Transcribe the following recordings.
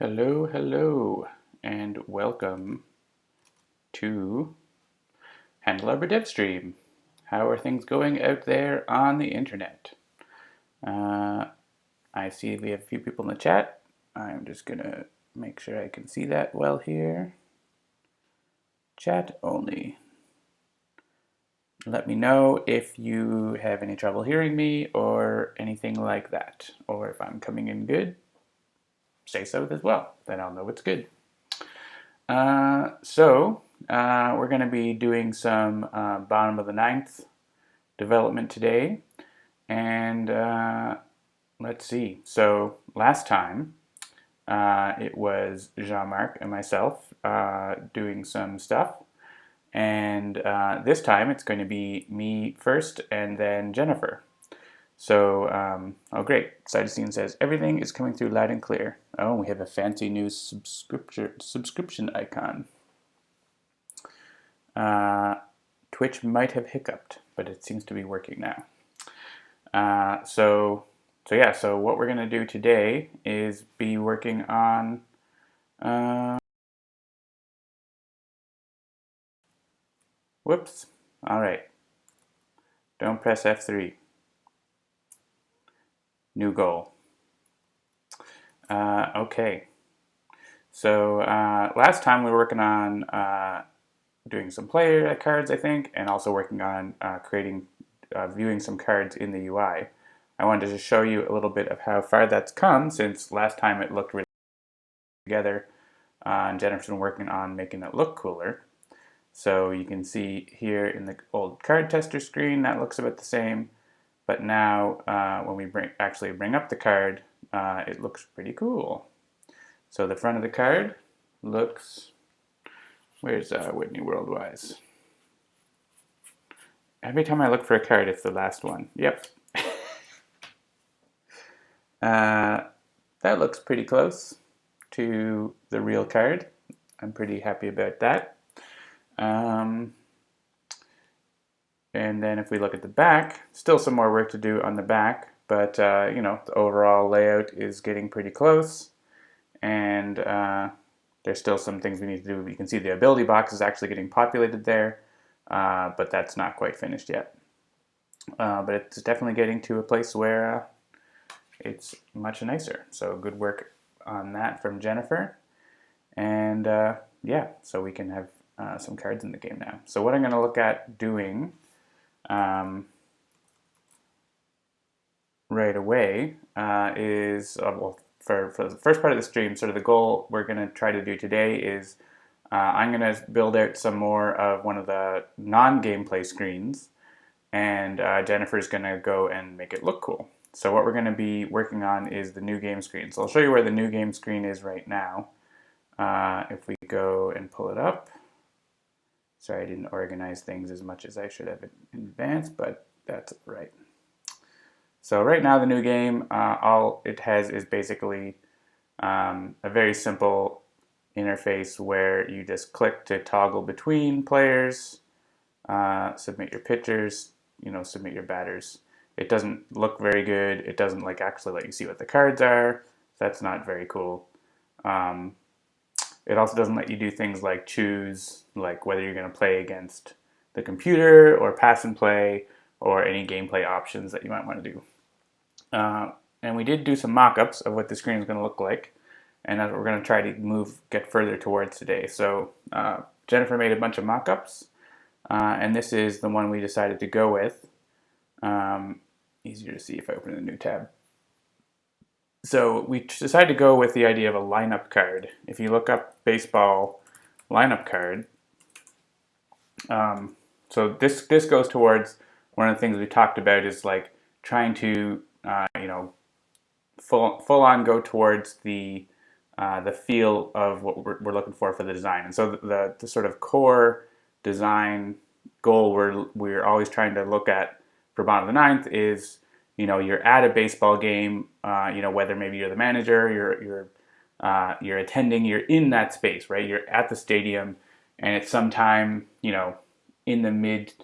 Hello, hello, and welcome to Handelabra Dev Stream. How are things going out there on the internet? Uh, I see we have a few people in the chat. I'm just gonna make sure I can see that well here. Chat only. Let me know if you have any trouble hearing me or anything like that, or if I'm coming in good. Say so as well, then I'll know it's good. We're going to be doing some bottom of the ninth development today. And let's see. So last time it was Jean-Marc and myself doing some stuff. And this time it's going to be me first and then Jennifer. So, oh great, Cytosine says, everything is coming through loud and clear. Oh, we have a fancy new subscription icon. Twitch might have hiccuped, but it seems to be working now. So what we're going to do today is be working on whoops, all right, don't press F3. New goal. Okay, so last time we were working on doing some player cards, I think, and also working on viewing some cards in the UI. I wanted to just show you a little bit of how far that's come since last time it looked really together, and Jennifer's been working on making it look cooler. So you can see here in the old card tester screen that looks about the same, but now when we actually bring up the card, it looks pretty cool. So the front of the card looks, where's Whitney Worldwise? Every time I look for a card, it's the last one. Yep. That looks pretty close to the real card. I'm pretty happy about that. And then if we look at the back, still some more work to do on the back, but you know, the overall layout is getting pretty close. And there's still some things we need to do. You can see the ability box is actually getting populated there, but that's not quite finished yet. But it's definitely getting to a place where it's much nicer. So good work on that from Jennifer. And yeah, so we can have some cards in the game now. So what I'm going to look at doing right away is, well, for the first part of the stream, sort of the goal we're going to try to do today is I'm going to build out some more of one of the non-gameplay screens, and Jennifer's going to go and make it look cool. So what we're going to be working on is the new game screen. So I'll show you where the new game screen is right now. If we go and pull it up. Sorry, I didn't organize things as much as I should have in advance, but that's right. So right now the new game, all it has is basically a very simple interface where you just click to toggle between players, submit your pitchers, submit your batters. It doesn't look very good. It doesn't actually let you see what the cards are. That's not very cool. It also doesn't let you do things like choose whether you're going to play against the computer or pass and play or any gameplay options that you might want to do. And we did do some mock-ups of what the screen is going to look like, and that's what we're going to try to get further towards today. So Jennifer made a bunch of mock-ups, and this is the one we decided to go with. Easier to see if I open a new tab. So we decided to go with the idea of a lineup card. If you look up baseball lineup card, so this goes towards one of the things we talked about is trying to full on go towards the feel of what we're looking for the design. And so the sort of core design goal we're always trying to look at for bottom of the ninth is, you're at a baseball game, whether maybe you're the manager, you're attending, you're in that space, right? You're at the stadium, and it's sometime, in the mid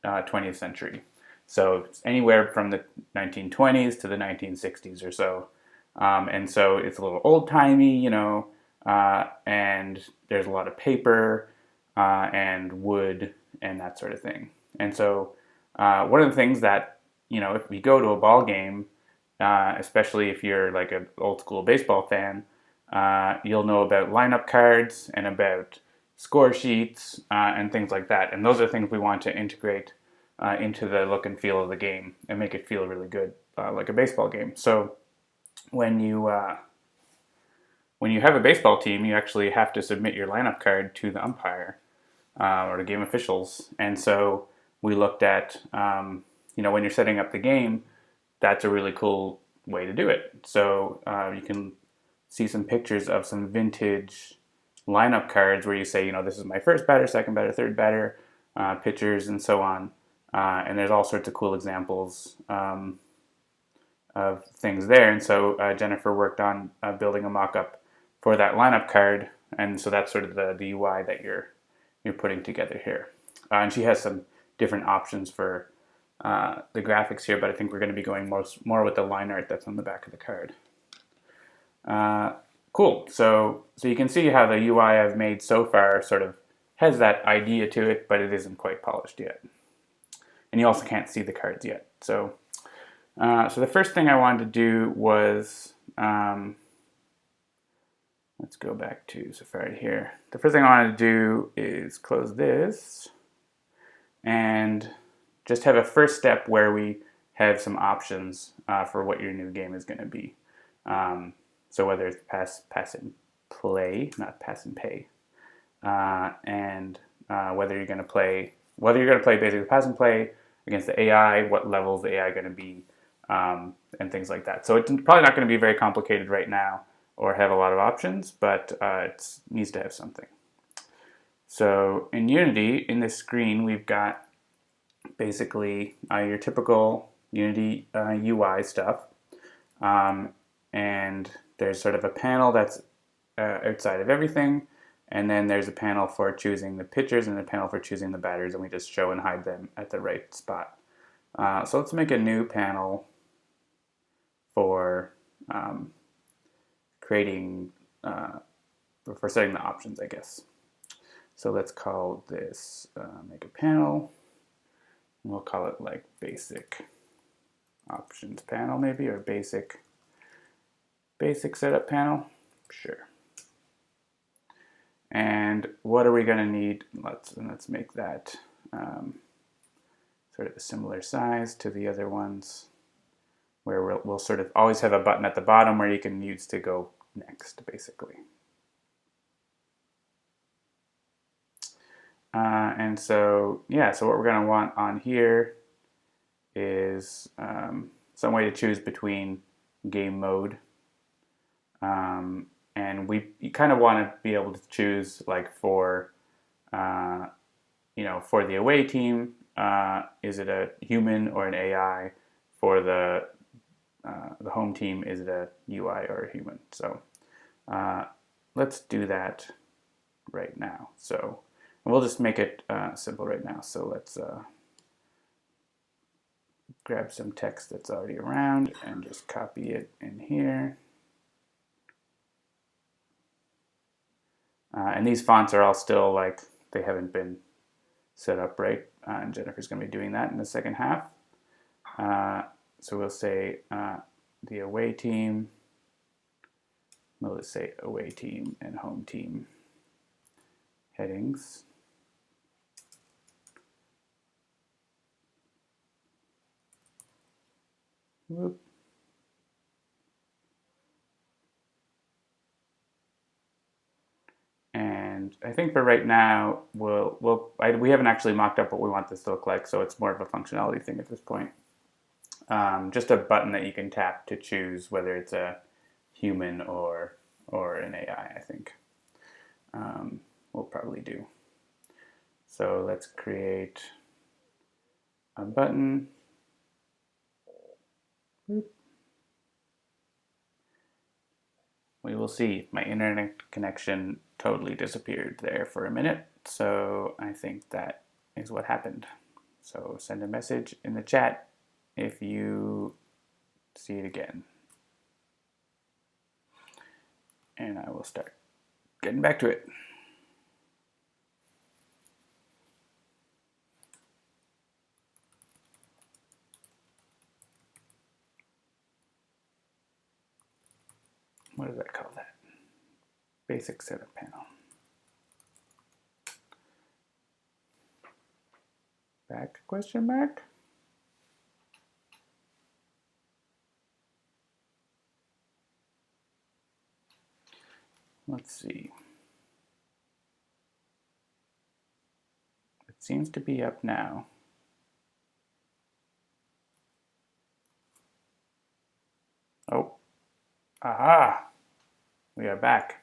20th century. So it's anywhere from the 1920s to the 1960s or so. And so it's a little old-timey, and there's a lot of paper and wood and that sort of thing. And so one of the things that, if we go to a ball game, especially if you're like an old school baseball fan, you'll know about lineup cards and about score sheets and things like that. And those are things we want to integrate into the look and feel of the game and make it feel really good, like a baseball game. So when you have a baseball team, you actually have to submit your lineup card to the umpire or the game officials. And so we looked at, when you're setting up the game, that's a really cool way to do it. So you can see some pictures of some vintage lineup cards where you say, this is my first batter, second batter, third batter, pitchers, and so on. And there's all sorts of cool examples of things there. And so Jennifer worked on building a mock-up for that lineup card. And so that's sort of the UI that you're putting together here. And she has some different options for the graphics here, but I think we're going to be going more with the line art that's on the back of the card. Cool. So you can see how the UI I've made so far sort of has that idea to it, but it isn't quite polished yet. And you also can't see the cards yet. So the first thing I wanted to do was, let's go back to Safari here. The first thing I wanted to do is close this and just have a first step where we have some options for what your new game is going to be. So whether it's pass and play, not pass and pay, and whether you're going to play basically pass and play against the AI, what level is the AI going to be, and things like that. So it's probably not going to be very complicated right now or have a lot of options, but it needs to have something. So in Unity, in this screen, we've got basically your typical Unity UI stuff, and there's sort of a panel that's outside of everything, and then there's a panel for choosing the pitchers and a panel for choosing the batters, and we just show and hide them at the right spot. So let's make a new panel for creating, for setting the options, I guess. So let's call this, make a panel, and we'll call it like basic options panel maybe, or basic setup panel, sure. And what are we going to need? Let's make that sort of a similar size to the other ones, where we'll sort of always have a button at the bottom where you can use to go next, basically. And so, so what we're going to want on here is some way to choose between game mode. And you kind of want to be able to choose, like, for for the away team, is it a human or an AI? For the home team, is it a UI or a human? So let's do that right now. So we'll just make it simple right now. So let's grab some text that's already around and just copy it in here. And these fonts are all still, like, they haven't been set up right. And Jennifer's going to be doing that in the second half. So we'll say the away team. We'll just say away team and home team headings. Whoop. And I think for right now, we haven't actually mocked up what we want this to look like, so it's more of a functionality thing at this point. Just a button that you can tap to choose whether it's a human or an AI, I think. We'll probably do. So let's create a button. We will see. My internet connection totally disappeared there for a minute, so I think that is what happened. So send a message in the chat if you see it again. and I will start getting back to it. What does that call that? Basic setup panel. Back question mark? Let's see. It seems to be up now. Oh, aha! We are back.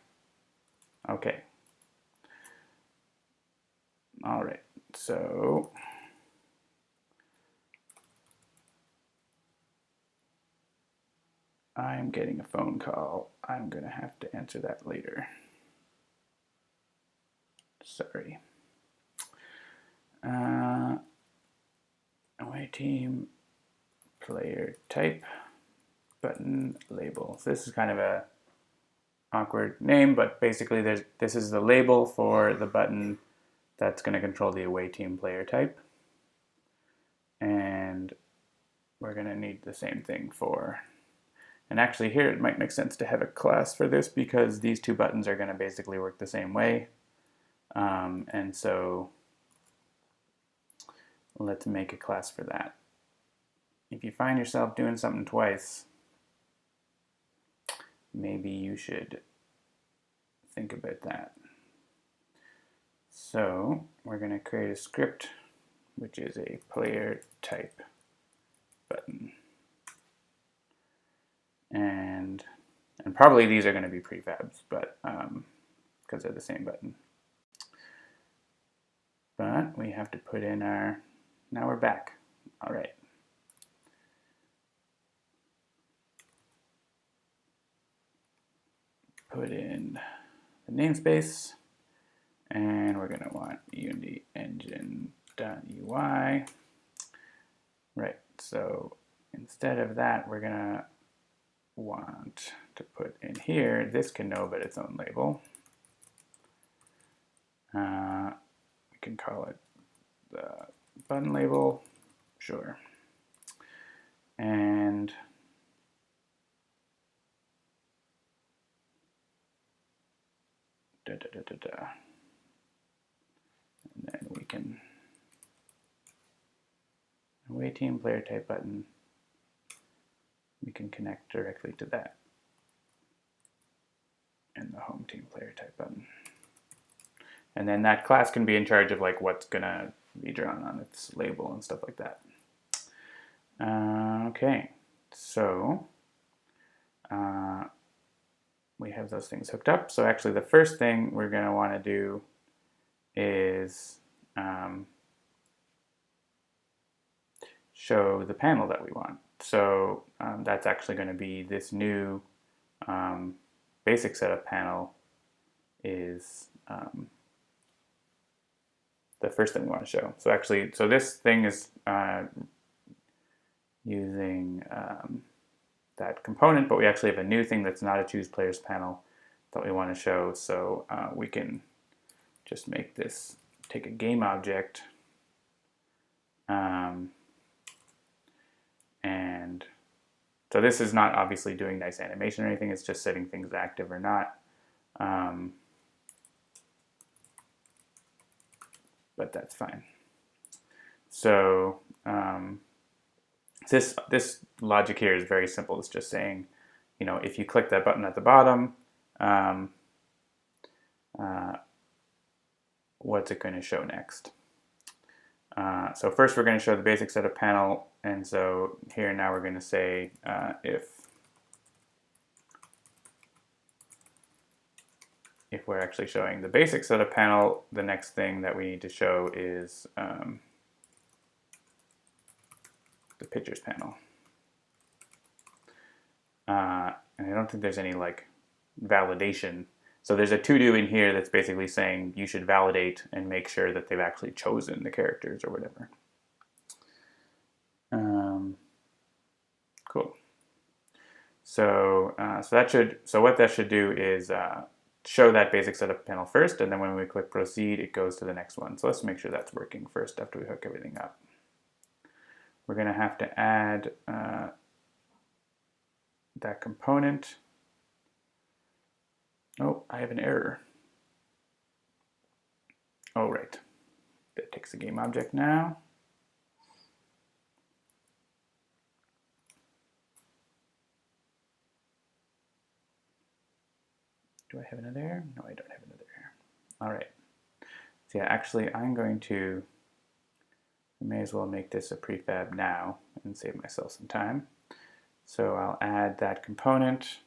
Okay. All right, so I'm getting a phone call. I'm gonna have to answer that later. Sorry. Away team, player type, button label. So this is kind of a awkward name, but basically this is the label for the button that's going to control the away team player type. And we're going to need the same thing for, and actually here it might make sense to have a class for this because these two buttons are going to basically work the same way. And so let's make a class for that. If you find yourself doing something twice, maybe you should think about that. So we're going to create a script which is a player type button. And probably these are going to be prefabs, but because they're the same button. But we have to put in our, now we're back. All right. Put in the namespace, and we're going to want Unity engine.ui. Right, so instead of that, we're going to want to put in here, this can know about its own label. We can call it the button label, sure. And and then we can away team player type button, we can connect directly to that, and the home team player type button. And then that class can be in charge of like what's gonna be drawn on its label and stuff like that. Okay, so we have those things hooked up. So actually the first thing we're gonna wanna do is show the panel that we want. So that's actually going to be this new basic setup panel is the first thing we want to show. So actually, so this thing is using that component, but we actually have a new thing that's not a choose players panel that we want to show. So we can just make this, take a game object, and so this is not obviously doing nice animation or anything, it's just setting things active or not. But that's fine. So this logic here is very simple. It's just saying, you know, if you click that button at the bottom, what's it going to show next? So first we're going to show the basic setup panel, and so here now we're going to say if we're actually showing the basic setup panel, the next thing that we need to show is the pictures panel. And I don't think there's any like validation. So there's a to-do in here that's basically saying you should validate and make sure that they've actually chosen the characters or whatever. Cool. So what that should do is show that basic setup panel first, and then when we click proceed, it goes to the next one. So let's make sure that's working first after we hook everything up. We're going to have to add that component. Oh, I have an error. Oh, right. That takes the game object now. Do I have another error? No, I don't have another error. All right. So yeah, actually, I may as well make this a prefab now and save myself some time. So I'll add that component,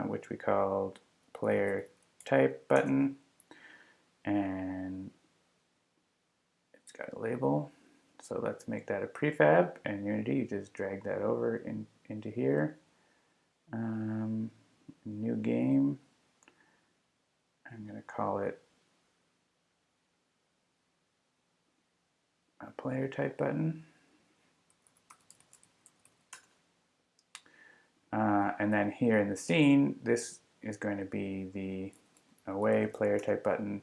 which we called player type button, and it's got a label. So let's make that a prefab, and Unity, you just drag that over into here. New game. I'm going to call it a player type button. And then here in the scene, this is going to be the away player type button.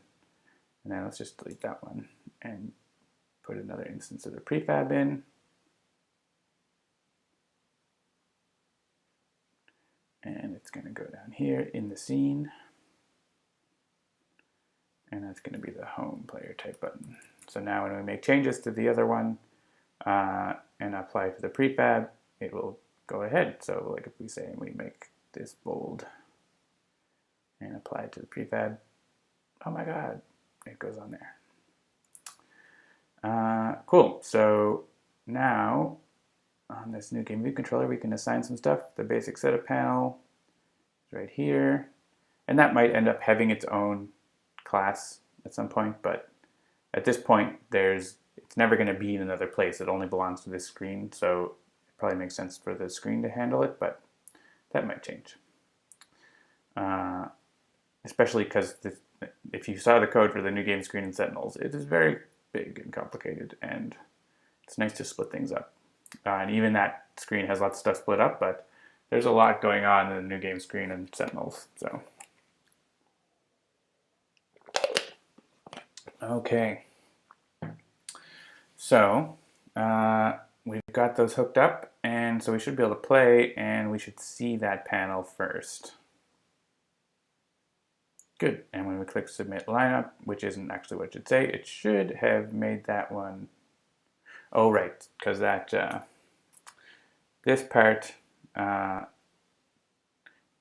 And then let's just delete that one and put another instance of the prefab in. And it's going to go down here in the scene. And that's going to be the home player type button. So now when we make changes to the other one and apply to the prefab, it will go ahead. So like if we say we make this bold and apply it to the prefab, oh my god, it goes on there. Cool. So now on this new game view controller, we can assign some stuff. The basic setup panel is right here, and that might end up having its own class at some point, but at this point it's never going to be in another place. It only belongs to this screen, so it probably makes sense for the screen to handle it, but that might change. Especially because if you saw the code for the new game screen in Sentinels, it is very big and complicated, and it's nice to split things up. And even that screen has lots of stuff split up, but there's a lot going on in the new game screen in Sentinels. So, okay. So we've got those hooked up, and so we should be able to play, and we should see that panel first. Good. And when we click submit lineup, which isn't actually what it should say, it should have made that one. Oh, right, because that this part, yeah,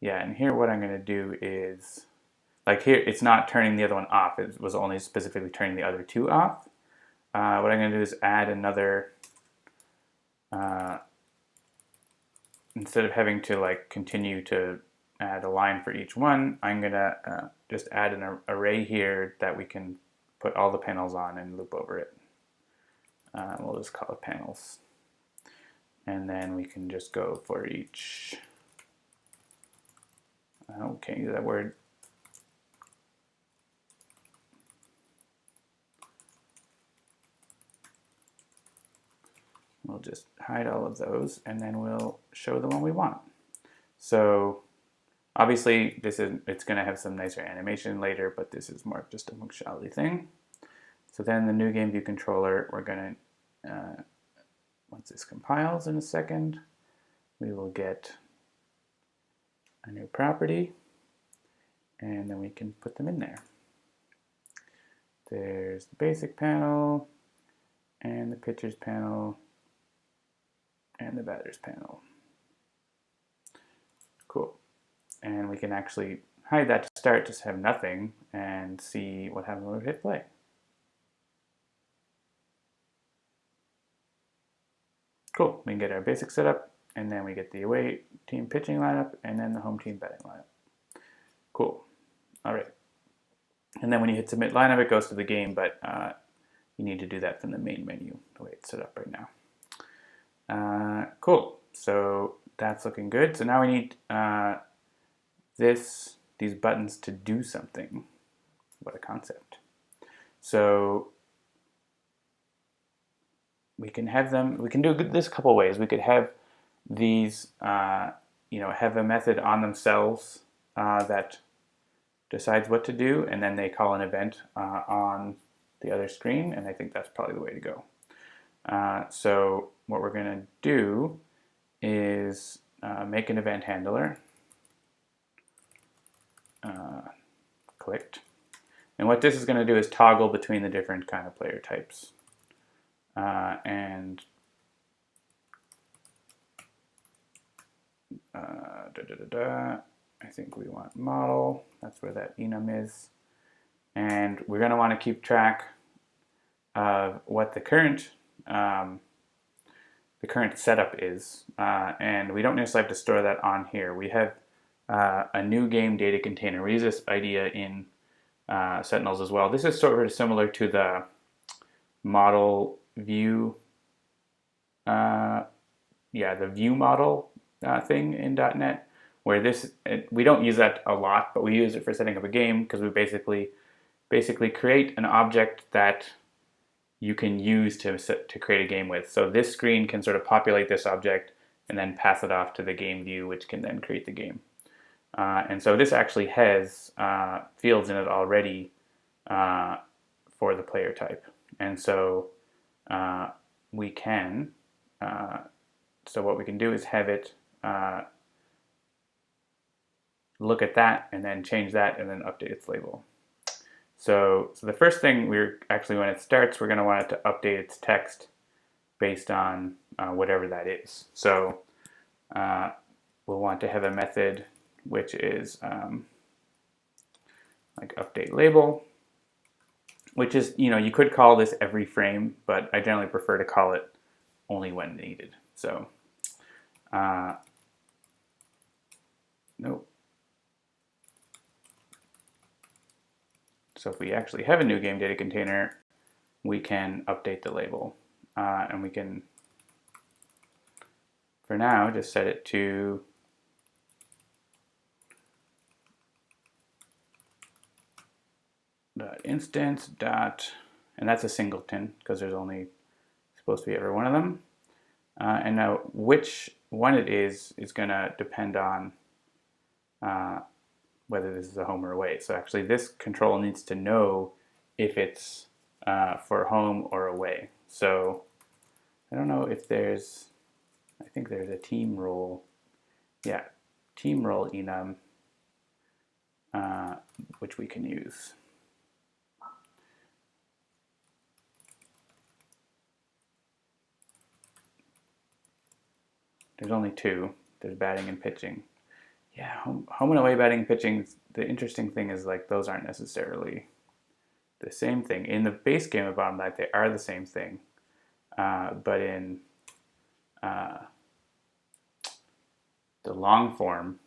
and here what I'm going to do is, like here, it's not turning the other one off. It was only specifically turning the other two off. What I'm going to do is add another, instead of having to like continue to add a line for each one, I'm going to just add an array here that we can put all the panels on and loop over it. We'll just call it panels. And then we can just go for each, can't use that word. We'll just hide all of those, and then we'll show the one we want. So obviously it's going to have some nicer animation later, but this is more just a functionality thing. So then the new game view controller, we're going to, once this compiles in a second, we will get a new property, and then we can put them in there. There's the basic panel, and the pictures panel, and the batters panel. Cool. And we can actually hide that to start, just have nothing, and see what happens when we hit play. Cool. We can get our basic setup, and then we get the away team pitching lineup, and then the home team batting lineup. Cool. All right. And then when you hit submit lineup, it goes to the game, but you need to do that from the main menu, the way it's set up right now. Cool. So that's looking good. So now we need these buttons to do something. What a concept. So we can have them, we can do this a couple ways. We could have these have a method on themselves that decides what to do, and then they call an event on the other screen, and I think that's probably the way to go. So what we're going to do is make an event handler. Clicked. And what this is going to do is toggle between the different kind of player types. And I think we want model. That's where that enum is. And we're going to want to keep track of what the current setup is. And we don't necessarily have to store that on here. We have a new game data container. We use this idea in Sentinels as well. This is sort of similar to the model view, the view model thing in .NET, where we don't use that a lot, but we use it for setting up a game because we basically create an object that you can use to create a game with. So this screen can sort of populate this object and then pass it off to the game view, which can then create the game. And so this actually has fields in it already for the player type. And so we can, so what we can do is have it look at that and then change that and then update its label. So the first thing when it starts, we're going to want it to update its text based on whatever that is. So we'll want to have a method which is like update label, which is, you could call this every frame, but I generally prefer to call it only when needed. So nope. So if we actually have a new game data container, we can update the label. And we can, for now, just set it to .instance dot, and that's a singleton because there's only supposed to be every one of them. And now which one it is going to depend on whether this is a home or away. So actually this control needs to know if it's for home or away. So I don't know if there's, I think there's a team role. Yeah, team role enum, which we can use. There's only two. There's batting and pitching. Yeah, home and away batting and pitching, the interesting thing is like those aren't necessarily the same thing. In the base game of Bottom Light, they are the same thing. But in the long form,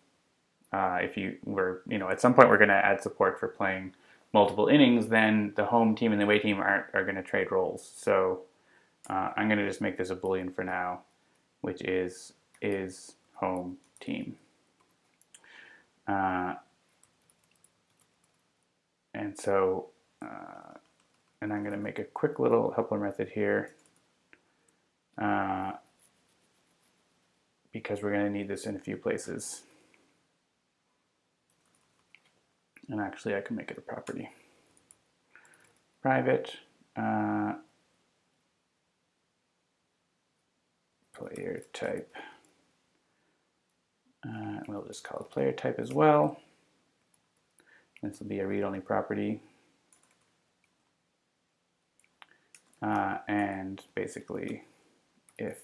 if you were, at some point we're going to add support for playing multiple innings, then the home team and the away team are going to trade roles. So I'm going to just make this a Boolean for now, which is home team. And so, and I'm going to make a quick little helper method here because we're going to need this in a few places. And actually I can make it a property. Private player type. We'll just call it player type as well. This will be a read-only property. And basically, if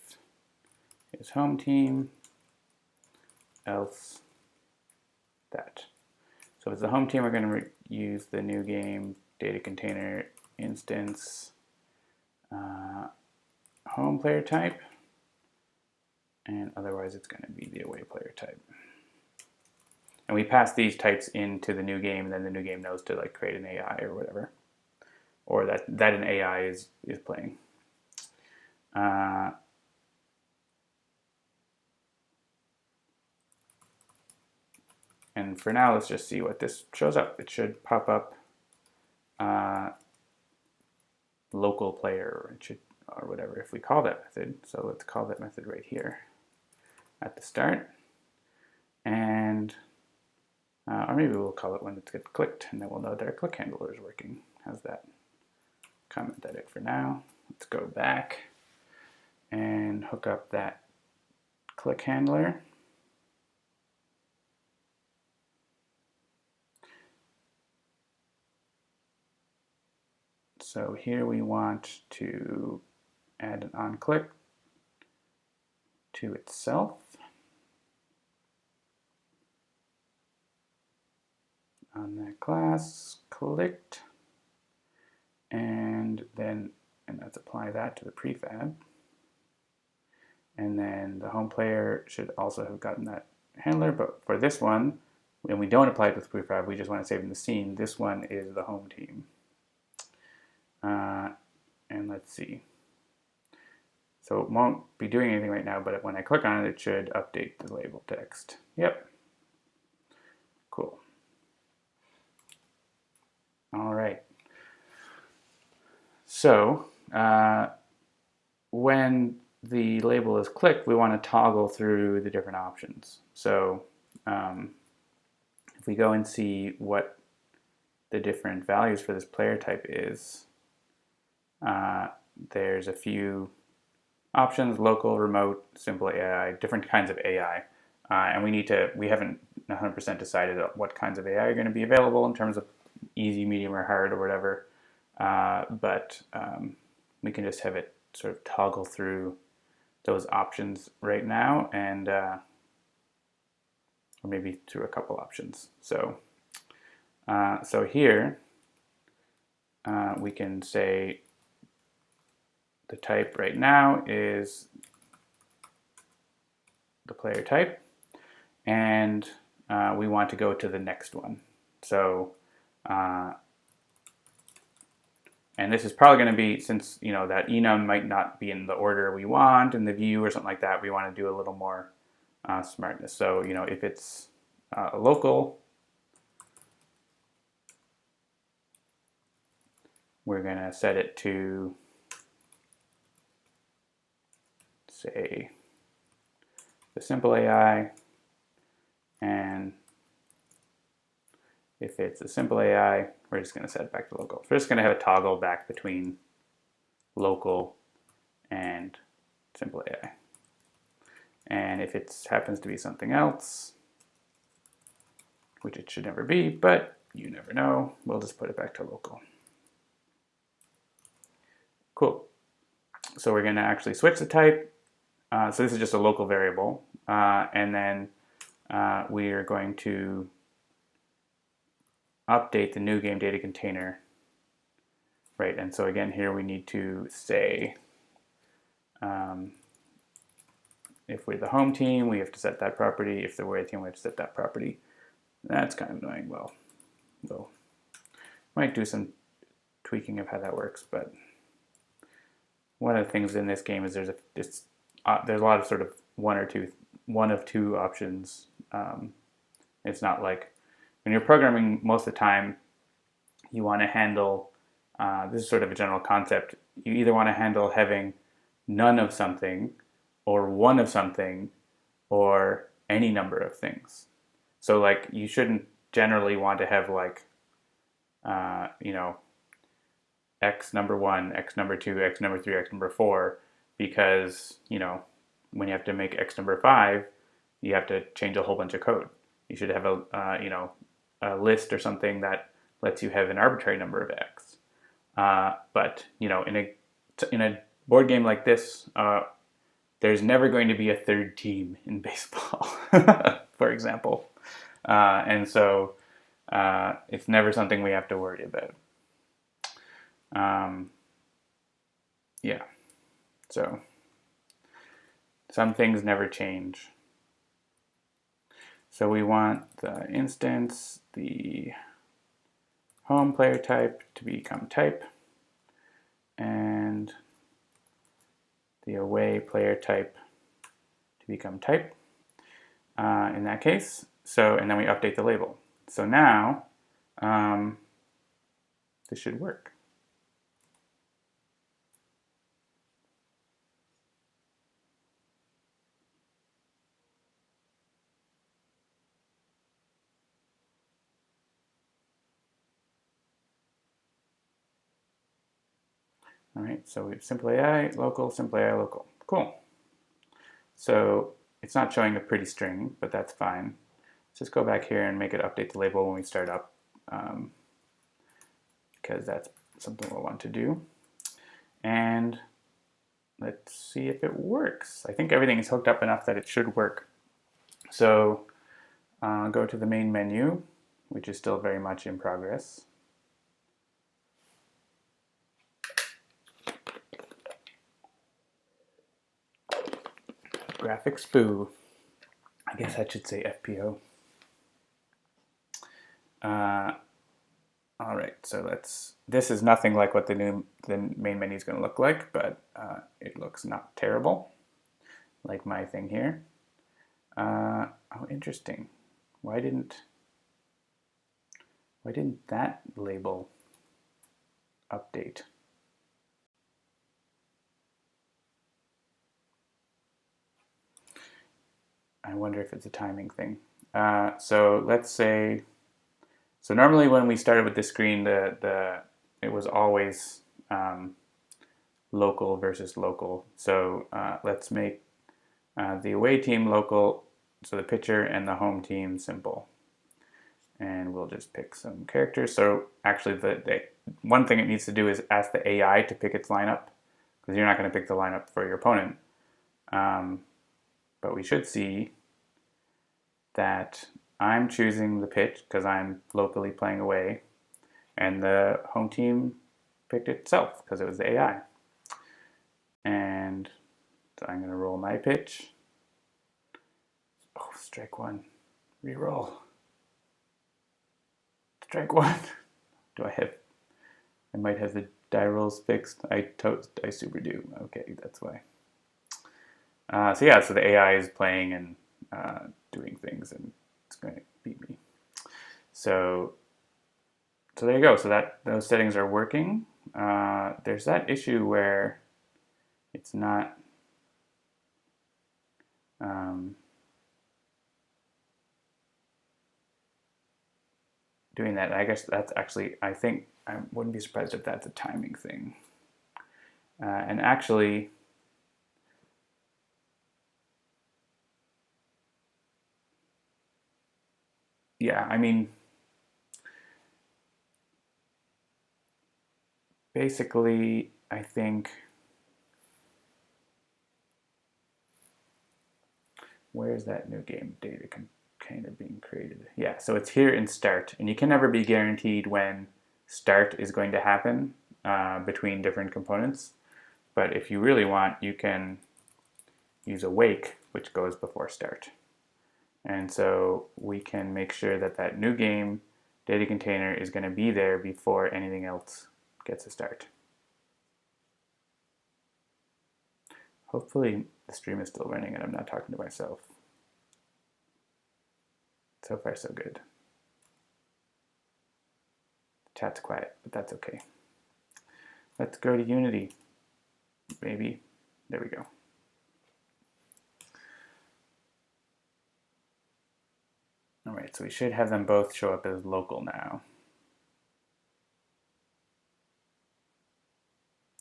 is home team, else that. So if it's the home team, we're going to use the new game data container instance home player type. And otherwise it's going to be the away player type. And we pass these types into the new game, and then the new game knows to like create an AI or whatever, or that an AI is playing. And for now, let's just see what this shows up. It should pop up local player, or whatever, if we call that method. So let's call that method right here at the start. and or maybe we'll call it when it gets clicked, and then we'll know that our click handler is working. How's that? Comment that it for now. Let's go back and hook up that click handler. So here we want to add an onClick to itself. On that class, clicked, and let's apply that to the prefab. And then the home player should also have gotten that handler, but for this one, when we don't apply it with prefab, we just want to save in the scene. This one is the home team. And let's see. So it won't be doing anything right now, but when I click on it, it should update the label text. Yep. Cool. All right. So when the label is clicked, we want to toggle through the different options. So if we go and see what the different values for this player type is, there's a few options: local, remote, simple AI, different kinds of AI. And we haven't 100% decided what kinds of AI are going to be available in terms of easy, medium, or hard, or whatever. But we can just have it sort of toggle through those options right now, and or maybe through a couple options. So here we can say the type right now is the player type, and we want to go to the next one. So and this is probably going to be, since that enum might not be in the order we want in the view or something like that, we want to do a little more smartness. So if it's local, we're going to set it to, say, the simple AI, and if it's a simple AI, we're just going to set it back to local. So we're just going to have a toggle back between local and simple AI. And if it happens to be something else, which it should never be, but you never know, we'll just put it back to local. Cool. So we're going to actually switch the type. So this is just a local variable. And then we are going to update the new game data container, right? And so again, here we need to say, if we're the home team, we have to set that property. If the away team, we have to set that property. That's kind of annoying. Well, we'll might do some tweaking of how that works, but one of the things in this game is there's a lot of sort of one of two options. It's not like when you're programming, most of the time you want to handle, this is sort of a general concept, you either want to handle having none of something or one of something or any number of things. So like you shouldn't generally want to have like, X number 1, X number 2, X number 3, X number 4, because, when you have to make X number 5, you have to change a whole bunch of code. You should have a list or something that lets you have an arbitrary number of X. But in a board game like this, there's never going to be a third team in baseball, for example. And so it's never something we have to worry about. Yeah, so some things never change. So we want the instance, the home player type to become type, and the away player type to become type in that case. So, and then we update the label. So now this should work. All right, so we have simple AI, local, simple AI, local. Cool. So it's not showing a pretty string, but that's fine. Let's just go back here and make it update the label when we start up, because that's something we'll want to do. And let's see if it works. I think everything is hooked up enough that it should work. So go to the main menu, which is still very much in progress. Graphics foo. I guess I should say FPO. All right, so this is nothing like what the main menu is going to look like, but it looks not terrible, like my thing here. Oh, interesting. Why didn't that label update? I wonder if it's a timing thing. So let's say, so normally when we started with this screen, it was always local versus local. So let's make the away team local, so the pitcher, and the home team simple. And we'll just pick some characters. So actually, the one thing it needs to do is ask the AI to pick its lineup, because you're not going to pick the lineup for your opponent. But we should see that I'm choosing the pitch because I'm locally playing away, and the home team picked itself because it was the AI. And so I'm going to roll my pitch. Oh, strike one. Reroll. Strike one. I might have the die rolls fixed. I super do. Okay, that's why. So yeah, so the AI is playing and doing things, and it's going to beat me. So there you go. So those settings are working. There's that issue where it's not doing that. I guess that's actually, I think, I wouldn't be surprised if that's a timing thing. And actually, yeah, I mean, basically, I think, where's that new game data container being created? Yeah, so it's here in start, and you can never be guaranteed when start is going to happen between different components. But if you really want, you can use awake, which goes before start. And so we can make sure that that new game data container is going to be there before anything else gets a start. Hopefully the stream is still running and I'm not talking to myself. So far, so good. Chat's quiet, but that's okay. Let's go to Unity. Maybe. There we go. All right, so we should have them both show up as local now.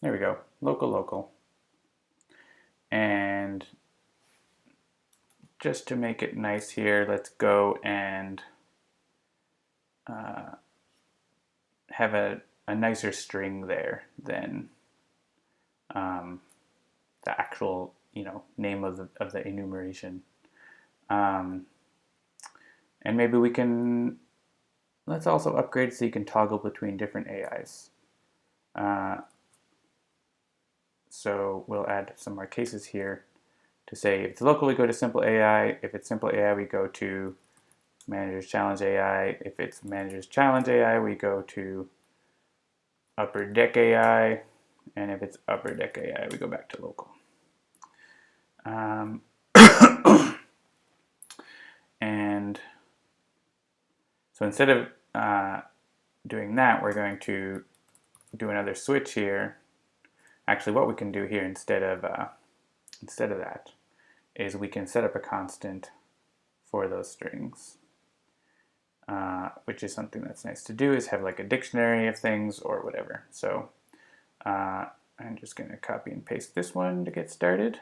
There we go. Local, local. And just to make it nice here, let's go and have a nicer string there than the actual, name of the enumeration. And maybe we can, let's also upgrade so you can toggle between different AIs. So we'll add some more cases here to say if it's local, we go to simple AI. If it's simple AI, we go to Manager's Challenge AI. If it's Manager's Challenge AI, we go to Upper Deck AI. And if it's Upper Deck AI, we go back to local. And so instead of doing that, we're going to do another switch here. Actually, what we can do here instead of that is we can set up a constant for those strings, which is something that's nice to do, is have like a dictionary of things or whatever. So I'm just going to copy and paste this one to get started.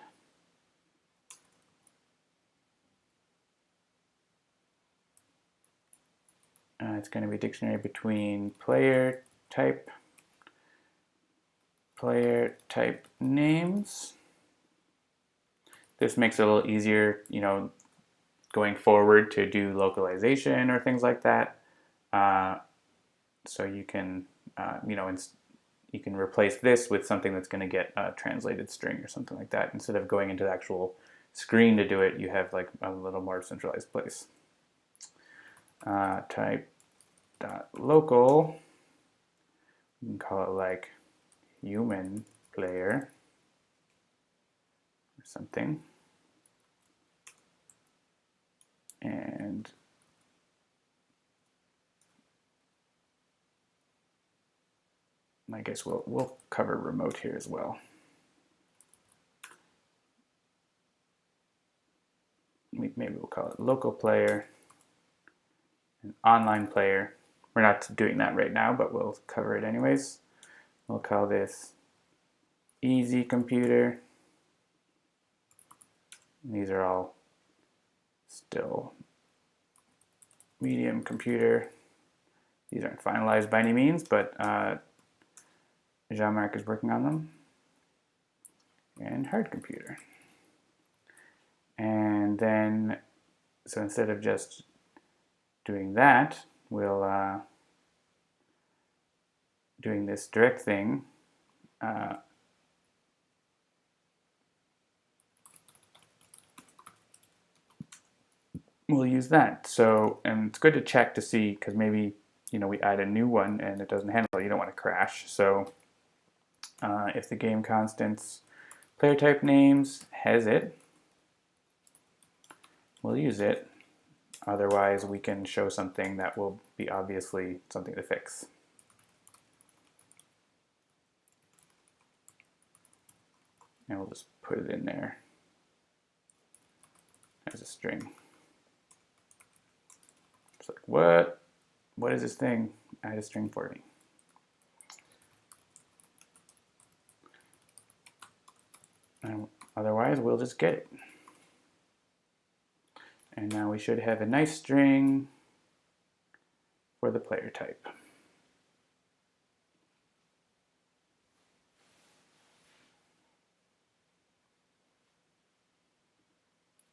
It's going to be dictionary between player type names. This makes it a little easier, you know, going forward to do localization or things like that. So you can, you know, you can replace this with something that's going to get a translated string or something like that. Instead of going into the actual screen to do it, you have like a little more centralized place. Type .local, you can call it like human player or something. And I guess we'll cover remote here as well. Maybe we'll call it local player and online player. We're not doing that right now, but we'll cover it anyways. We'll call this easy computer. These are all still medium computer. These aren't finalized by any means, but Jean-Marc is working on them. And hard computer. And then, so instead of just doing that, we'll doing this direct thing. We'll use that. So, and it's good to check to see, because maybe, you know, we add a new one and it doesn't handle it. You don't want to crash. So if the game constants player type names has it, we'll use it. Otherwise, we can show something that will be obviously something to fix. And we'll just put it in there as a string. It's like, what is this thing? Add a string for me. And otherwise, we'll just get it. And now we should have a nice string for the player type.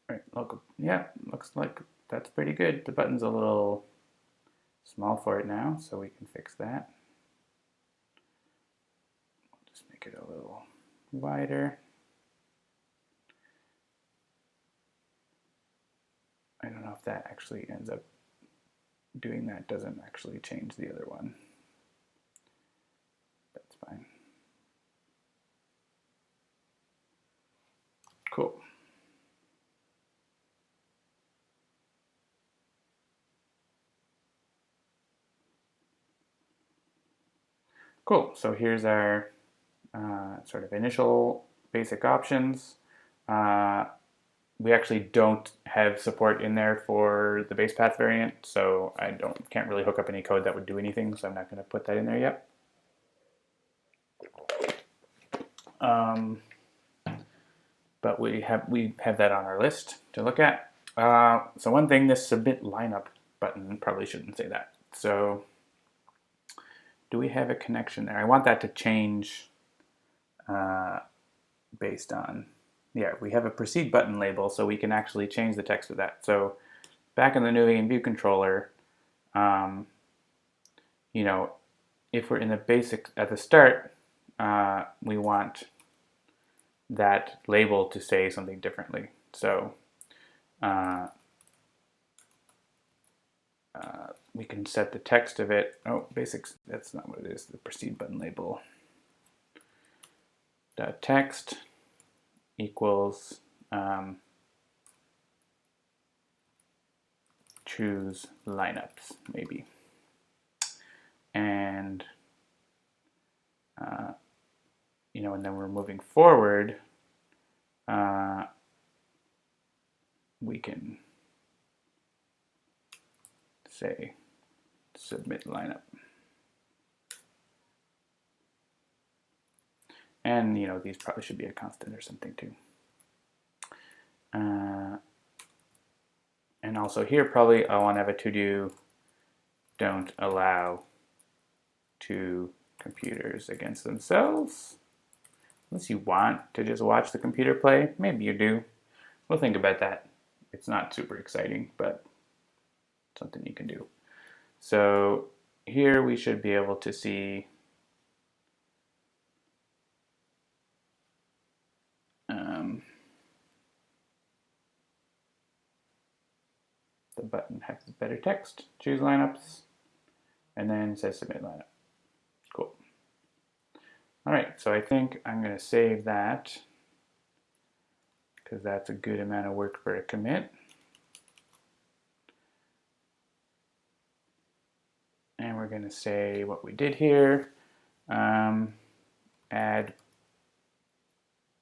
Right, local. Yeah, looks like that's pretty good. The button's a little small for it now, so we can fix that. Just make it a little wider. I don't know if that actually ends up doing that. Doesn't actually change the other one. That's fine. Cool. Cool, so here's our sort of initial basic options. We actually don't have support in there for the base path variant, so I can't really hook up any code that would do anything, so I'm not going to put that in there yet. But we have that on our list to look at. So one thing, this submit lineup button, probably shouldn't say that. So do we have a connection there? I want that to change based on, yeah, we have a proceed button label, so we can actually change the text of that. So back in the New View controller, you know, if we're in the basic at the start, we want that label to say something differently. So we can set the text of it. Oh, basics, that's not what it is. The proceed button label. Text equals choose lineups, maybe. And you know, and then we're moving forward, we can say submit lineup. And these probably should be a constant or something too. And also here probably I want to have a to-do, don't allow two computers against themselves. Unless you want to just watch the computer play, maybe you do. We'll think about that. It's not super exciting, but something you can do. So here we should be able to see the button has better text, choose lineups, and then says submit lineup. Cool. All right, so I think I'm going to save that because that's a good amount of work for a commit. And we're going to say what we did here. Add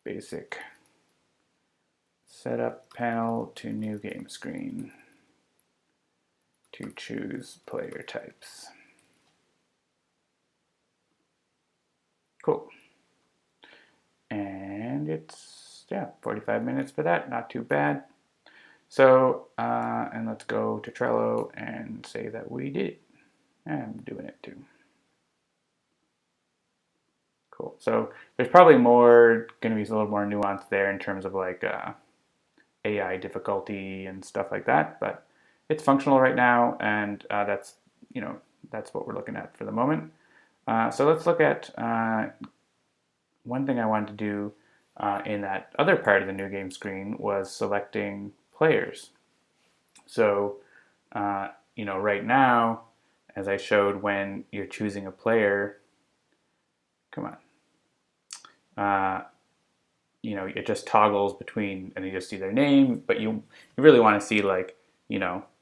basic setup panel to new game screen to choose player types. Cool. And it's, 45 minutes for that, not too bad. So, and let's go to Trello and say that we did it. I'm doing it too. Cool. So there's probably going to be a little more nuance there in terms of like AI difficulty and stuff like that, but it's functional right now, and that's what we're looking at for the moment. So let's look at one thing I wanted to do in that other part of the new game screen was selecting players. So right now, as I showed, when you're choosing a player, come on. It just toggles between, and you just see their name, but you really want to see like,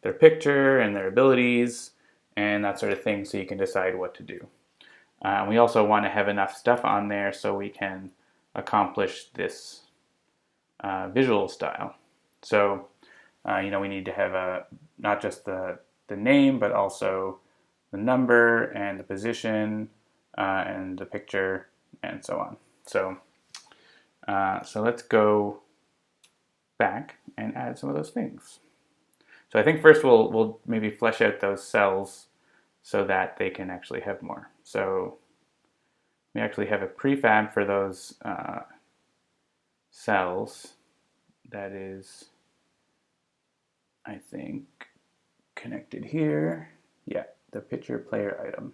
their picture and their abilities and that sort of thing, so you can decide what to do. We also want to have enough stuff on there so we can accomplish this visual style. So, we need to have not just the name, but also the number and the position and the picture and so on. So let's go back and add some of those things. So I think first we'll maybe flesh out those cells so that they can actually have more. So we actually have a prefab for those cells that is, I think, connected here. Yeah, the picture player item.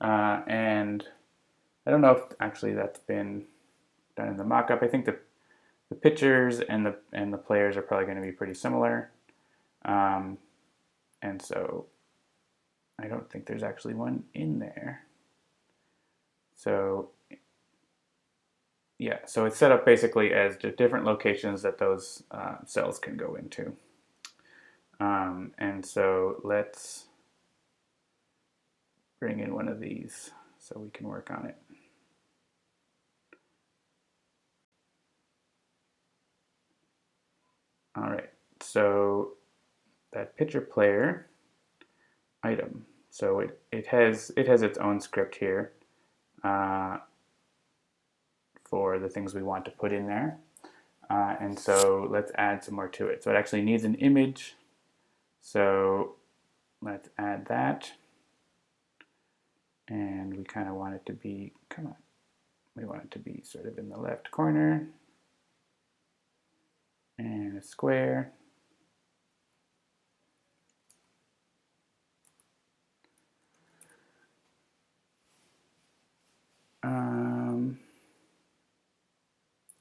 And I don't know if actually that's been done in the mockup. I think the pictures and the players are probably going to be pretty similar. And so I don't think there's actually one in there. So yeah, so it's set up basically as just different locations that those cells can go into. And so let's bring in one of these so we can work on it. All right, so that picture player item. So it has its own script here for the things we want to put in there. And so let's add some more to it. So it actually needs an image. So let's add that. And we kind of want it to be, we want it to be sort of in the left corner. And a square.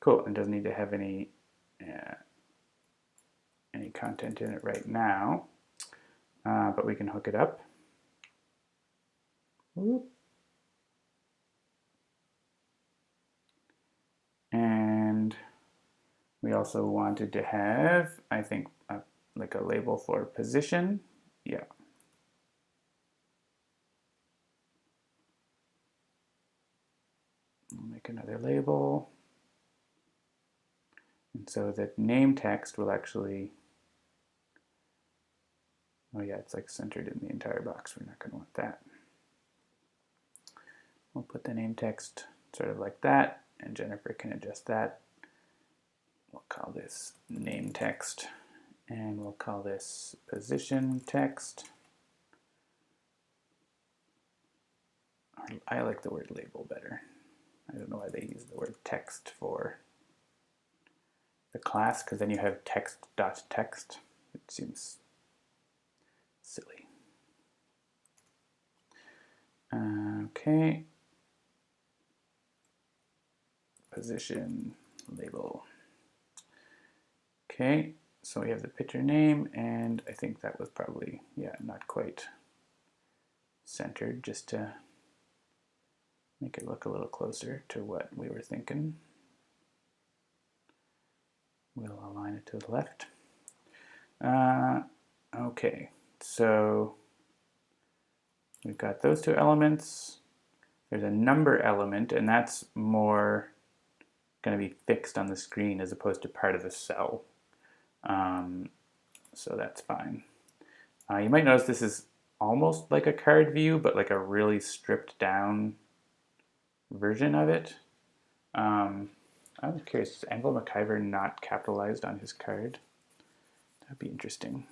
Cool, it doesn't need to have any content in it right now, but we can hook it up. Whoop. And we also wanted to have, I think, like a label for position. Yeah. We'll make another label. And so the name text will actually, oh yeah, it's like centered in the entire box. We're not going to want that. We'll put the name text sort of like that, and Jennifer can adjust that. We'll call this name text, and we'll call this position text. I like the word label better. I don't know why they use the word text for the class, because then you have text.text. It seems silly. Okay. Position label. Okay, so we have the picture name, and I think that was probably, yeah, not quite centered, just to make it look a little closer to what we were thinking. We'll align it to the left. Okay, so we've got those two elements. There's a number element, and that's more going to be fixed on the screen as opposed to part of the cell. So that's fine. You might notice this is almost like a card view, but like a really stripped down version of it. I'm curious, is Anvil McIver not capitalized on his card? That'd be interesting.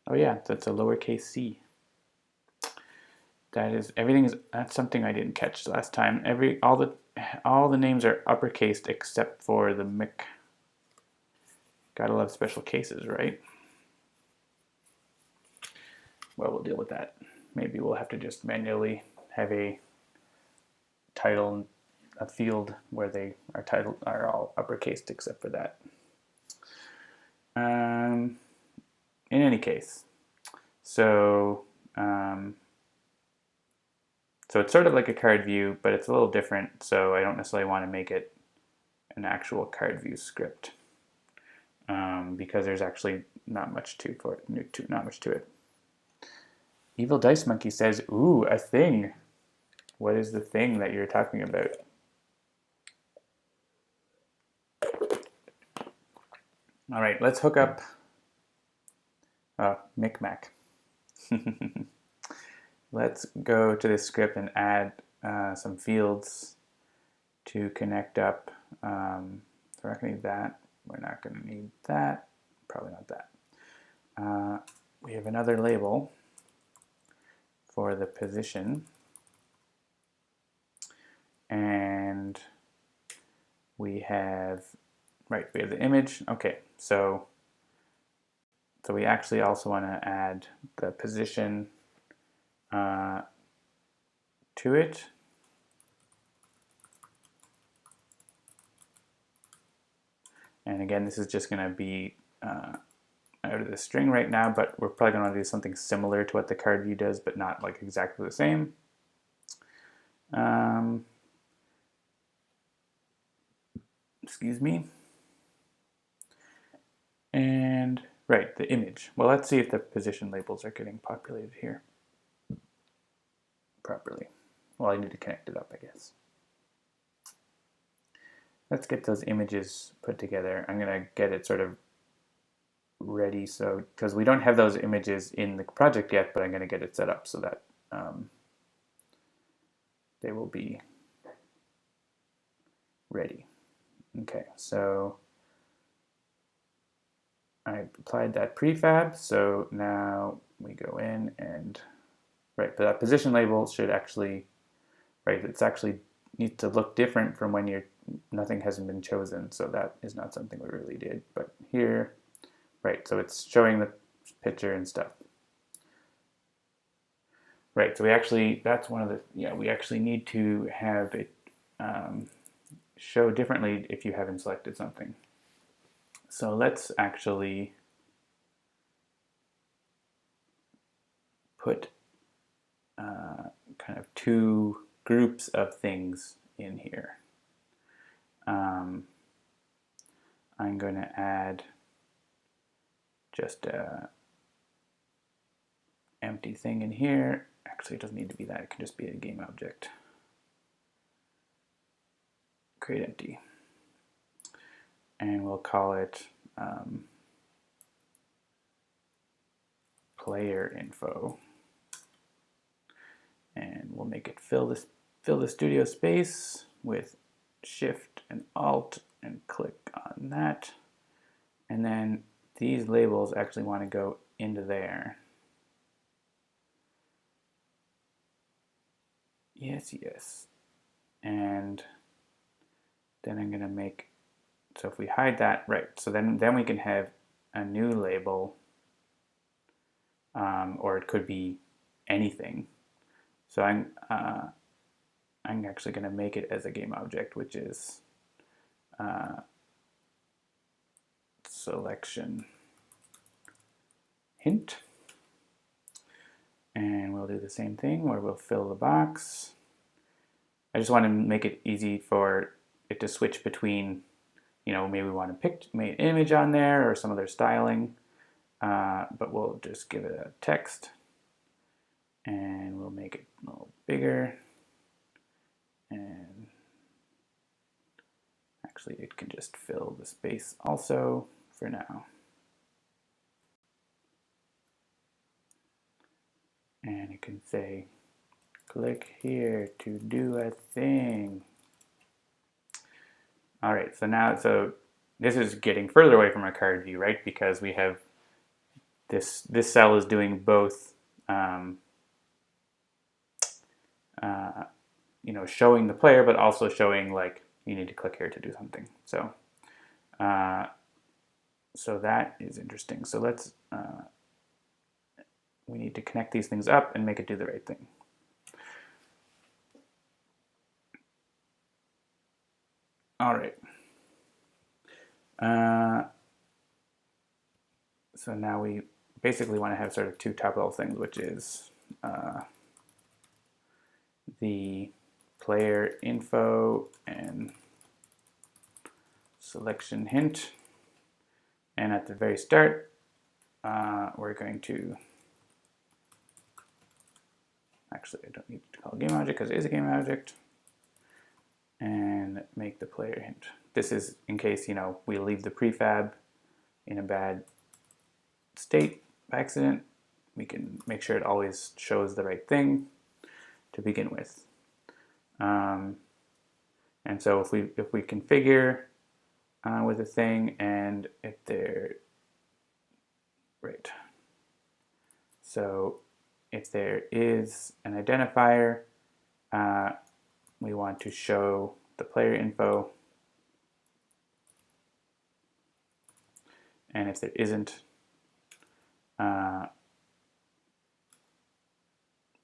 Oh yeah, that's a lowercase c. That is, that's something I didn't catch last time. All the names are uppercased except for the Mick. Gotta love special cases, right? Well, we'll deal with that. Maybe we'll have to just manually have a title, a field where they are all uppercased except for that. In any case, so it's sort of like a card view, but it's a little different. So I don't necessarily want to make it an actual card view script because there's actually not much to it. Evil Dice Monkey says, "Ooh, a thing. What is the thing that you're talking about?" All right, let's hook up Micmac. Let's go to this script and add some fields to connect up. We're not going to need that. We're not going to need that. Probably not that. We have another label for the position. And we have the image. Okay, so we actually also want to add the position to it. And again, this is just going to be out of the string right now, but we're probably going to do something similar to what the card view does, but not like exactly the same. Excuse me. And the image. Well, let's see if the position labels are getting populated here properly. Well, I need to connect it up, I guess. Let's get those images put together. I'm going to get it sort of ready, so because we don't have those images in the project yet, but I'm going to get it set up so that they will be ready. Okay, so I applied that prefab, so now we go in and but that position label should actually it's actually needs to look different from when nothing hasn't been chosen, so that is not something we really did. But here, so it's showing the picture and stuff. So we actually, that's one of the, we actually need to have it show differently if you haven't selected something. So let's actually put kind of two groups of things in here. I'm going to add just a empty thing in here. Actually, it doesn't need to be that. It can just be a game object. Create empty. And we'll call it player info. And we'll make it fill the studio space with Shift and Alt and click on that. And then these labels actually want to go into there. Yes, yes. And then I'm going to make, so if we hide that, right, so then we can have a new label, or it could be anything. So I'm actually going to make it as a game object, which is selection hint. And we'll do the same thing where we'll fill the box. I just want to make it easy for it to switch between, you know, maybe we want to make an image on there or some other styling, but we'll just give it a text and we'll make it a little bigger. And actually it can just fill the space also for now. And it can say, click here to do a thing. All right, so this is getting further away from our card view, right? Because we have this cell is doing both, you know, showing the player, but also showing like you need to click here to do something. So, so that is interesting. So let's, we need to connect these things up and make it do the right thing. All right. So now we basically want to have sort of two top level things, which is the player info and selection hint. And at the very start, we're going to, actually I don't need to call it game object because it is a game object, and make the player hint. This is in case, you know, we leave the prefab in a bad state by accident. We can make sure it always shows the right thing to begin with. And so if we configure with a thing, and if they're right, so if there is an identifier, we want to show the player info, and if there isn't,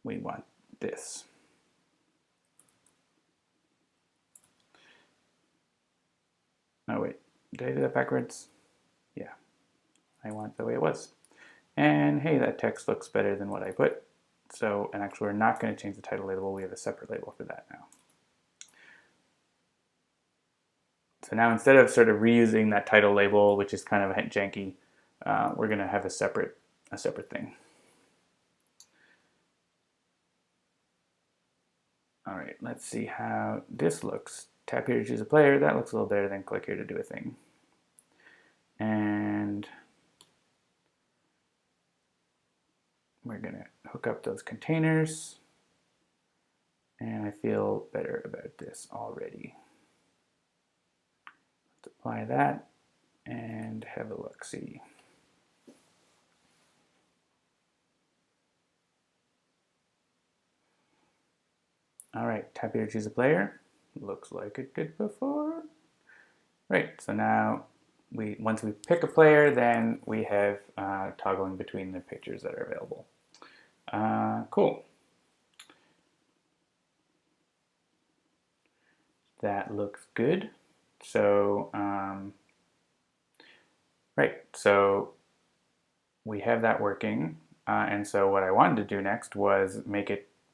we want this. Oh wait, did I do that backwards? Yeah, I want the way it was. And hey, that text looks better than what I put. So, and actually we're not going to change the title label, we have a separate label for that now. So now instead of sort of reusing that title label, which is kind of janky, we're going to have a separate thing. All right, let's see how this looks. Tap here to choose a player. That looks a little better than click here to do a thing. And we're going to hook up those containers. And I feel better about this already. Let's apply that and have a look-see. All right, tap here to choose a player. Looks like it did before. Right, so now once we pick a player, then we have toggling between the pictures that are available. Cool. That looks good. So, right, so we have that working. And so what I wanted to do next was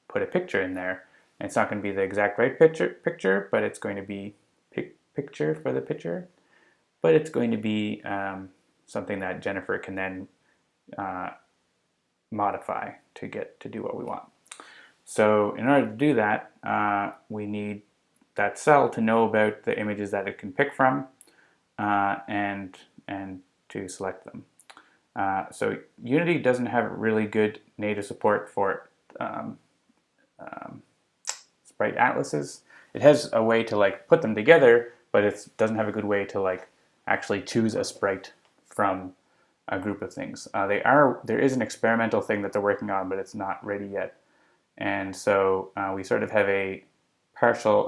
put a picture in there. And it's not going to be the exact right picture, but it's going to be picture for the picture. But it's going to be something that Jennifer can then modify to get to do what we want. So in order to do that, we need that cell to know about the images that it can pick from and to select them. So Unity doesn't have really good native support for sprite atlases. It has a way to like put them together, but it doesn't have a good way to like actually choose a sprite from a group of things. There is an experimental thing that they're working on, but it's not ready yet. And so we sort of have a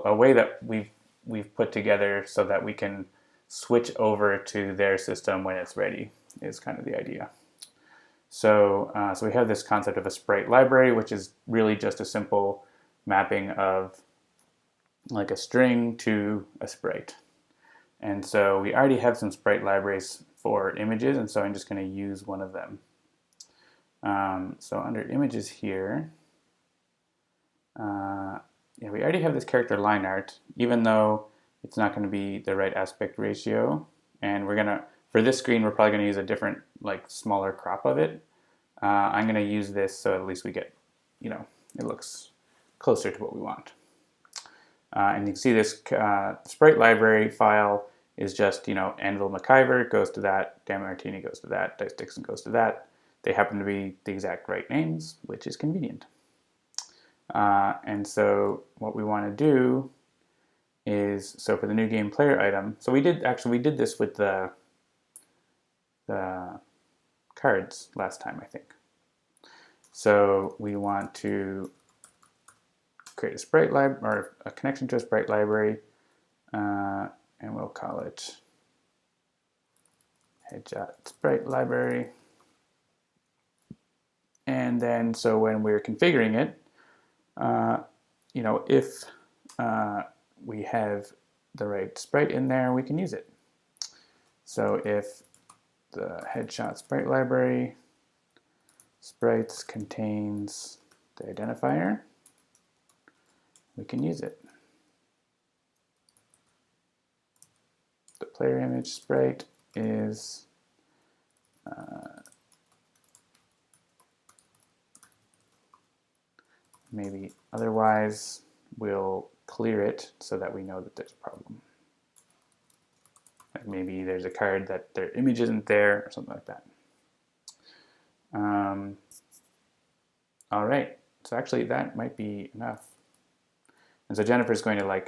way that we've put together so that we can switch over to their system when it's ready, is kind of the idea. So we have this concept of a sprite library, which is really just a simple mapping of like a string to a sprite. And so we already have some sprite libraries for images, and so I'm just going to use one of them. So under images here, we already have this character line art, even though it's not going to be the right aspect ratio. And for this screen, we're probably going to use a different, like, smaller crop of it. I'm going to use this so at least we get, it looks closer to what we want. And you can see this sprite library file is just, Anvil McIver goes to that, Dan Martini goes to that, Dice Dixon goes to that. They happen to be the exact right names, which is convenient. And so what we want to do is, so for the new game player item, so we did this with the cards last time, I think. So we want to create a sprite library, or a connection to a sprite library, and we'll call it headshot sprite library. And then, so when we're configuring it, if we have the right sprite in there, we can use it. So if the headshot sprite library sprites contains the identifier, we can use it. The player image sprite is maybe otherwise we'll clear it so that we know that there's a problem. Like maybe there's a card that their image isn't there or something like that. All right, so actually that might be enough. And so Jennifer's going to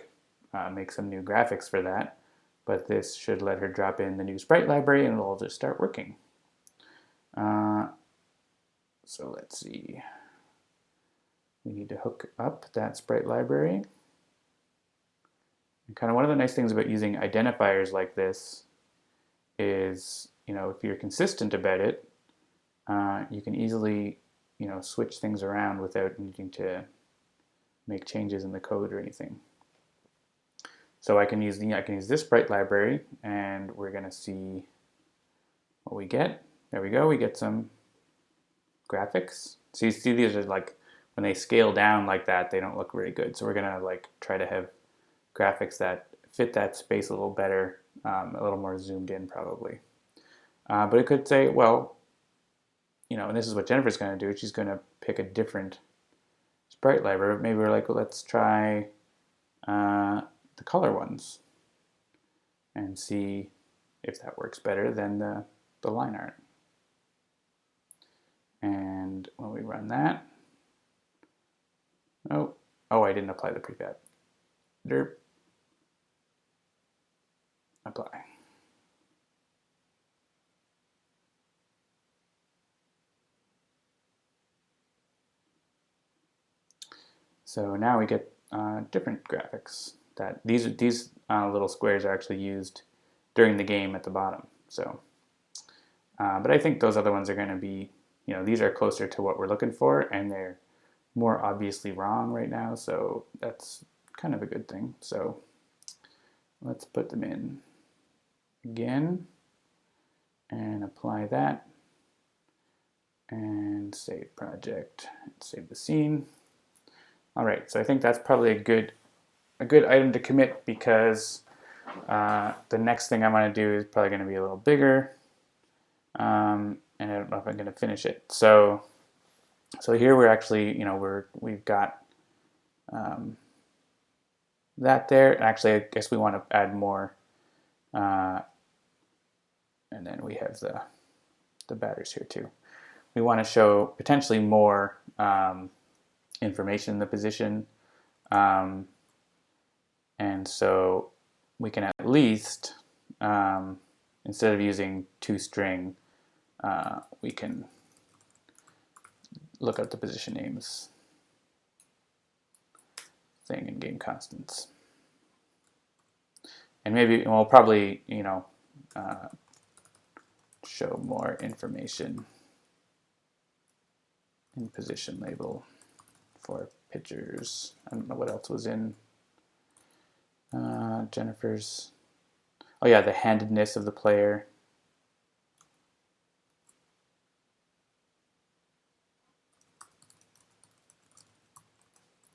make some new graphics for that, but this should let her drop in the new sprite library and it'll just start working. So let's see. We need to hook up that sprite library. And kind of one of the nice things about using identifiers like this is, if you're consistent about it, you can easily, switch things around without needing to make changes in the code or anything. So I can use this sprite library, and we're going to see what we get. There we go. We get some graphics. So you see these are like, when they scale down like that, they don't look very good. So we're going to try to have graphics that fit that space a little better, a little more zoomed in probably. But it could say, well, and this is what Jennifer's going to do. She's going to pick a different sprite library. Maybe we're like, well, let's try the color ones and see if that works better than the line art. And when we run that, oh, I didn't apply the prefab. Derp. Apply. So now we get different graphics. That these little squares are actually used during the game at the bottom. So, but I think those other ones are going to be, these are closer to what we're looking for, and they're more obviously wrong right now. So that's kind of a good thing. So let's put them in again and apply that and save project and save the scene. All right, so I think that's probably a good item to commit, because the next thing I'm going to do is probably going to be a little bigger, and I don't know if I'm going to finish it. So here we're actually, we've got that there. Actually, I guess we want to add more, and then we have the batters here too. We want to show potentially more information in the position. And so we can at least, instead of using toString, we can look up the position names thing in game constants. And maybe we'll probably, show more information in position label for pictures. I don't know what else was in Jennifer's. Oh yeah, the handedness of the player.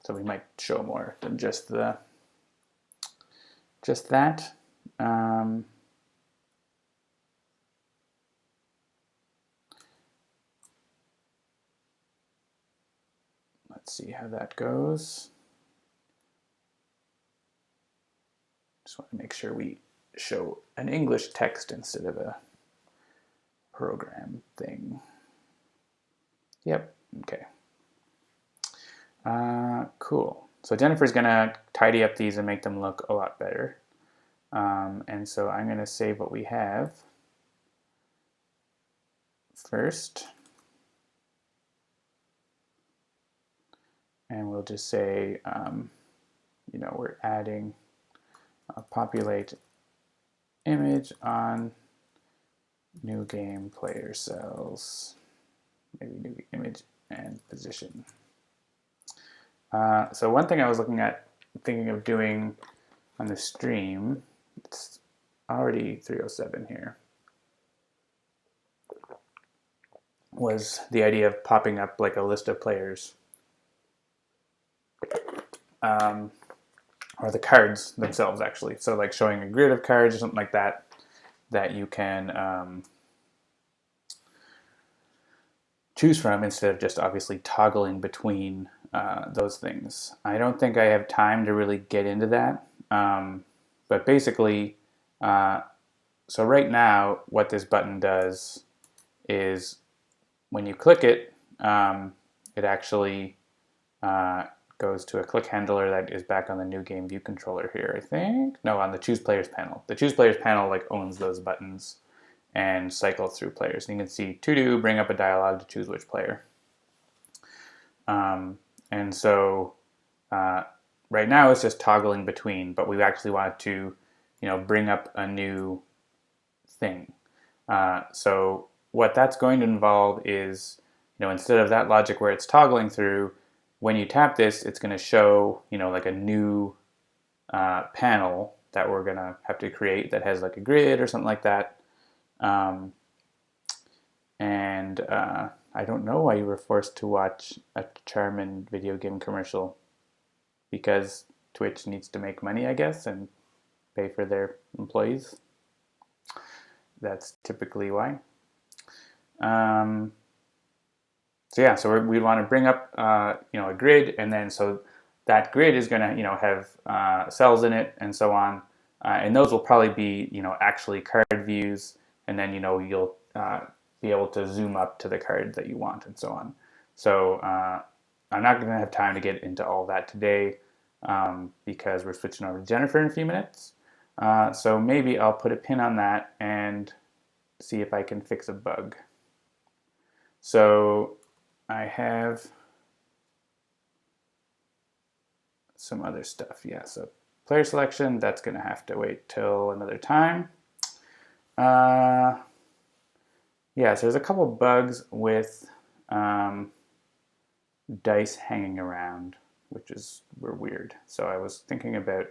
So we might show more than just that. Let's see how that goes. Just want to make sure we show an English text instead of a program thing. Yep, okay. Cool. So Jennifer's going to tidy up these and make them look a lot better. And so I'm going to save what we have first. And we'll just say, we're adding a populate image on new game player cells, maybe new image and position. So one thing I was thinking of doing on the stream, it's already 3:07 here, was the idea of popping up like a list of players, or the cards themselves actually. So like showing a grid of cards or something like that, that you can choose from instead of just obviously toggling between those things. I don't think I have time to really get into that. But basically, so right now what this button does is when you click it, it actually goes to a click handler that is back on the new game view controller here, I think. No, on the choose players panel. The choose players panel like owns those buttons and cycles through players. And you can see to do, bring up a dialog to choose which player. And so right now it's just toggling between, but we actually want to, bring up a new thing. So what that's going to involve is, instead of that logic where it's toggling through, when you tap this, it's going to show, like a new panel that we're going to have to create that has like a grid or something like that. I don't know why you were forced to watch a Charmin video game commercial, because Twitch needs to make money, I guess, and pay for their employees. That's typically why. So we want to bring up a grid, and then so that grid is going to have cells in it and so on, and those will probably be actually card views, and then you'll be able to zoom up to the card that you want and so on. So I'm not going to have time to get into all that today because we're switching over to Jennifer in a few minutes. So maybe I'll put a pin on that and see if I can fix a bug. So I have some other stuff. Yeah, so player selection, that's going to have to wait till another time. Yeah, so there's a couple bugs with dice hanging around, which were weird. So I was thinking about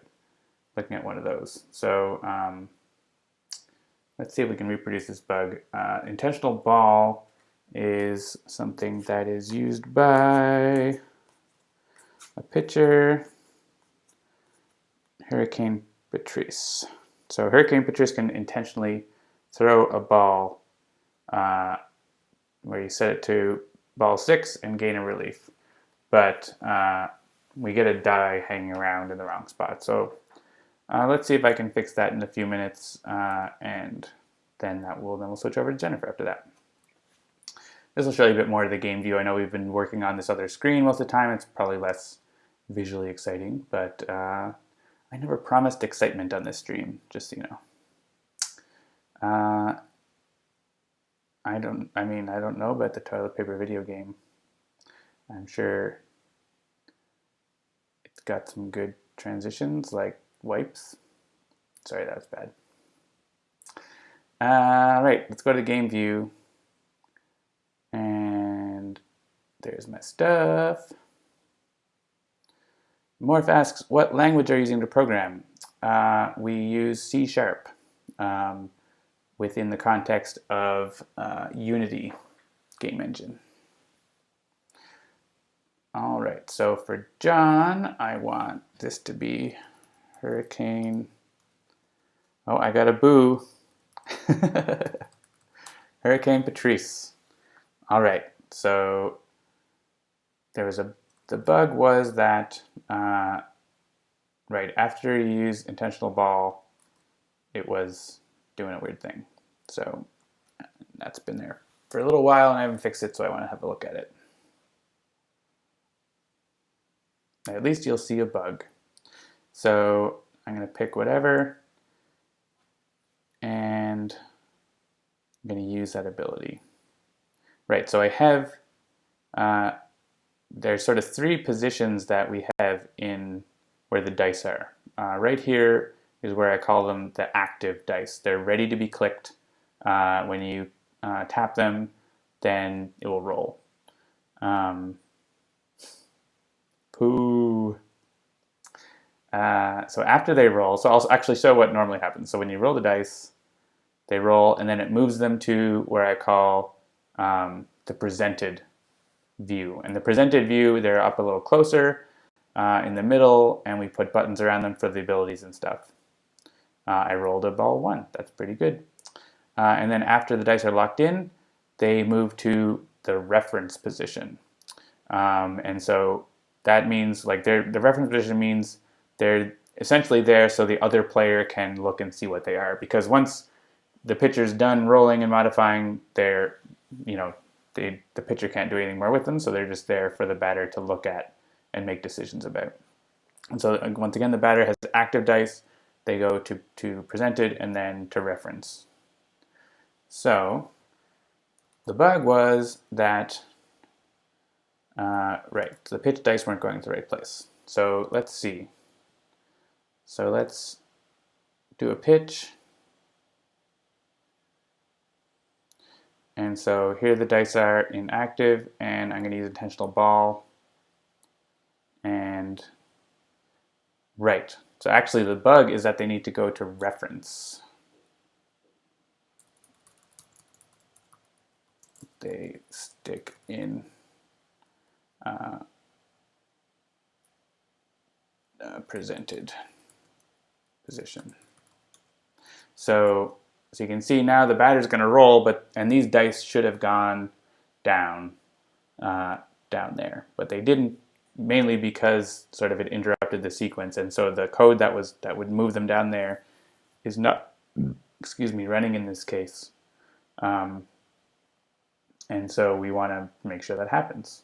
looking at one of those. So let's see if we can reproduce this bug. Intentional ball is something that is used by a pitcher, Hurricane Patrice. So Hurricane Patrice can intentionally throw a ball where you set it to ball 6 and gain a relief. But we get a die hanging around in the wrong spot. So let's see if I can fix that in a few minutes, and then we'll switch over to Jennifer after that. This will show you a bit more of the game view. I know we've been working on this other screen most of the time. It's probably less visually exciting, but I never promised excitement on this stream, just so you know. I don't know about the toilet paper video game. I'm sure it's got some good transitions, like wipes. Sorry, that was bad. All right, let's go to the game view. And there's my stuff. Morph asks, what language are you using to program? We use C# within the context of Unity game engine. All right, so for John, I want this to be Hurricane. Oh, I got a boo. Hurricane Patrice. All right, so the bug was that right after you use intentional ball, it was doing a weird thing. So that's been there for a little while and I haven't fixed it, so I want to have a look at it. At least you'll see a bug. So I'm going to pick whatever and I'm going to use that ability. Right, so I have, there's sort of three positions that we have in where the dice are. Right here is where I call them the active dice. They're ready to be clicked. When you tap them, then it will roll. Pooh. So after they roll, so I'll actually show what normally happens. So when you roll the dice, they roll, and then it moves them to where I call the presented view. And the presented view, they're up a little closer in the middle, and we put buttons around them for the abilities and stuff. I rolled a ball 1. That's pretty good. And then after the dice are locked in, they move to the reference position. And so that means, like, the reference position means they're essentially there so the other player can look and see what they are. Because once the pitcher's done rolling and modifying, the pitcher can't do anything more with them, so they're just there for the batter to look at and make decisions about. And so once again, the batter has active dice. They go to presented and then to reference. So the bug was that the pitch dice weren't going to the right place. So let's see. So let's do a pitch. And so here the dice are in active, and I'm going to use intentional ball. And right. So actually the bug is that they need to go to reference. They stick in presented position. So you can see now the batter's going to roll, and these dice should have gone down there, but they didn't, mainly because sort of it interrupted the sequence, and so the code that would move them down there is not, running in this case, and so we want to make sure that happens.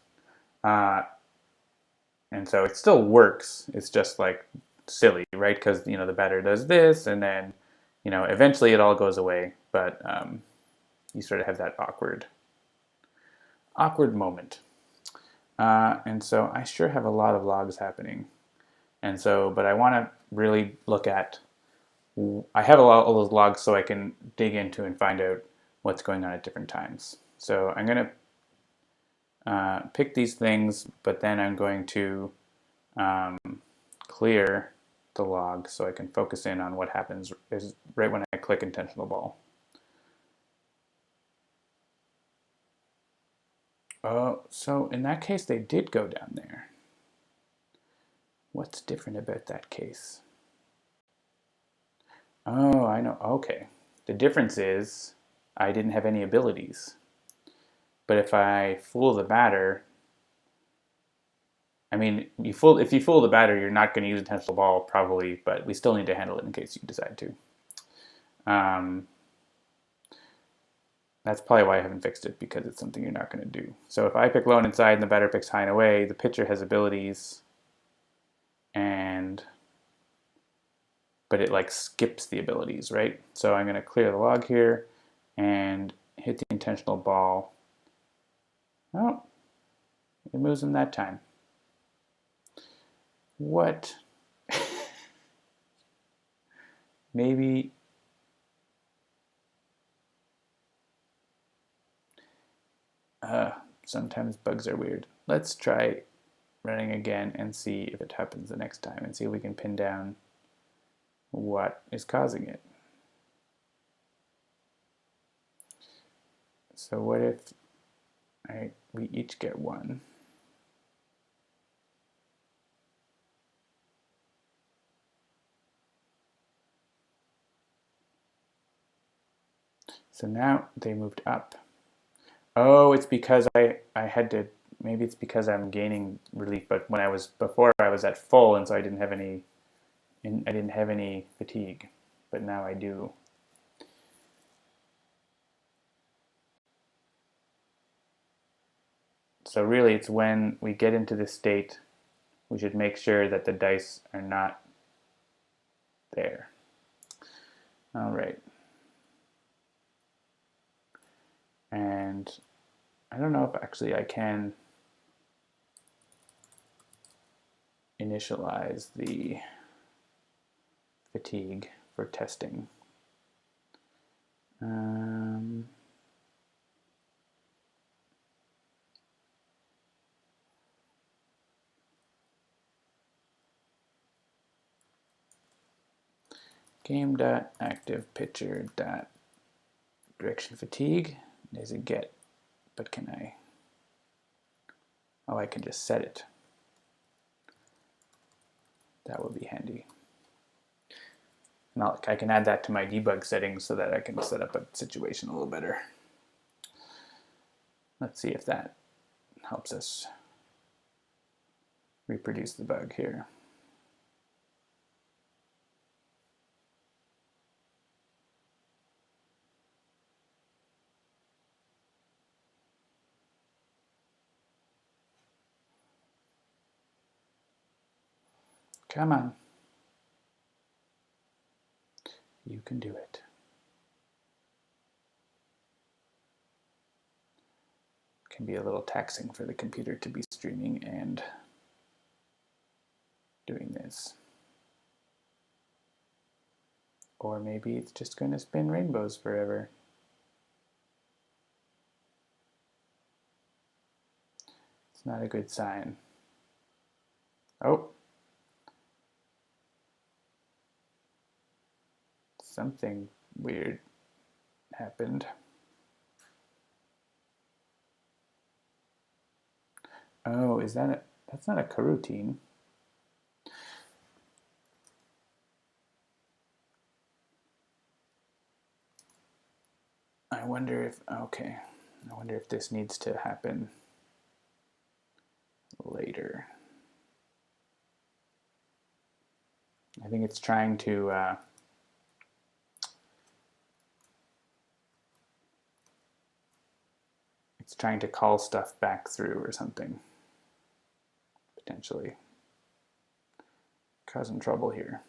And so it still works. It's just like silly, right? Because the batter does this, and then eventually it all goes away. But you sort of have that awkward moment. And so I sure have a lot of logs happening. And so, but I want to really look at. I have all those logs so I can dig into and find out what's going on at different times. So I'm going to pick these things, but then I'm going to clear the log so I can focus in on what happens right when I click intentional ball. Oh, so in that case they did go down there. What's different about that case? Oh, I know. Okay. The difference is I didn't have any abilities. But if I fool the batter, if you fool the batter, you're not going to use intentional ball probably, but we still need to handle it in case you decide to. That's probably why I haven't fixed it, because it's something you're not going to do. So if I pick low and inside and the batter picks high and away, the pitcher has abilities. but it like skips the abilities, right? So I'm going to clear the log here and hit the intentional ball. Oh, it moves in that time. What? Maybe. Sometimes bugs are weird. Let's try running again and see if it happens the next time and see if we can pin down what is causing it. So what if we each get one? So now they moved up. Oh, it's because I had to, maybe it's because I'm gaining relief, but when I was before I was at full, and so I didn't have any fatigue, but now I do. So really it's when we get into this state, we should make sure that the dice are not there. All right. And I don't know if actually I can initialize the fatigue for testing. Game.activePitcher.direction fatigue is a get, but can I? Oh, I can just set it. That would be handy. And I can add that to my debug settings so that I can set up a situation a little better. Let's see if that helps us reproduce the bug here. Come on. You can do it. It can be a little taxing for the computer to be streaming and doing this. Or maybe it's just going to spin rainbows forever. It's not a good sign. Oh. Something weird happened. Oh, is that it? That's not a coroutine. I wonder if this needs to happen later. I think it's trying to call stuff back through or something, potentially causing trouble here.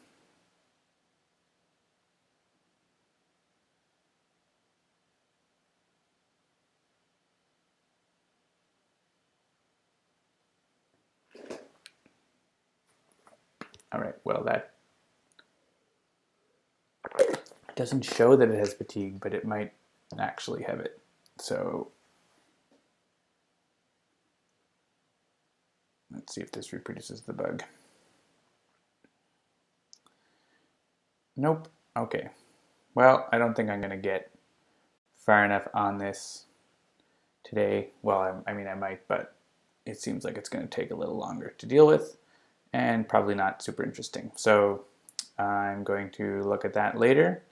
All right, well, that doesn't show that it has fatigue, but it might actually have it. So let's see if this reproduces the bug. Nope. Okay. Well, I don't think I'm going to get far enough on this today. Well, I mean, I might, but it seems like it's going to take a little longer to deal with and probably not super interesting. So I'm going to look at that later,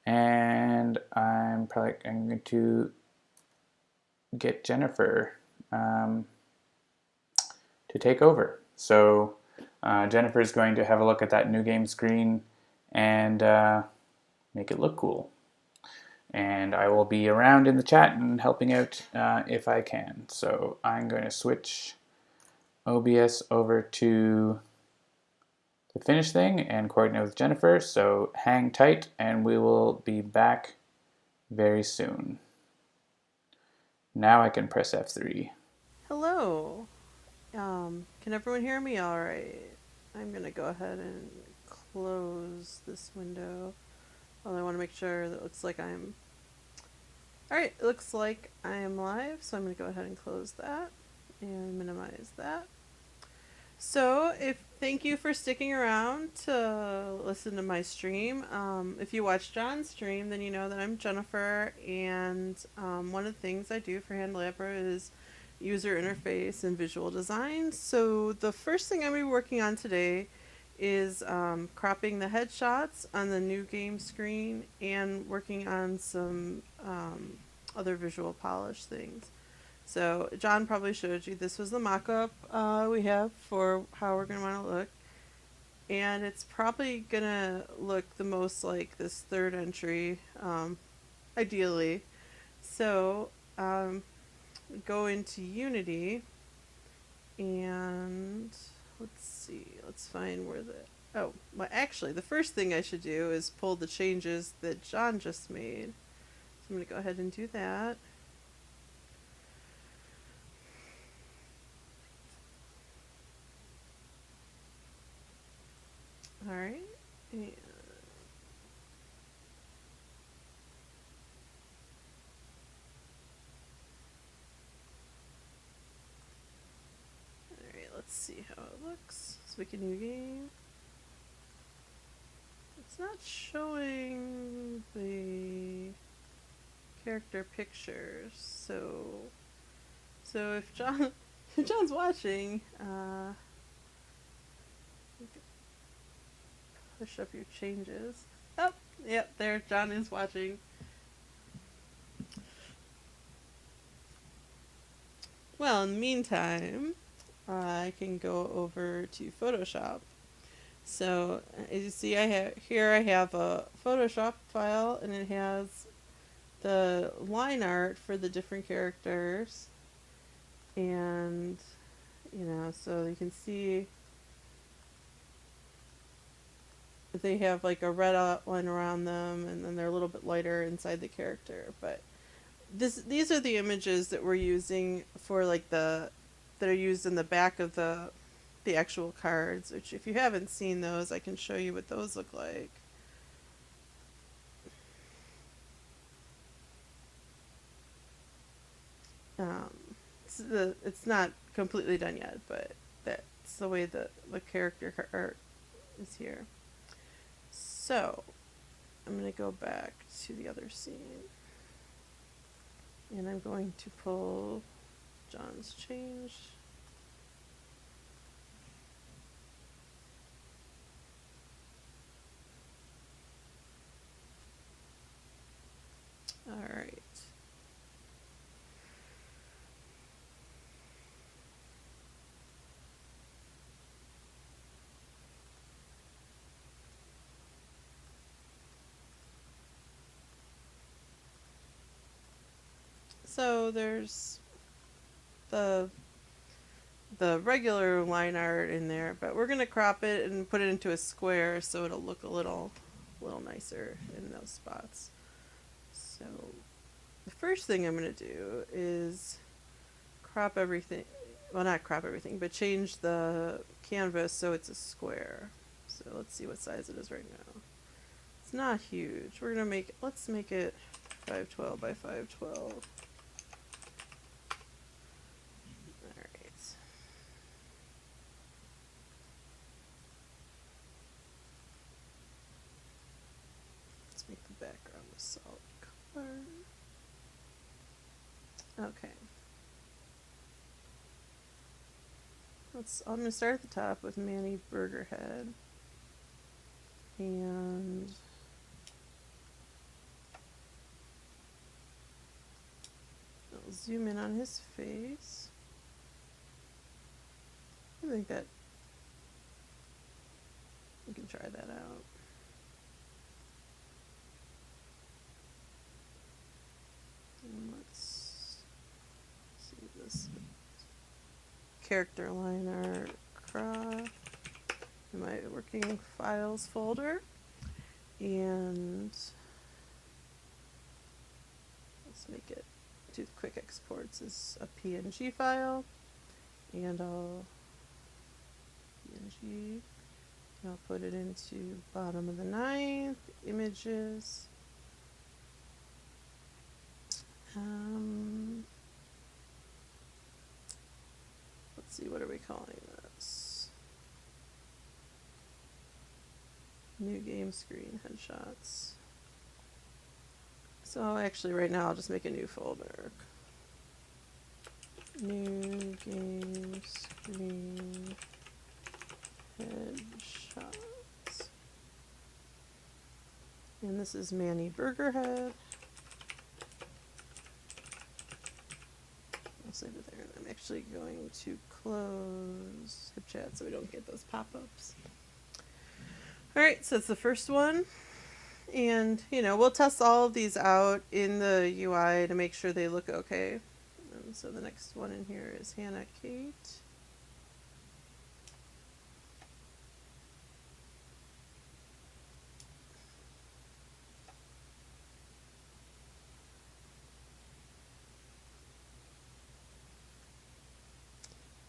and I'm going to get Jennifer to take over. So Jennifer is going to have a look at that new game screen and make it look cool. And I will be around in the chat and helping out if I can. So I'm going to switch OBS over to the finish thing and coordinate with Jennifer, so hang tight and we will be back very soon. Now I can press F3. Hello. Can everyone hear me all right? I'm going to go ahead and close this window. Well, I want to make sure that it looks like I'm... Alright, it looks like I am live, so I'm going to go ahead and close that and minimize that. So, thank you for sticking around to listen to my stream. If you watch John's stream, then you know that I'm Jennifer, and one of the things I do for Handelabra is user interface and visual design. So the first thing I'm going to be working on today is cropping the headshots on the new game screen and working on some other visual polish things. So John probably showed you this was the mock-up we have for how we're going to want to look. And it's probably going to look the most like this third entry, ideally. So go into Unity and let's see, let's find where well actually the first thing I should do is pull the changes that John just made. So I'm going to go ahead and do that. Alright. And alright, let's see how it looks. Let's make a new game. It's not showing the character pictures, so if John's watching, push up your changes. Oh, yep, there, John is watching. Well, in the meantime, I can go over to Photoshop. So, as you see, I have a Photoshop file, and it has the line art for the different characters. And, so you can see they have like a red outline around them, and then they're a little bit lighter inside the character. But these are the images that we're using for like that are used in the back of the actual cards. Which, if you haven't seen those, I can show you what those look like. It's not completely done yet, but that's the way the character art is here. So, I'm going to go back to the other scene. And I'm going to pull John's change. Alright. So there's the regular line art in there, but we're gonna crop it and put it into a square so it'll look a little nicer in those spots. So the first thing I'm gonna do is crop everything. Well, not crop everything, but change the canvas so it's a square. So let's see what size it is right now. It's not huge. Let's make it 512 by 512. Make the background a solid color. Okay. I'm going to start at the top with Manny Burgerhead. And I'll zoom in on his face. I think that we can try that out. Let's see this character line art crop. in my working files folder. And let's make it do the quick exports as a PNG file. And I'll PNG. I'll put it into bottom of the 9th, images. Let's see, what are we calling this? New game screen headshots. So actually right now I'll just make a new folder. New game screen headshots. And this is Manny Burgerhead. I'll save it there. I'm actually going to close HipChat so we don't get those pop-ups. Alright, so it's the first one. And, you know, we'll test all of these out in the UI to make sure they look okay. And so the next one in here is Hannah Kate.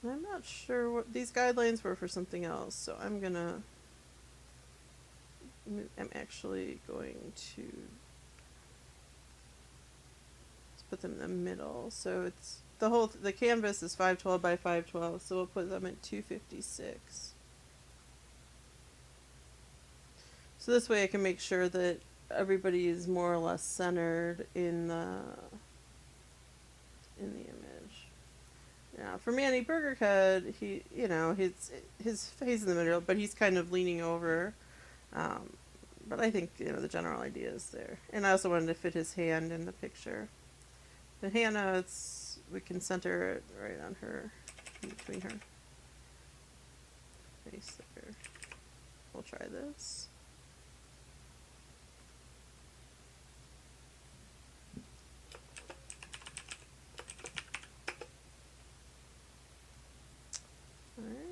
I'm not sure what these guidelines were for something else, so I'm actually going to put them in the middle. So it's the canvas is 512 by 512, so we'll put them at 256. So this way I can make sure that everybody is more or less centered in the image. Now for Manny Burgerhead, he, you know, his face in the middle, but he's kind of leaning over. But I think, you know, the general idea is there. And I also wanted to fit his hand in the picture. But Hannah, we can center it right on her, in between her face there. We'll try this. Alright.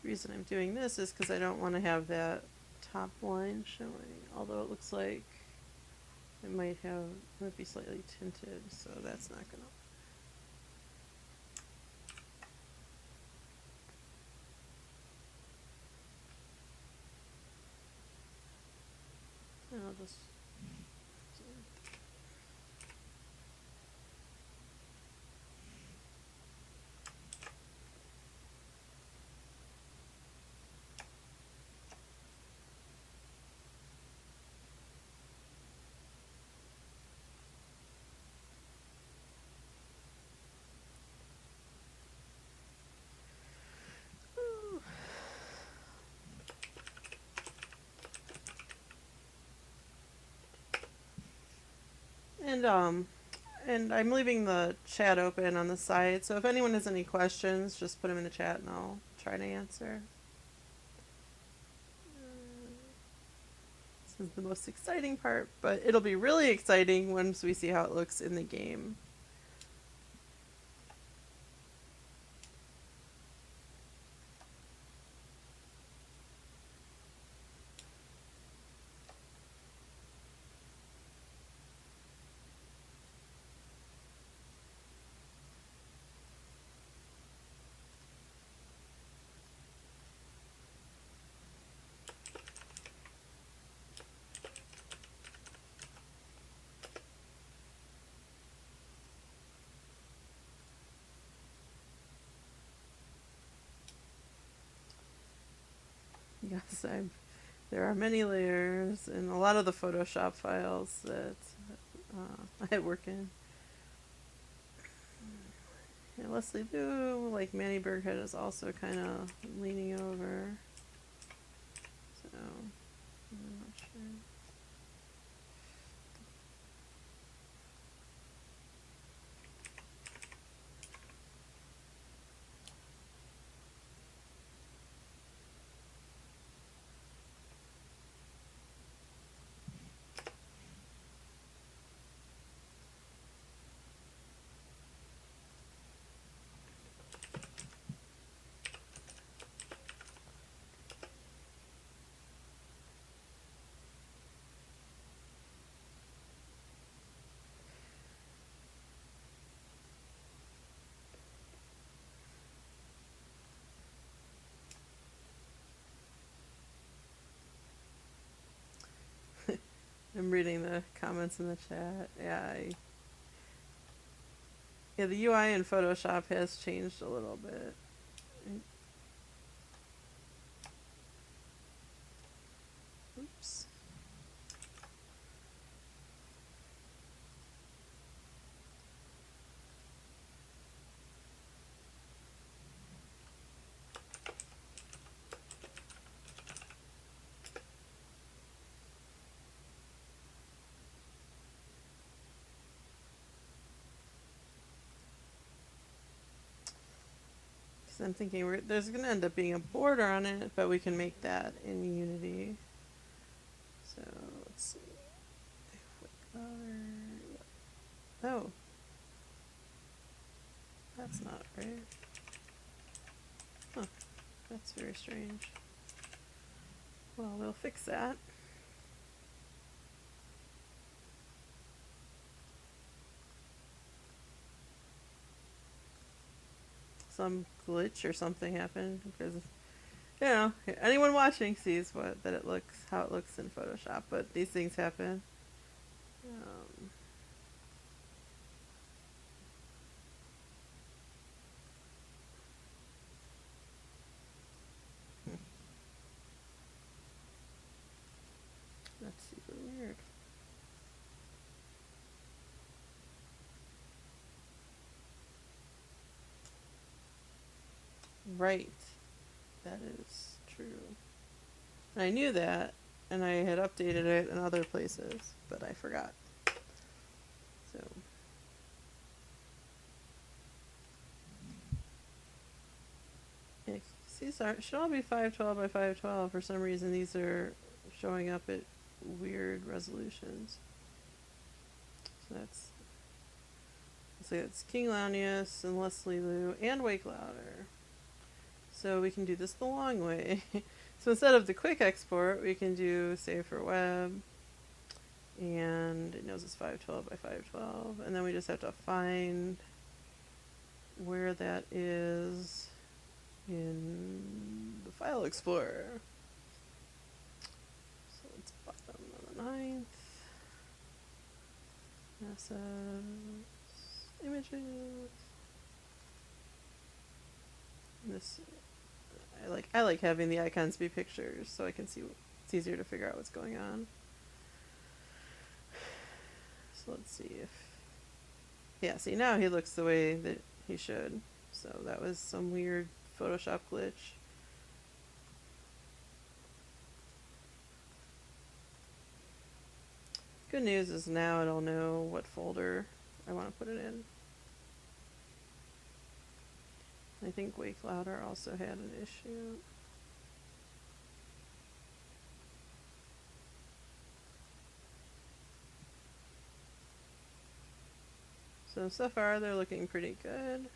The reason I'm doing this is because I don't want to have that top line showing, although it looks like it might be slightly tinted, so that's not gonna. I'll just. And I'm leaving the chat open on the side, so if anyone has any questions, just put them in the chat and I'll try to answer. This is the most exciting part, but it'll be really exciting once we see how it looks in the game. Yes, I'm There are many layers in a lot of the Photoshop files that I work in. And Leslie Liu, like Manny Burkhead, is also kind of leaning over. So, I'm not sure. I'm reading the comments in the chat. Yeah, the UI in Photoshop has changed a little bit. Oops. Because I'm thinking there's going to end up being a border on it, but we can make that in Unity. So let's see. Oh, that's not right. Huh, that's very strange. Well, we'll fix that. Some glitch or something happened because, you know, anyone watching sees how it looks in Photoshop, but these things happen. Um, that's super weird. Right, that is true. And I knew that, and I had updated it in other places, but I forgot. So. Yeah, these should all be 512 by 512. For some reason, these are showing up at weird resolutions. So that's King Launius and Leslie Liu and Wake Louder. So we can do this the long way. So instead of the quick export, we can do save for web, and it knows it's 512 by 512, and then we just have to find where that is in the file explorer. So it's bottom of the 9th. Assets, images. This I like having the icons be pictures so I can see. It's easier to figure out what's going on. So let's see if, yeah, see now he looks the way that he should. So that was some weird Photoshop glitch. Good news is now it'll know what folder I want to put it in. I think Wake Louder also had an issue. So far they're looking pretty good.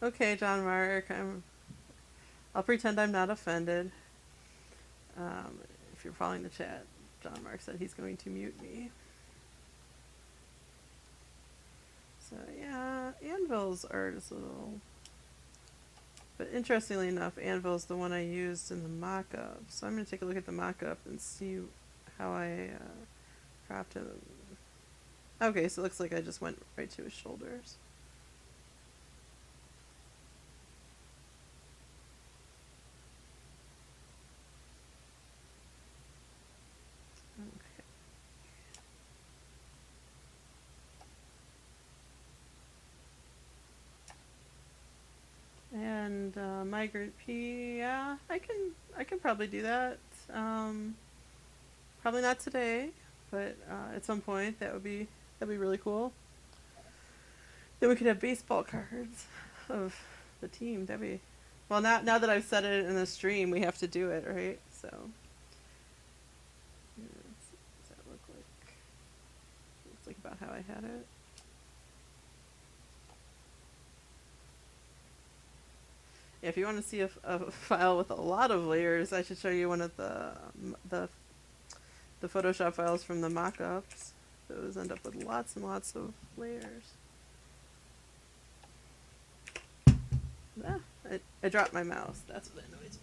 Okay, John Mark. I'll pretend I'm not offended. If you're following the chat, John Mark said he's going to mute me. So yeah, Anvil's art is a little. But interestingly enough, Anvil's the one I used in the mock-up. So I'm going to take a look at the mock-up and see how I cropped him. Okay, so it looks like I just went right to his shoulders. Okay. And migrant P, yeah, I can probably do that. Probably not today, but at some point that'd be really cool. Then we could have baseball cards of the team. That'd be well. Now that I've said it in the stream, we have to do it, right? So, yeah, does that look like? Looks like about how I had it. Yeah, if you want to see a file with a lot of layers, I should show you one of the the Photoshop files from the mock-ups. Those end up with lots and lots of layers. Ah, I dropped my mouse. That's what that noise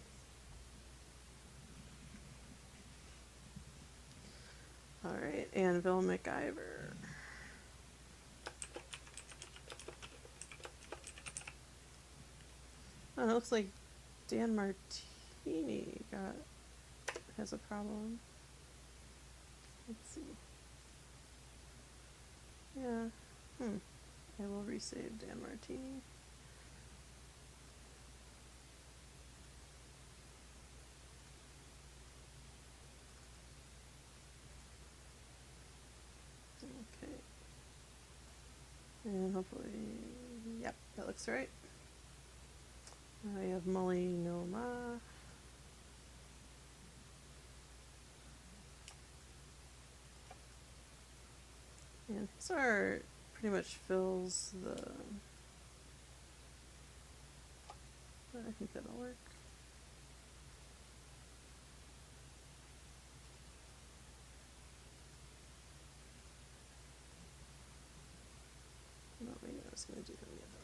was. Alright, Anvil MacGyver. Oh, it looks like Dan Martini has a problem. Let's see. Yeah. I will resave Dan Martini. Okay. And hopefully, yep, that looks right. I have Molly Noma. And his art pretty much fills the. I think that'll work. No, maybe I was going to do them the other way.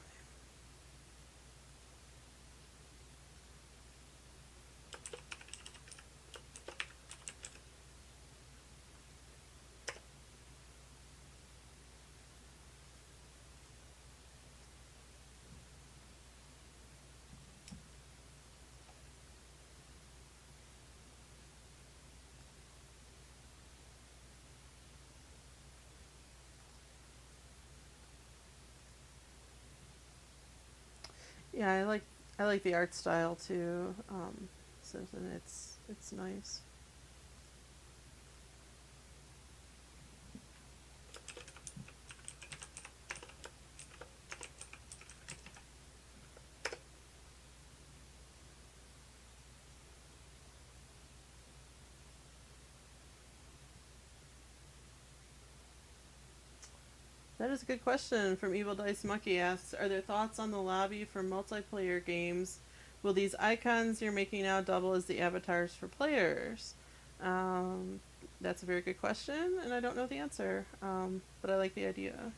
Yeah, I like the art style too. So it's nice. That is a good question from Evil Dice Monkey asks, are there thoughts on the lobby for multiplayer games? Will these icons you're making now double as the avatars for players? Um, that's a very good question, and I don't know the answer, but I like the idea.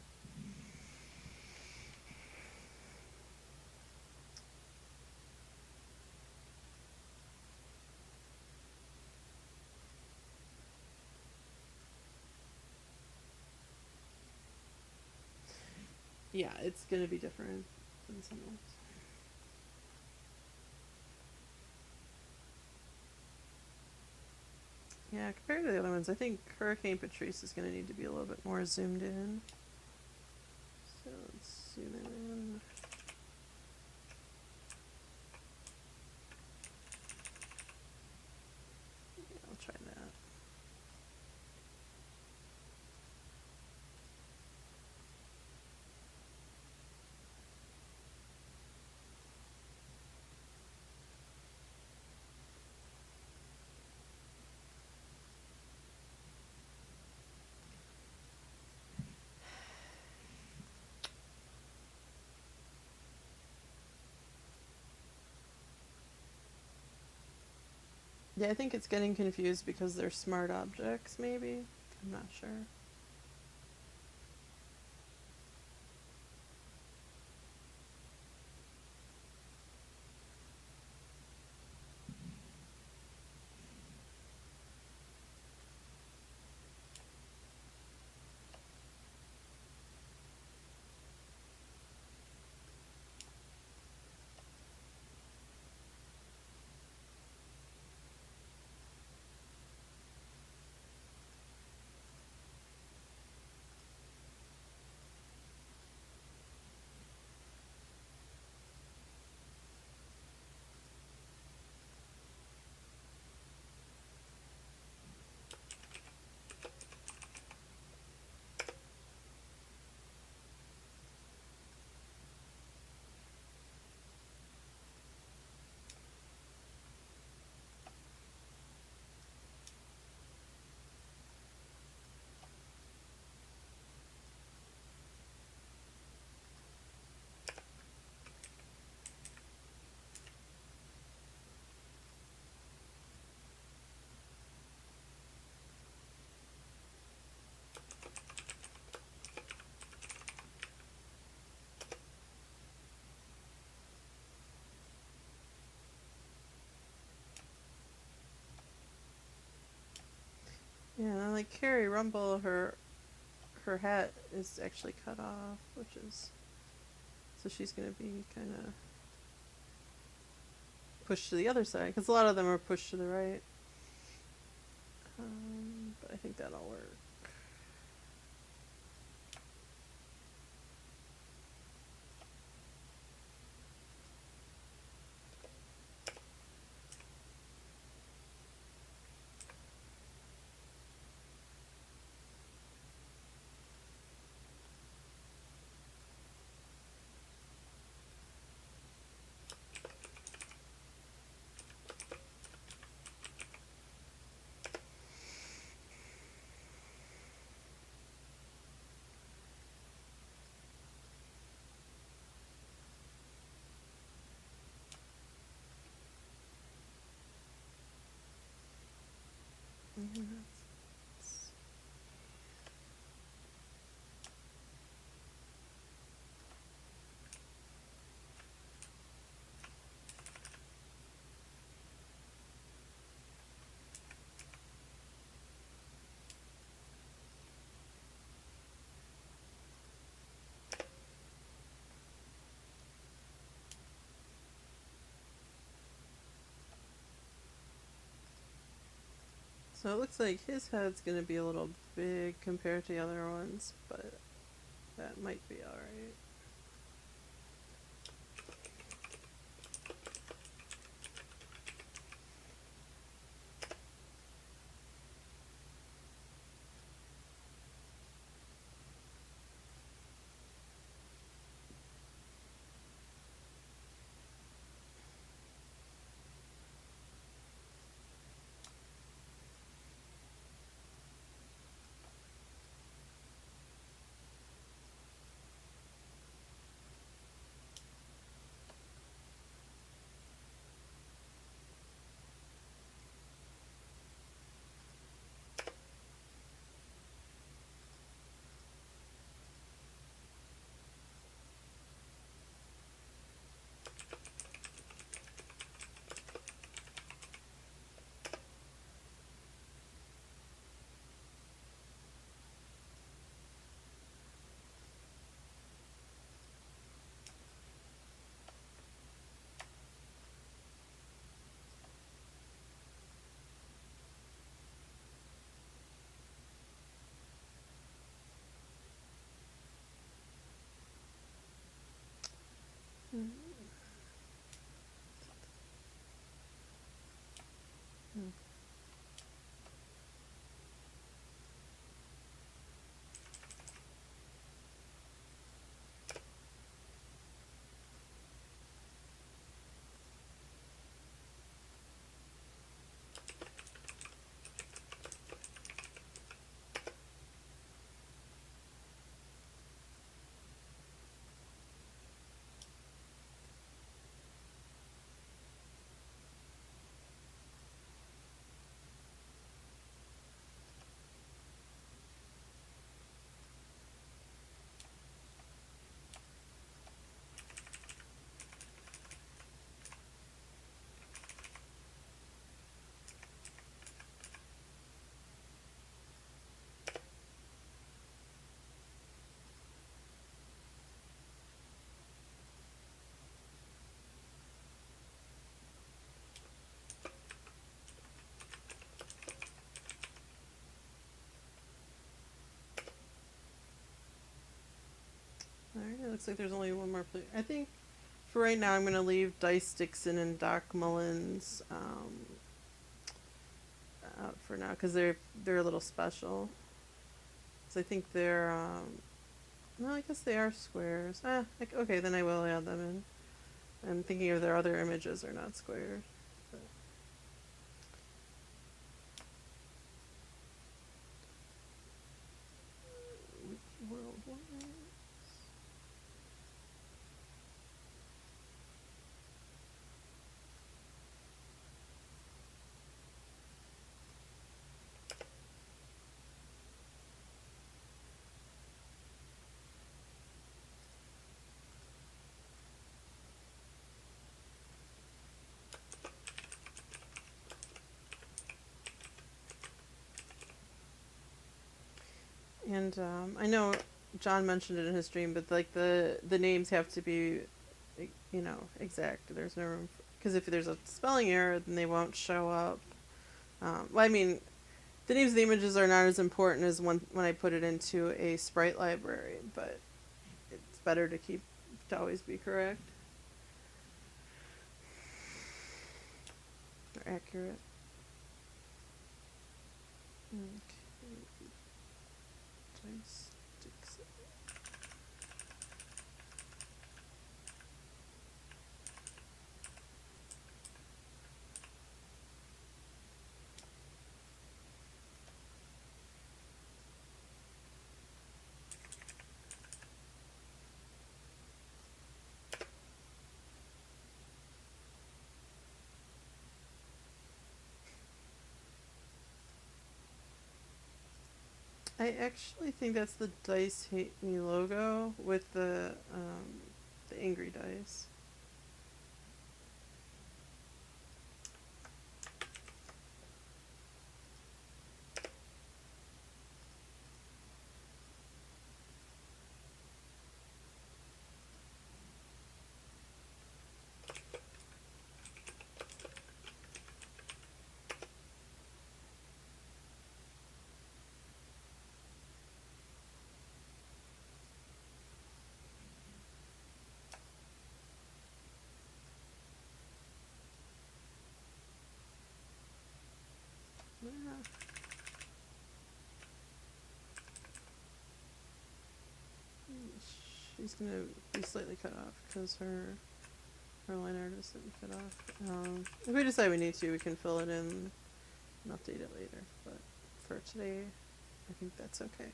Yeah, it's going to be different than some others. Yeah, compared to the other ones, I think Hurricane Patrice is going to need to be a little bit more zoomed in. So let's zoom in. Yeah, I'll try that. Yeah, I think it's getting confused because they're smart objects, maybe? I'm not sure. Yeah, like Carrie Rumble, her hat is actually cut off, which is so she's gonna be kind of pushed to the other side because a lot of them are pushed to the right. But I think that'll work. Mm-hmm. So it looks like his head's gonna be a little big compared to the other ones, but that might be alright. looks like there's only one more player. I think for right now, I'm going to leave Dice Dixon and Doc Mullins out for now because they're a little special. So I think they're no, I guess they are squares. Okay, then I will add them in. I'm thinking of their other images are not squares. But. World Wars. And I know John mentioned it in his stream, but like the names have to be, exact. There's no room because if there's a spelling error, then they won't show up. Well, I mean, the names of the images are not as important as when I put it into a sprite library, but it's better to always be correct or accurate. Okay. I actually think that's the Dice Hate Me logo with the angry dice. Yeah. She's gonna be slightly cut off because her line art is slightly cut off. If we decide we need to, we can fill it in and update it later. But for today, I think that's okay.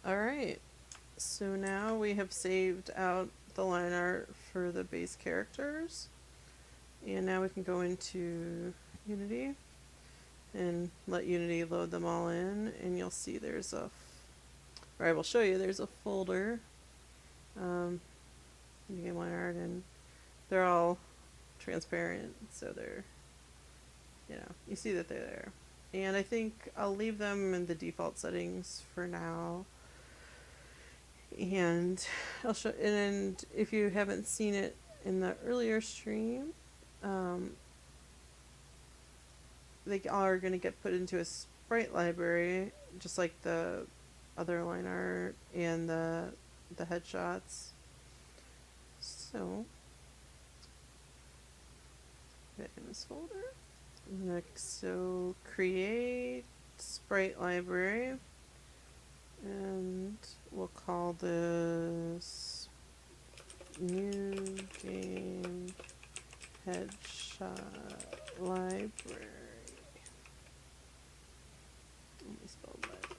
Alright, so now we have saved out the line art for the base characters. And now we can go into Unity and let Unity load them all in. And you'll see there's or I will show you there's a folder. Game line art, and they're all transparent, so they're, you see that they're there. And I think I'll leave them in the default settings for now. And I'll show, and if you haven't seen it in the earlier stream, they are going to get put into a sprite library, just like the other line art and the headshots. So, get in this folder. Next, so create sprite library, and we'll call this new game headshot library. Let me spell library.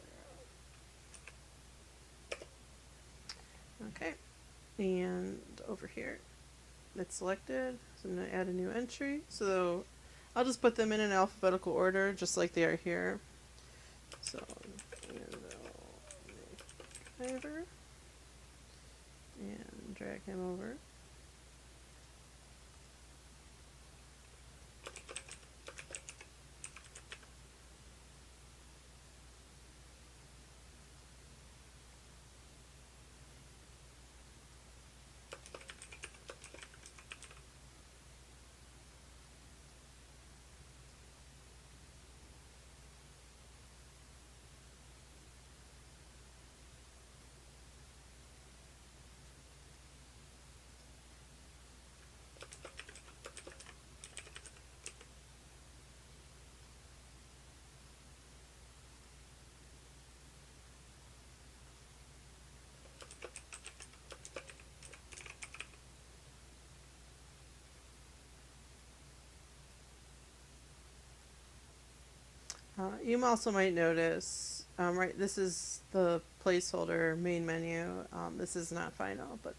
Okay, and over here, it's selected. So I'm going to add a new entry. So I'll just put them in an alphabetical order, just like they are here. So, Ivor, and drag him over. You also might notice, right, this is the placeholder main menu. This is not final, but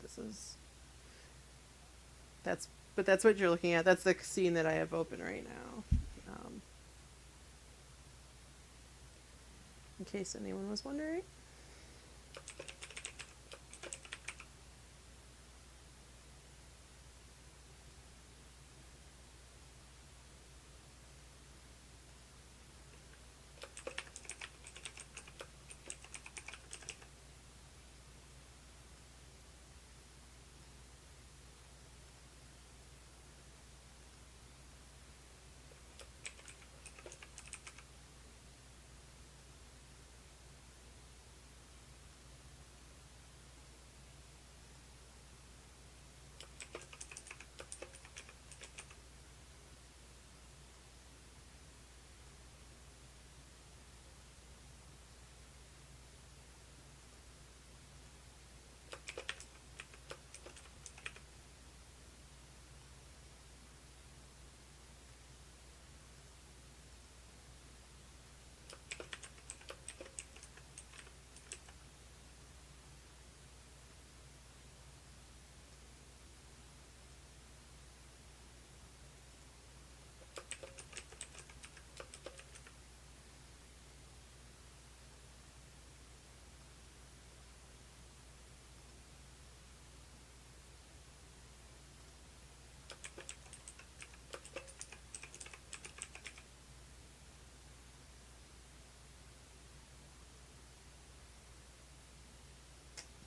that's that's what you're looking at. That's the scene that I have open right now. Um, in case anyone was wondering.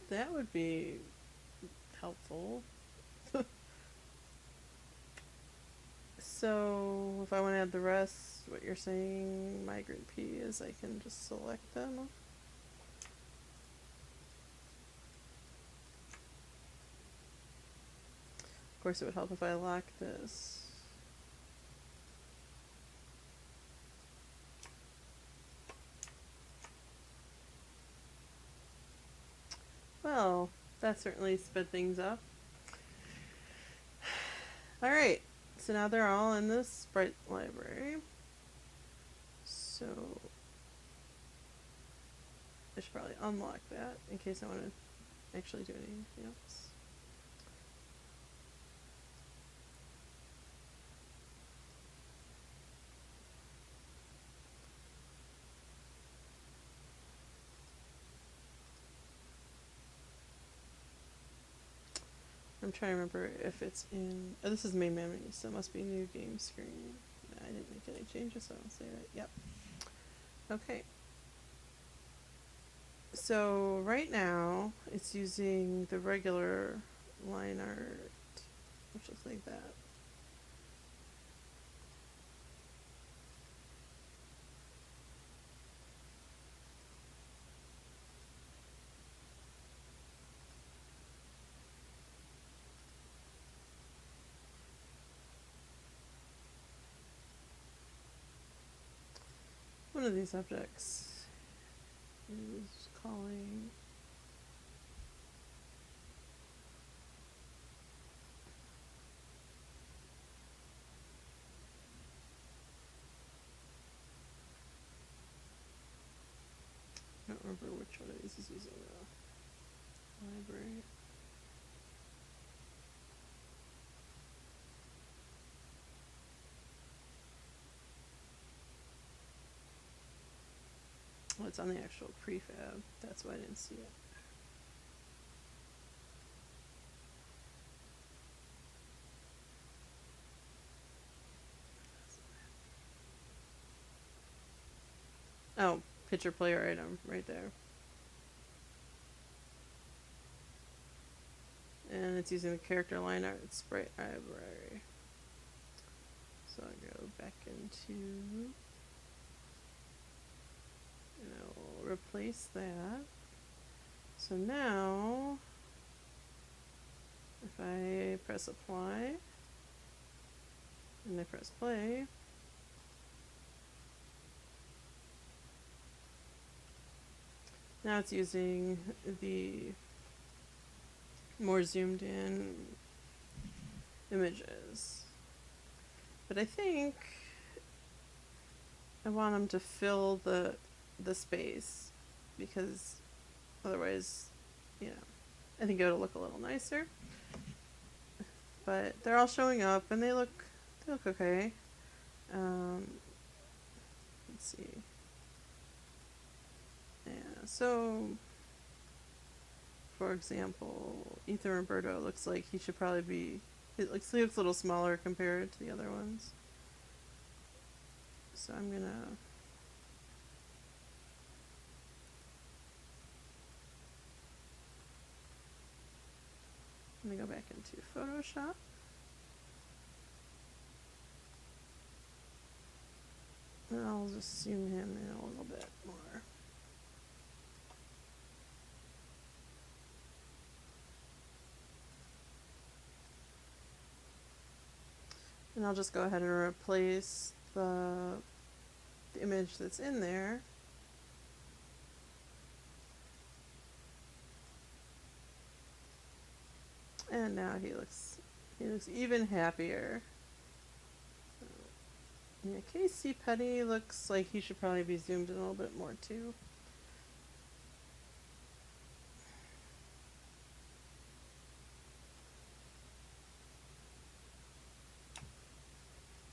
That would be helpful. So, if I want to add the rest, what you're saying, migrant P, is I can just select them. Of course, it would help if I lock this. Well, that certainly sped things up. Alright, so now they're all in this sprite library. So, I should probably unlock that in case I want to actually do anything else. I'm trying to remember if it's in. Oh, this is main menu, so it must be new game screen. I didn't make any changes, so I don't say that. Yep. Okay. So right now it's using the regular line art, which looks like that. One of these objects is calling. I don't remember which one of these is using the library. Well, it's on the actual prefab. That's why I didn't see it. Oh, picture player item right there. And it's using the character line art sprite library. So I'll go back into, and I'll replace that. So now, if I press apply, and I press play, now it's using the more zoomed in images. But I think I want them to fill the space because otherwise, you know, I think it'll look a little nicer. But they're all showing up and they look okay. Um, let's see. Yeah, so for example, Ether Umberto looks like he should probably be. He looks a little smaller compared to the other ones. So I'm gonna go back into Photoshop. And I'll just zoom him in a little bit more. And I'll just go ahead and replace the image that's in there. And now he looks even happier. Yeah, Casey Petty looks like he should probably be zoomed in a little bit more too.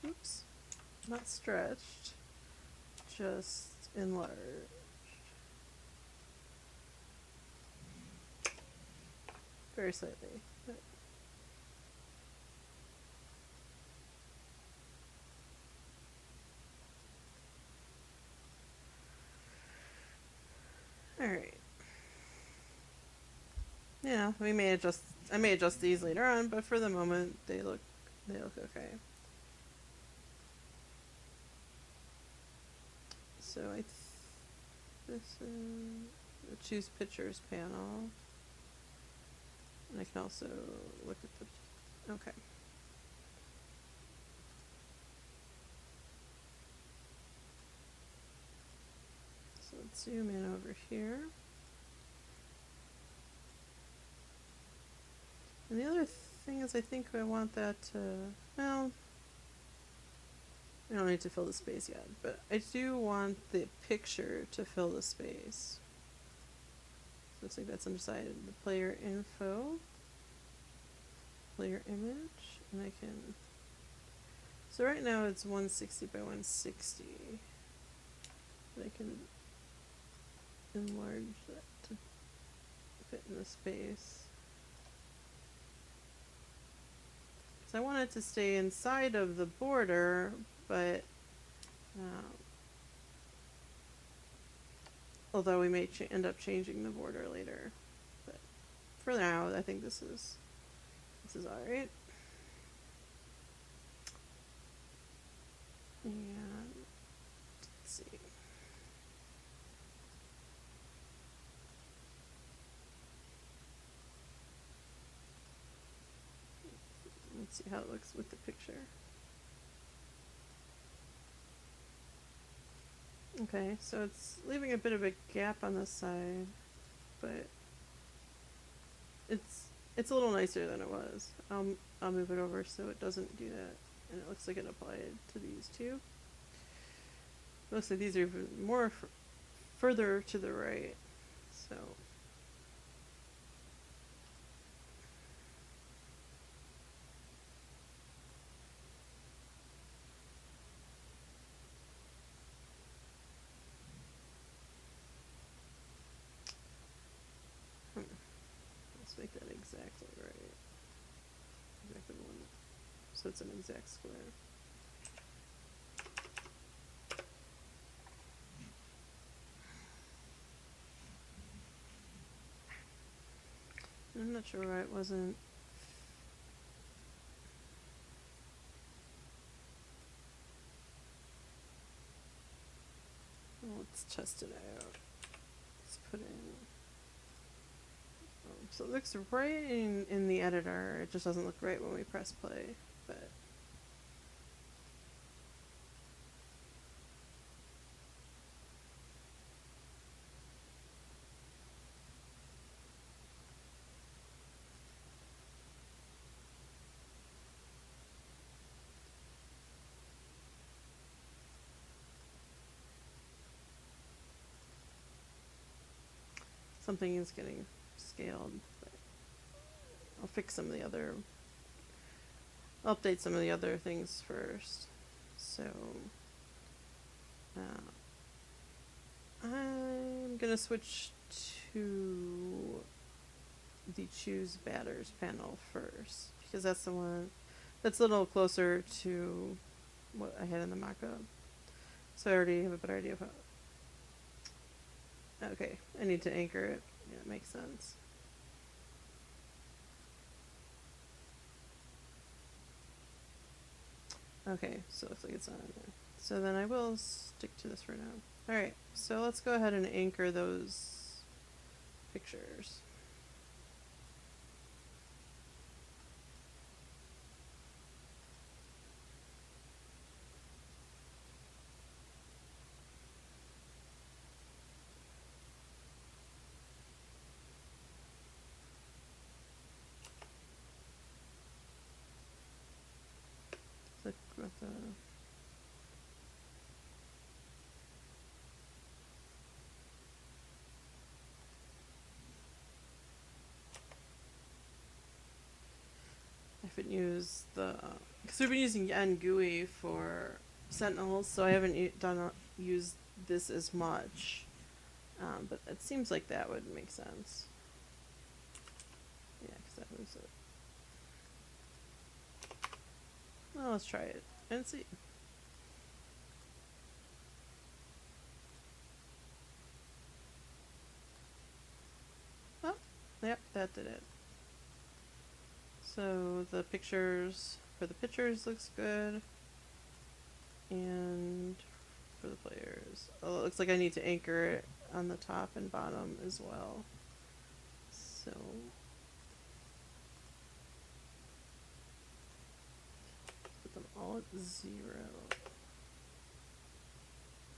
Oops. Not stretched. Just enlarged. Very slightly. Alright. Yeah, I may adjust these later on, but for the moment they look okay. So this is choose pictures panel. And I can also look at the okay. So let's zoom in over here. And the other thing is I think I want that to, well, I don't need to fill the space yet, but I do want the picture to fill the space. Looks like that's undecided. The player info, player image, and I can, so right now it's 160 by 160. But I can enlarge that to fit in the space. So I want it to stay inside of the border, but although we may end up changing the border later. But for now, I think this is alright. And let's see. Let's see how it looks with the picture. Okay, so it's leaving a bit of a gap on this side, but it's a little nicer than it was. I'll move it over so it doesn't do that, and it looks like it applied to these two. Looks like these are even more further to the right, so. Let's make that exactly right. Exactly one. So it's an exact square. I'm not sure why it wasn't. Well, let's test it out. Let's put in. So it looks right in the editor. It just doesn't look right when we press play. But something is getting scaled. But I'll fix some of the other, update some of the other things first. So I'm gonna switch to the choose batters panel first because that's the one that's a little closer to what I had in the mock-up. So I already have a better idea of how. Okay, I need to anchor it. Yeah, it makes sense. Okay, so it looks like it's on there. So then I will stick to this for now. Alright, so let's go ahead and anchor those pictures. Click with the I haven't used the because we've been using ngui for sentinels, so I haven't used this as much. But it seems like that would make sense. Yeah, because that was it. Well, let's try it and see. Oh, yep, that did it. So the pictures for the pictures looks good, and for the players, oh, it looks like I need to anchor it on the top and bottom as well. So put them all at 0.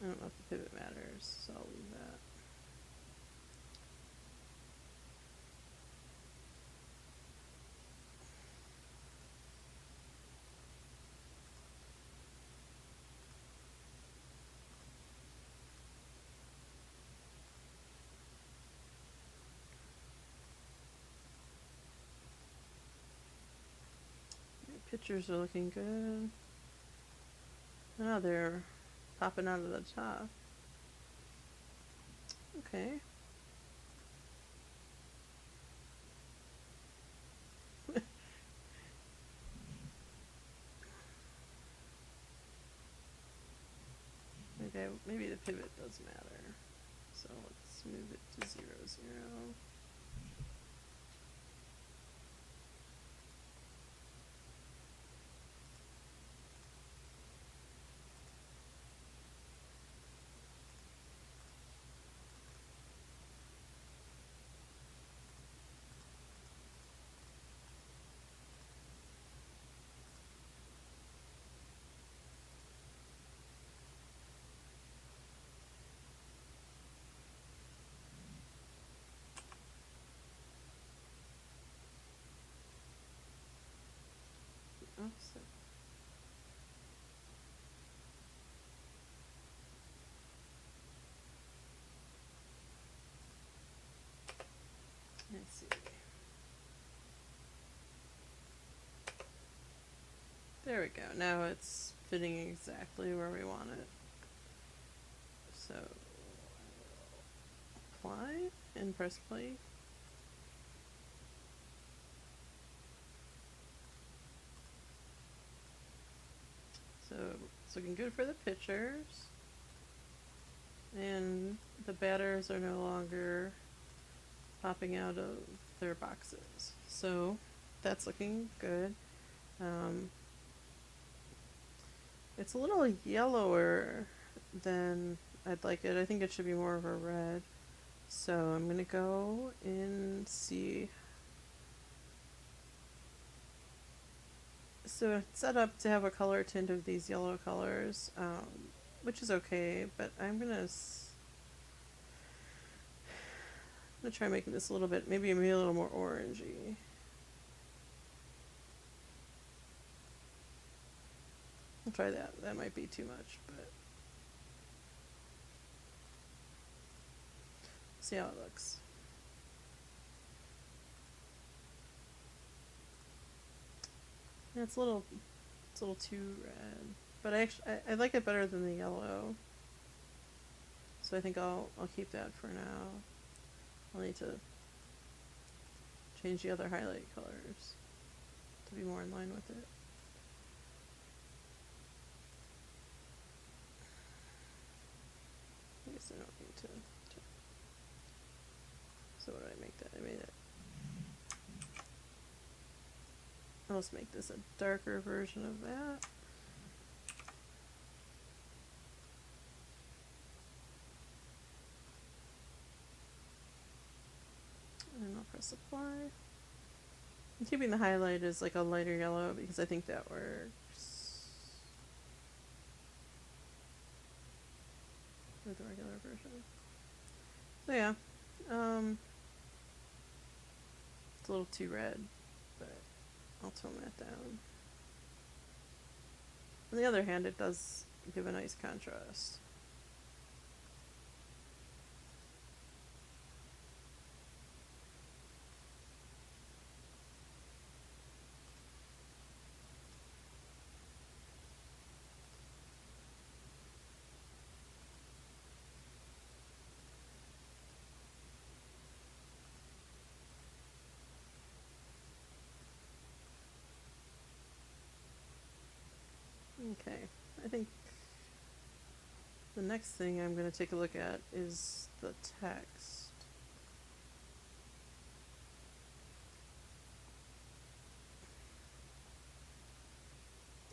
I don't know if the pivot matters, so I'll leave that. Pictures are looking good. Oh, they're popping out of the top. Okay. Okay, maybe the pivot does matter. So let's move it to 0, 0. Offset. Let's see. There we go. Now it's fitting exactly where we want it. So apply and press play. So it's looking good for the pictures. And the batters are no longer popping out of their boxes. So that's looking good. It's a little yellower than I'd like it. I think it should be more of a red. So I'm going to go and see. So it's set up to have a color tint of these yellow colors, which is okay, but I'm going to try making this a little bit, maybe a little more orangey. I'll try that. That might be too much, but see how it looks. Yeah, it's a little too red, but I like it better than the yellow. So I think I'll keep that for now. I'll need to change the other highlight colors to be more in line with it. I guess I don't need to. So what did I make that? I made it. I'll just make this a darker version of that. And I'll press apply. I'm keeping the highlight as like a lighter yellow because I think that works. Or the regular version. So yeah. It's a little too red, but I'll tone that down. On the other hand, it does give a nice contrast. Okay, I think the next thing I'm going to take a look at is the text.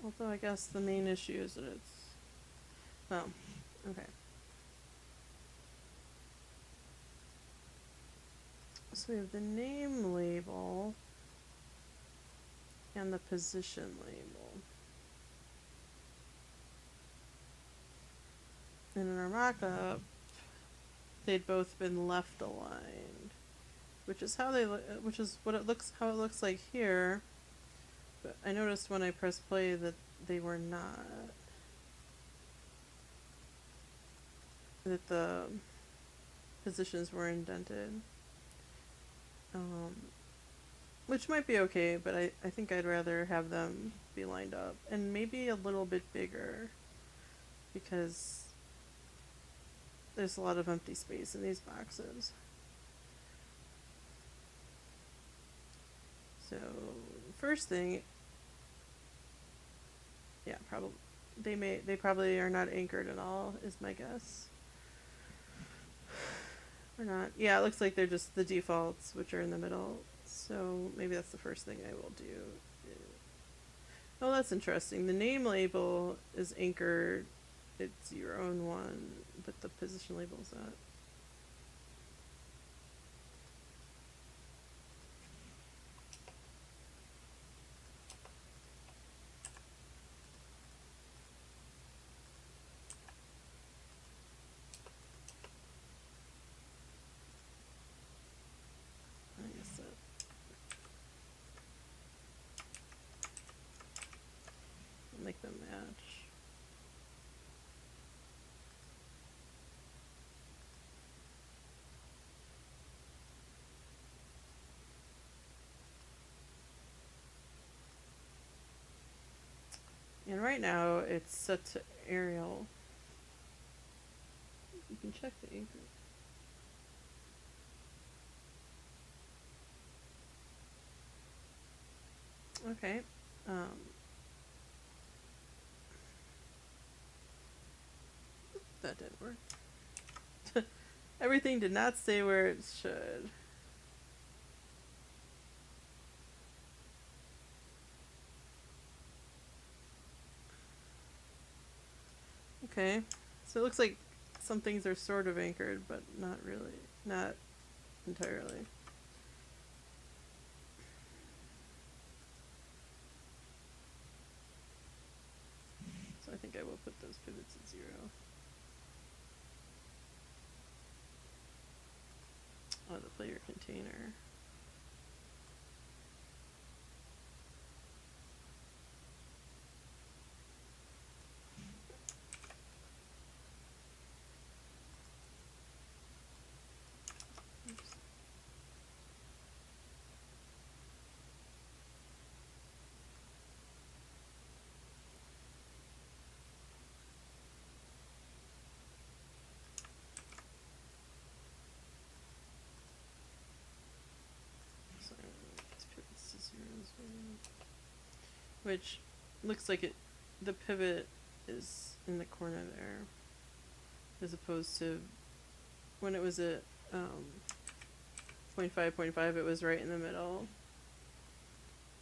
Although I guess the main issue is that it's... Oh, okay. So we have the name label and the position label. And in our mock-up, they'd both been left aligned, which is how which is what it looks, how it looks like here. But I noticed when I pressed play that they were not. That the positions were indented. Which might be okay, but I think I'd rather have them be lined up. And maybe a little bit bigger, because there's a lot of empty space in these boxes. So, first thing, yeah, probably they probably are not anchored at all, is my guess. Or not. Yeah, it looks like they're just the defaults, which are in the middle. So maybe that's the first thing I will do. Oh, that's interesting. The name label is anchored. It's your own one, but the position label is not. I guess that. I'll make them match. And right now it's set to Arial. You can check the anchor. Okay. That didn't work. Everything did not stay where it should. Okay. So it looks like some things are sort of anchored, but not really. Not entirely. So I think I will put those pivots at 0. Oh, the player container. Oops. which looks like the pivot is in the corner there, as opposed to when it was at 0.5, it was right in the middle,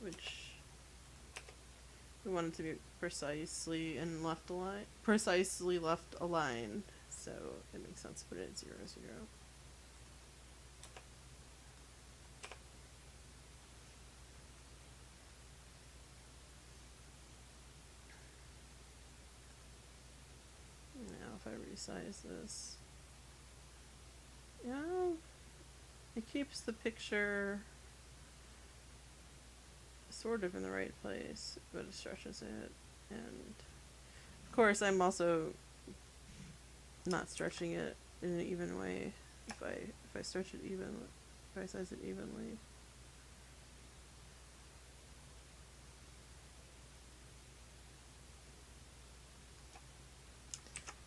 which we want it to be precisely left aligned, so it makes sense to put it at 0, 0. Now if I resize this, it keeps the picture sort of in the right place, but it stretches it. And of course I'm also not stretching it in an even way. If I stretch it evenly, if I size it evenly.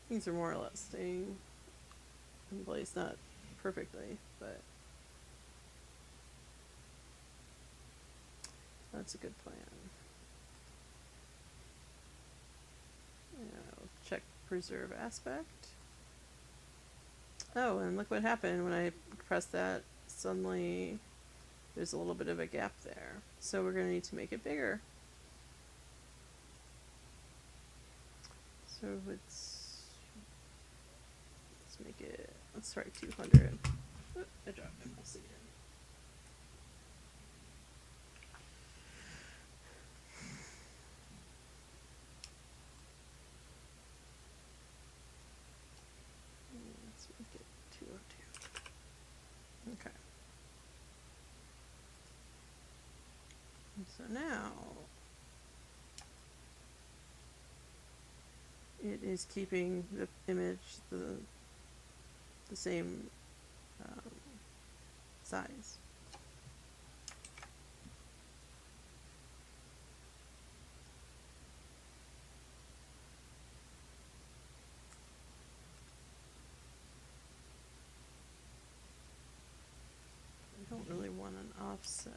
Things are more or less staying in place, not perfectly, but that's a good plan. I'll check preserve aspect. Oh, and look what happened when I pressed that. Suddenly there's a little bit of a gap there. So we're going to need to make it bigger. So let's make it, let's try 200. Oh, I dropped my mouse again. Let's make it 202. Okay. And so now it is keeping the image the same size. I don't really want an offset.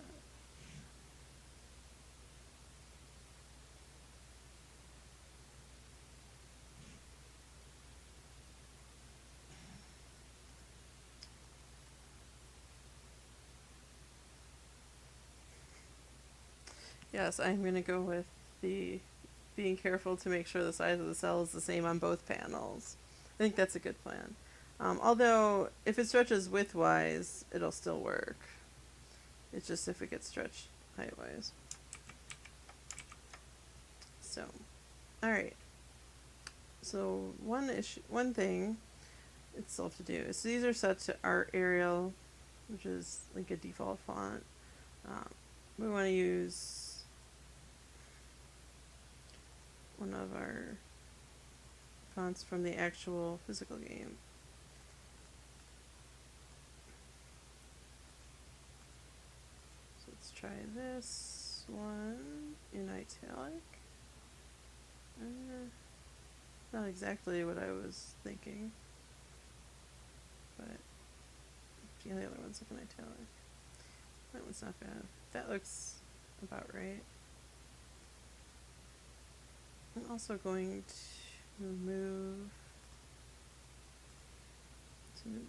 Yes, I'm going to go with the being careful to make sure the size of the cell is the same on both panels. I think that's a good plan. Although, if it stretches widthwise, it'll still work. It's just if it gets stretched heightwise. So, alright. So, one thing it's still have to do is these are set to Art Arial, which is like a default font. We want to use one of our fonts from the actual physical game. So let's try this one in italic. Not exactly what I was thinking, but the other one's like an italic. That one's not bad. That looks about right. I'm also going to move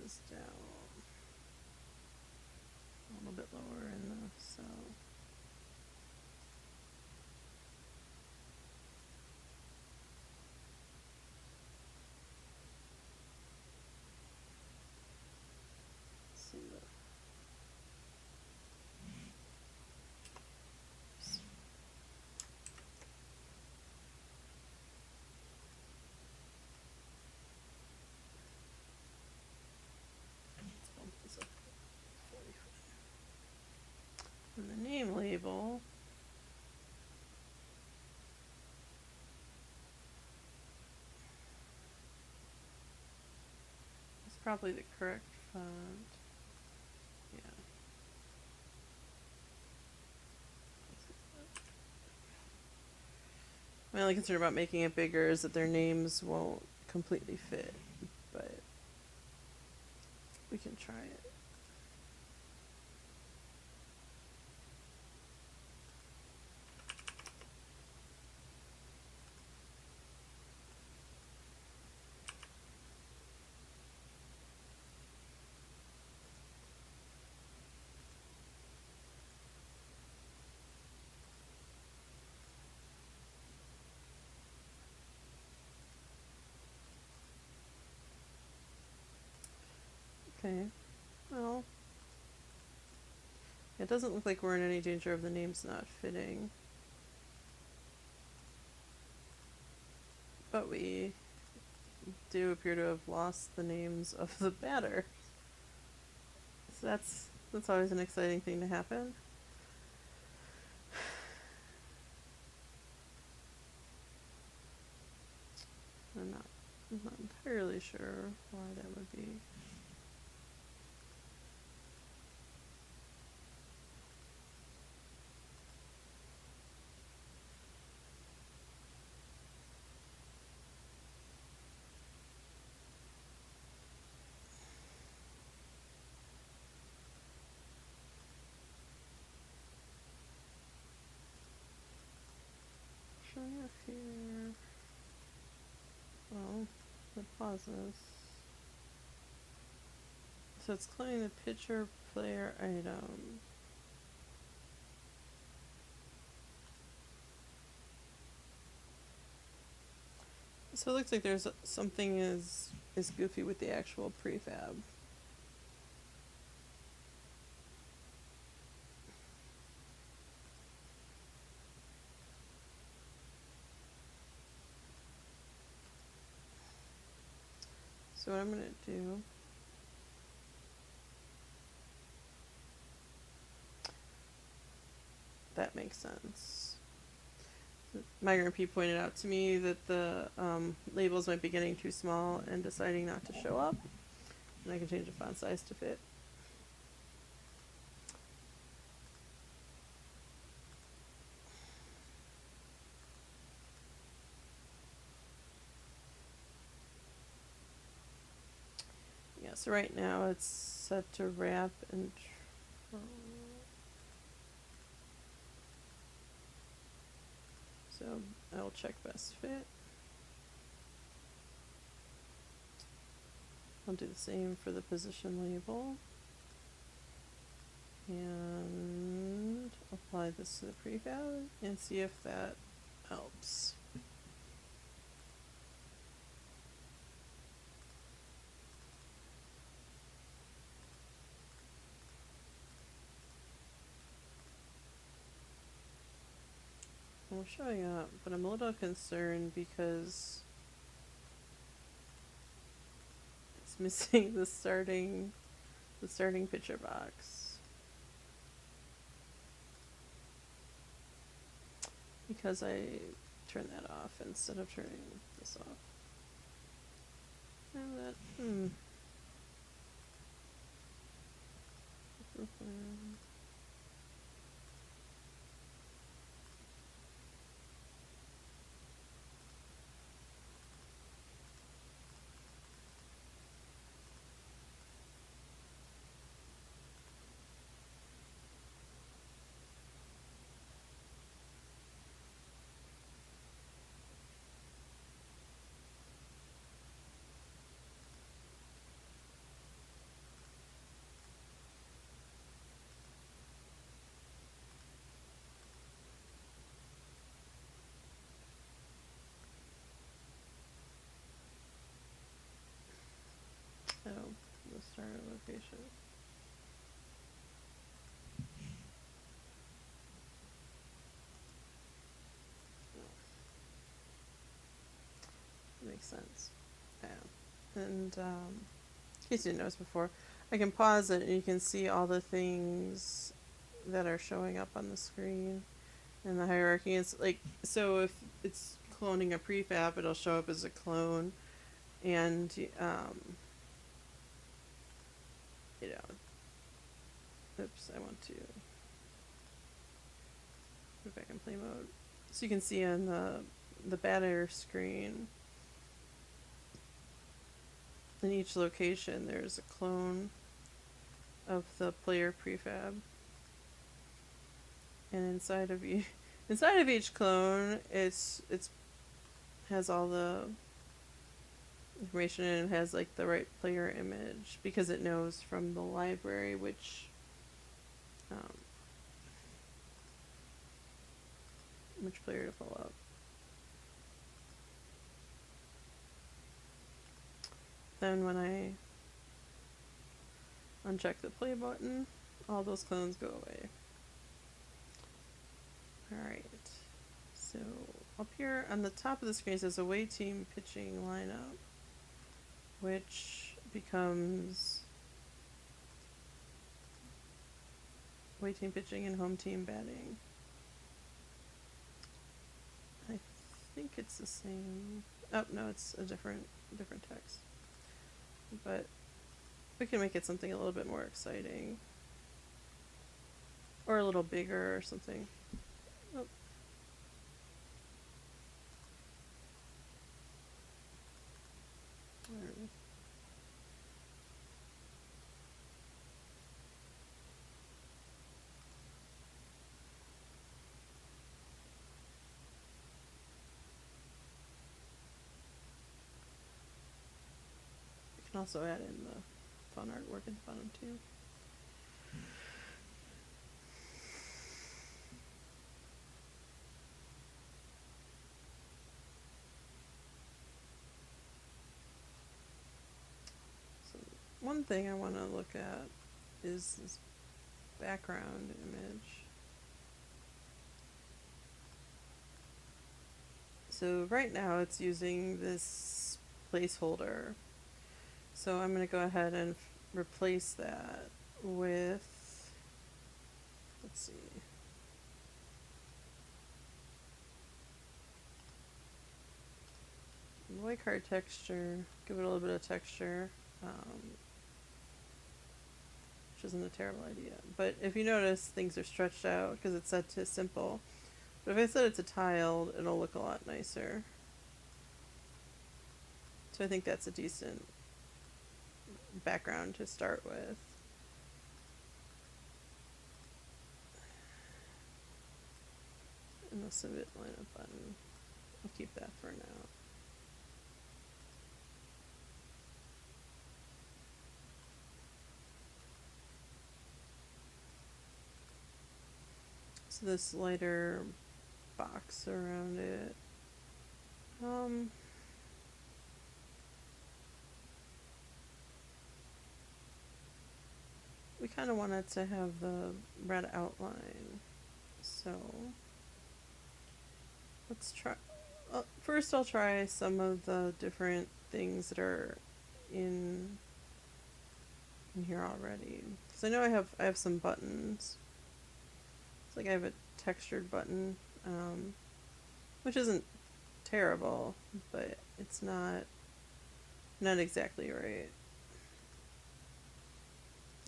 this down a little bit lower in the cell. Let's see the and the name label is probably the correct font. Yeah. My only concern about making it bigger is that their names won't completely fit, but we can try it. Okay. Well, it doesn't look like we're in any danger of the names not fitting. But we do appear to have lost the names of the batter. So that's always an exciting thing to happen. I'm not entirely sure why that would be. Showing up here. Well, the pauses. So it's cloning the pitcher player item. So it looks like there's something is goofy with the actual prefab. So what I'm gonna do, that makes sense. Migrant P pointed out to me that the labels might be getting too small and deciding not to show up. And I can change the font size to fit. Yeah, so right now it's set to wrap and so I'll check best fit. I'll do the same for the position label. And apply this to the prefab and see if that helps. Well, showing up, but I'm a little concerned because it's missing the starting picture box. Because I turned that off instead of turning this off. Now that the start location. Makes sense. Yeah. And in case you didn't notice before, I can pause it and you can see all the things that are showing up on the screen. And the hierarchy is like, so if it's cloning a prefab, it'll show up as a clone. And, you know, oops, I want to move back in play mode. So you can see on the batter screen, in each location, there's a clone of the player prefab. And inside of each clone, it's has all the information and it has like the right player image because it knows from the library which player to pull up. Then when I Uncheck the play button. All those clones go away. Alright. So up here on the top of the screen says away team pitching lineup, which becomes away team pitching and home team batting. I think it's the same. Oh no, it's a different text. But we can make it something a little bit more exciting. Or a little bigger or something. Oh. You can also add in the fun artwork at the bottom too. So one thing I want to look at is this background image. So right now it's using this placeholder. So I'm going to go ahead and replace that with, let's see, white card texture, give it a little bit of texture, which isn't a terrible idea. But if you notice, things are stretched out because it's set to simple. But if I set it to tiled, it'll look a lot nicer. So I think that's a decent background to start with. And the Civet lineup button, I'll keep that for now. So this lighter box around it. We kind of want it to have the red outline. So let's try. First, I'll try some of the different things that are in here already. Because I know I have some buttons. It's like I have a textured button, which isn't terrible, but it's not exactly right.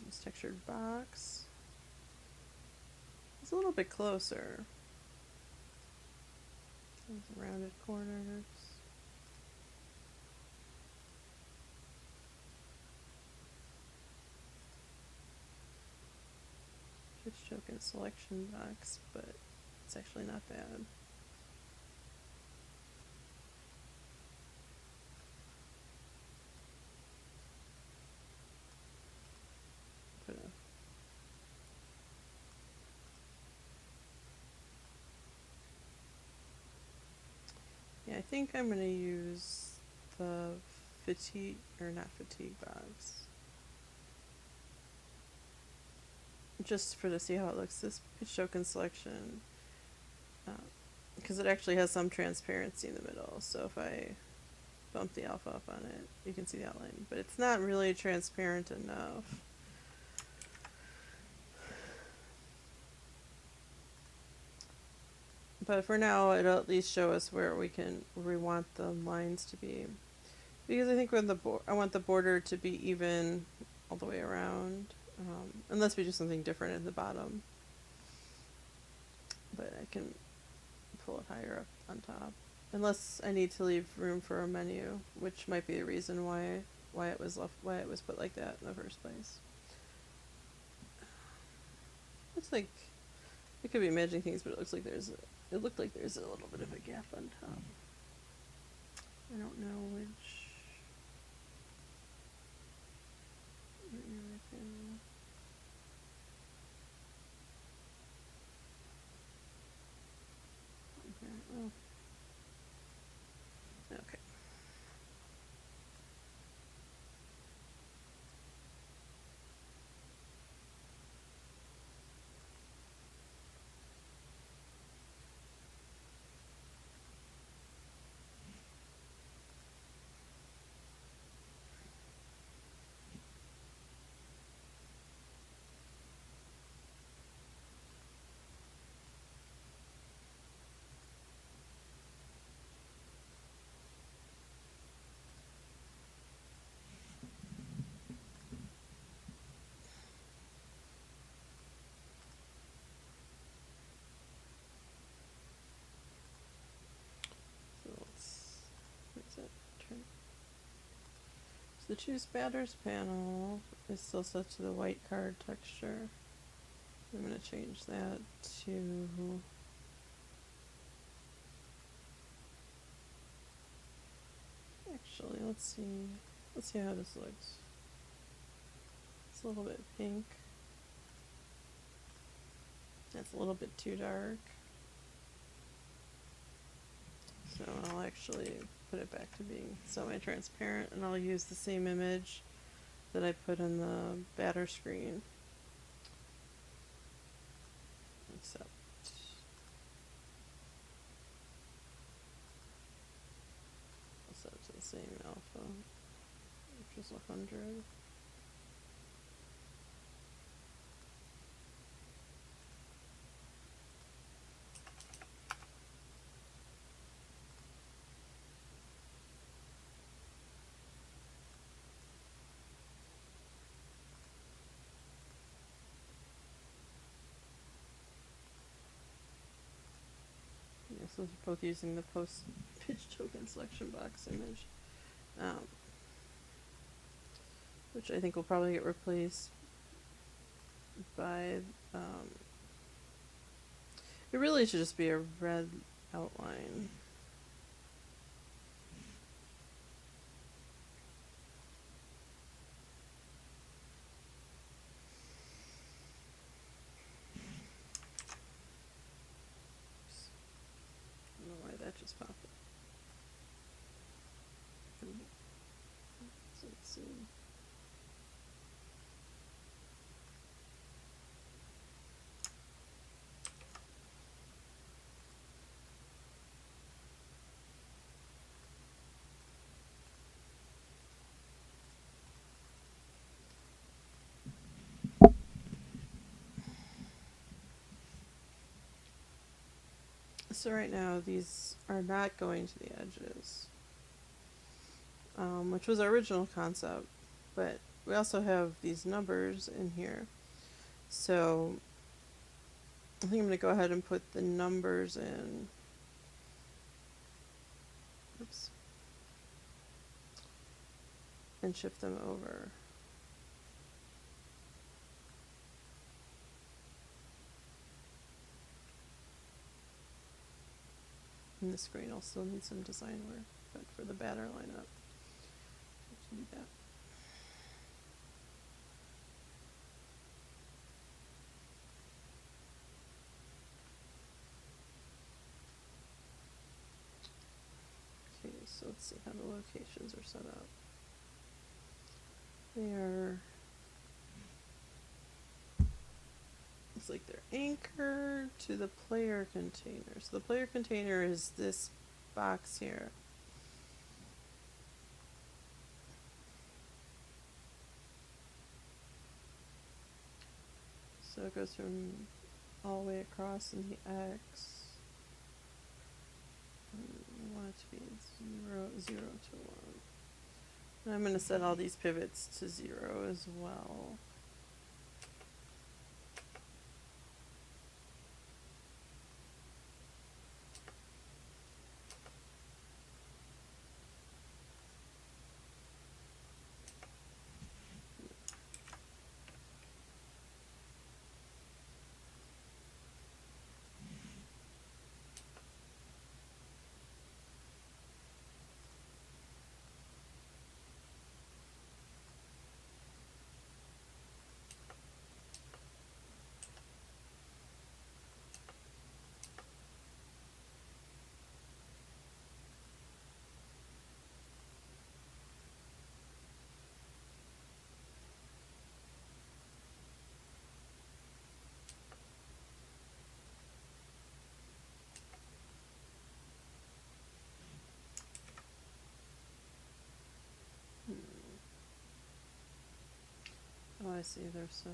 This textured box. It's a little bit closer. Those rounded corners. Pitch token selection box, but it's actually not bad. Yeah, I think I'm gonna use the fatigue, or not fatigue box. Just for to see how it looks. This pitch token selection, because it actually has some transparency in the middle. So if I bump the alpha up on it, you can see the outline. But it's not really transparent enough. But for now, it'll at least show us where we want the lines to be. Because I think when I want the border to be even all the way around, unless we do something different at the bottom. But I can pull it higher up on top, unless I need to leave room for a menu, which might be the reason why it was put like that in the first place. Looks like I could be imagining things, but it looks like it looked like there's a little bit of a gap on top. I don't know which. Oh. Okay. So the choose batters panel is still set to the white card texture. I'm going to change that to actually let's see how this looks. It's a little bit pink. That's a little bit too dark. So I'll actually put it back to being semi-transparent, and I'll use the same image that I put in the batter screen. Except I'll set it to the same alpha, which is 100. Yeah, so they're both using the post pitch token selection box image, which I think will probably get replaced by. It really should just be a red outline. I don't know why that just popped up. So let's see. So right now these are not going to the edges, which was our original concept, but we also have these numbers in here. So I think I'm going to go ahead and put the numbers in. Oops. And shift them over. And the screen will still need some design work, but for the batter lineup, let's do that. Okay, so let's see how the locations are set up. They are, looks like they're anchored to the player container. So the player container is this box here. So it goes from all the way across in the X. I want it to be 0, 0 to 1. And I'm going to set all these pivots to 0 as well. Oh, I see, they're set.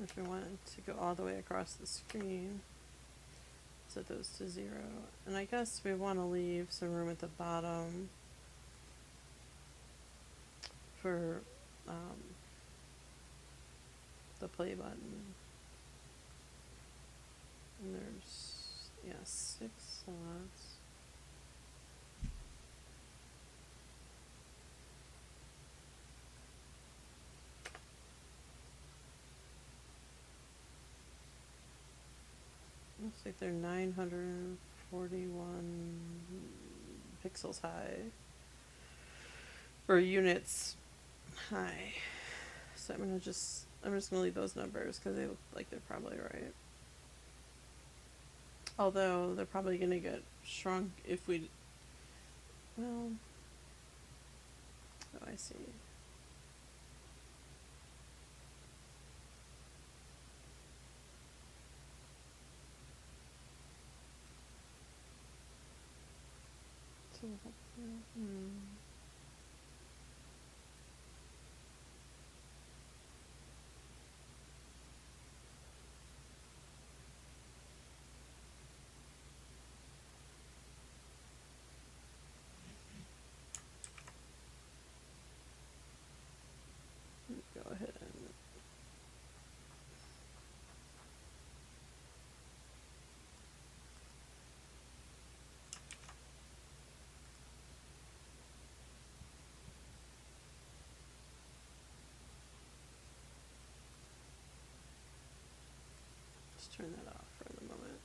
if we wanted to go all the way across the screen, set those to 0. And I guess we want to leave some room at the bottom for the play button. And there's, 6 slots. Looks like they're 941 pixels high. Or units high. So I'm just gonna leave those numbers because they look like they're probably right. Although they're probably gonna get shrunk if we, well, oh, I see. So, go ahead and just turn that off for the moment.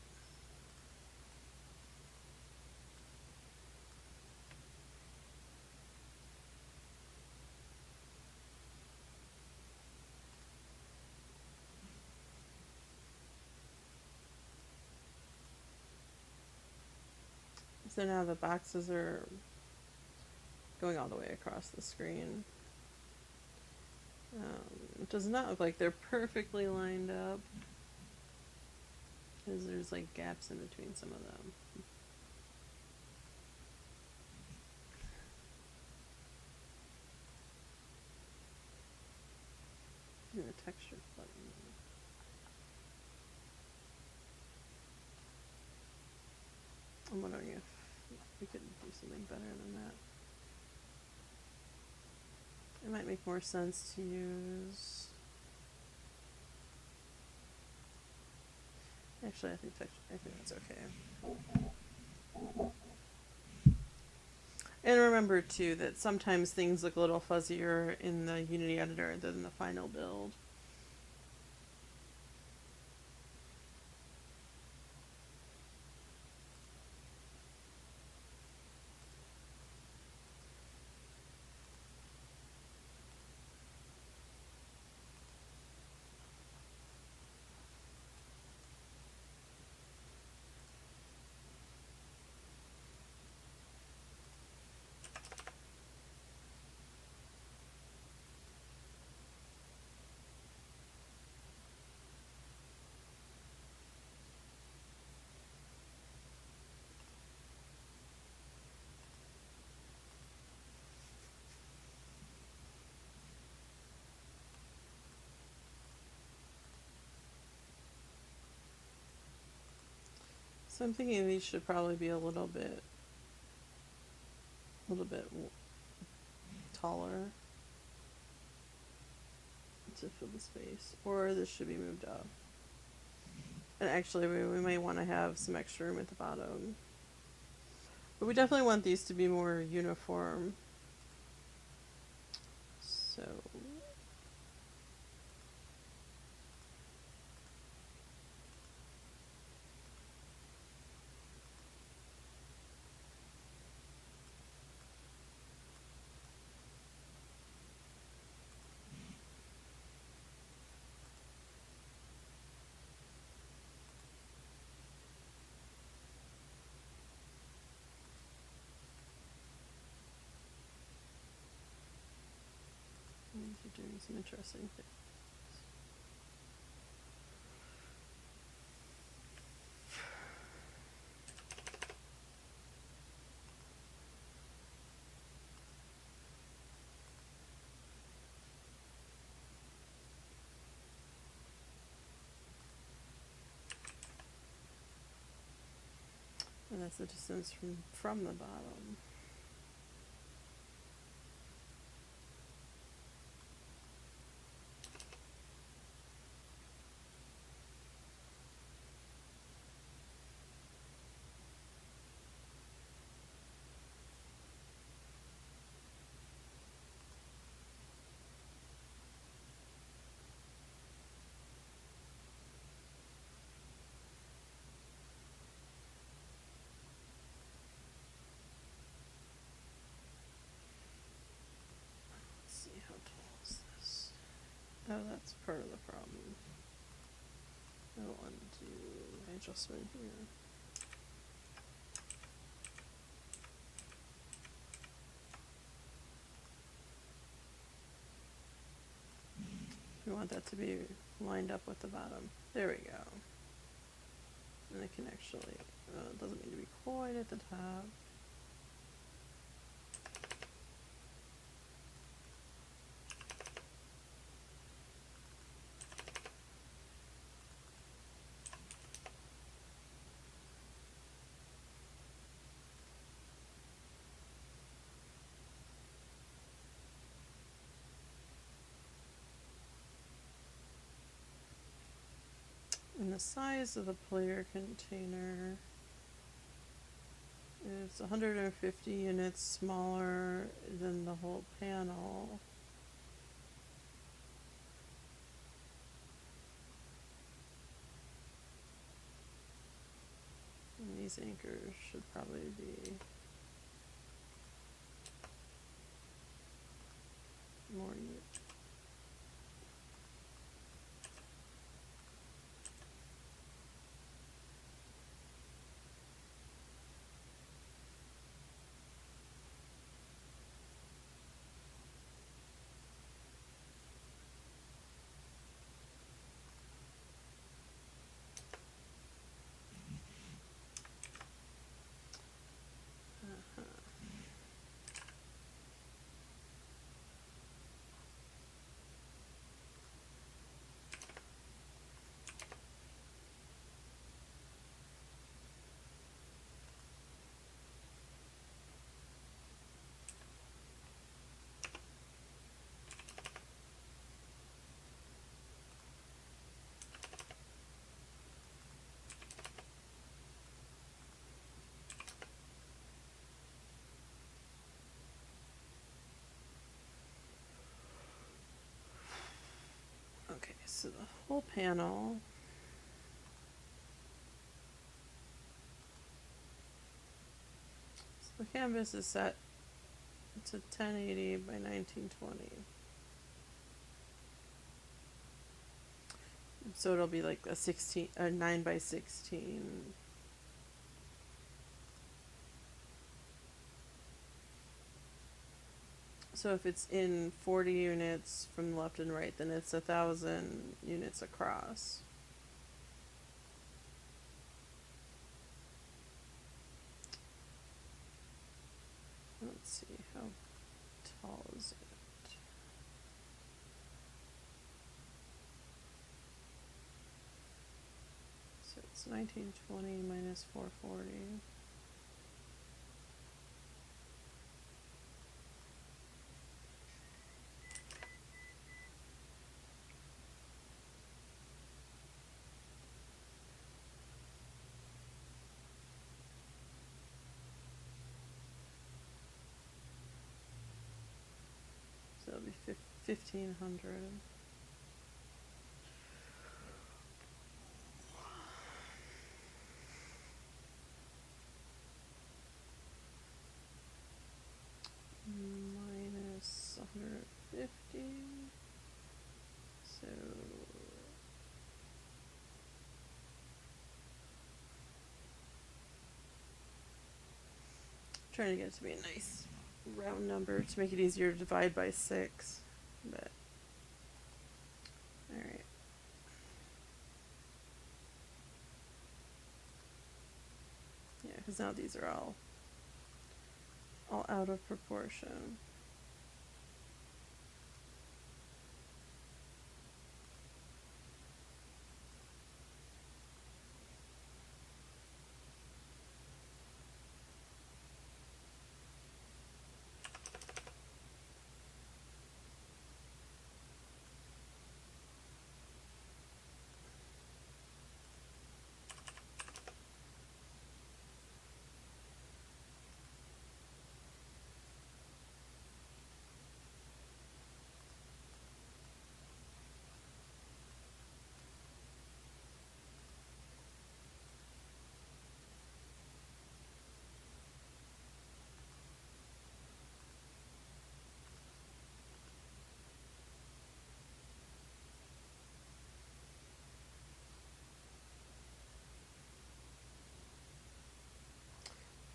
So now the boxes are going all the way across the screen. It does not look like they're perfectly lined up, because there's like gaps in between some of them. And the texture button. I'm wondering if we could do something better than that. It might make more sense to use. Actually, I think that's okay. And remember too that sometimes things look a little fuzzier in the Unity editor than the final build. So I'm thinking these should probably be a little bit taller to fill the space, or this should be moved up. And actually, we may want to have some extra room at the bottom. But we definitely want these to be more uniform. So these are doing some interesting things. That's the distance from the bottom. See how tall is this? Oh, that's part of the problem. I'll undo my adjustment here. We want that to be lined up with the bottom. There we go. And it can actually, it doesn't need to be quite at the top. And the size of the player container is 150 units smaller than the whole panel. And these anchors should probably be more units. Okay, so the whole panel the canvas is set to 1080 by 1920. So it'll be like a 9 by 16. So if it's in 40 units from left and right, then it's 1,000 units across. Let's see, how tall is it? So it's 1920 minus 440. So it'll be 1,500. Minus 150. So trying to get it to be a nice round number to make it easier to divide by 6, but all right. Yeah, because now these are all out of proportion.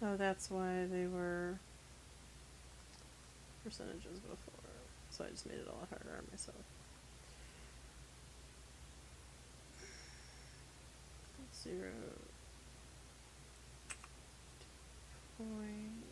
Oh, that's why they were percentages before. So I just made it a lot harder on myself. 0 point.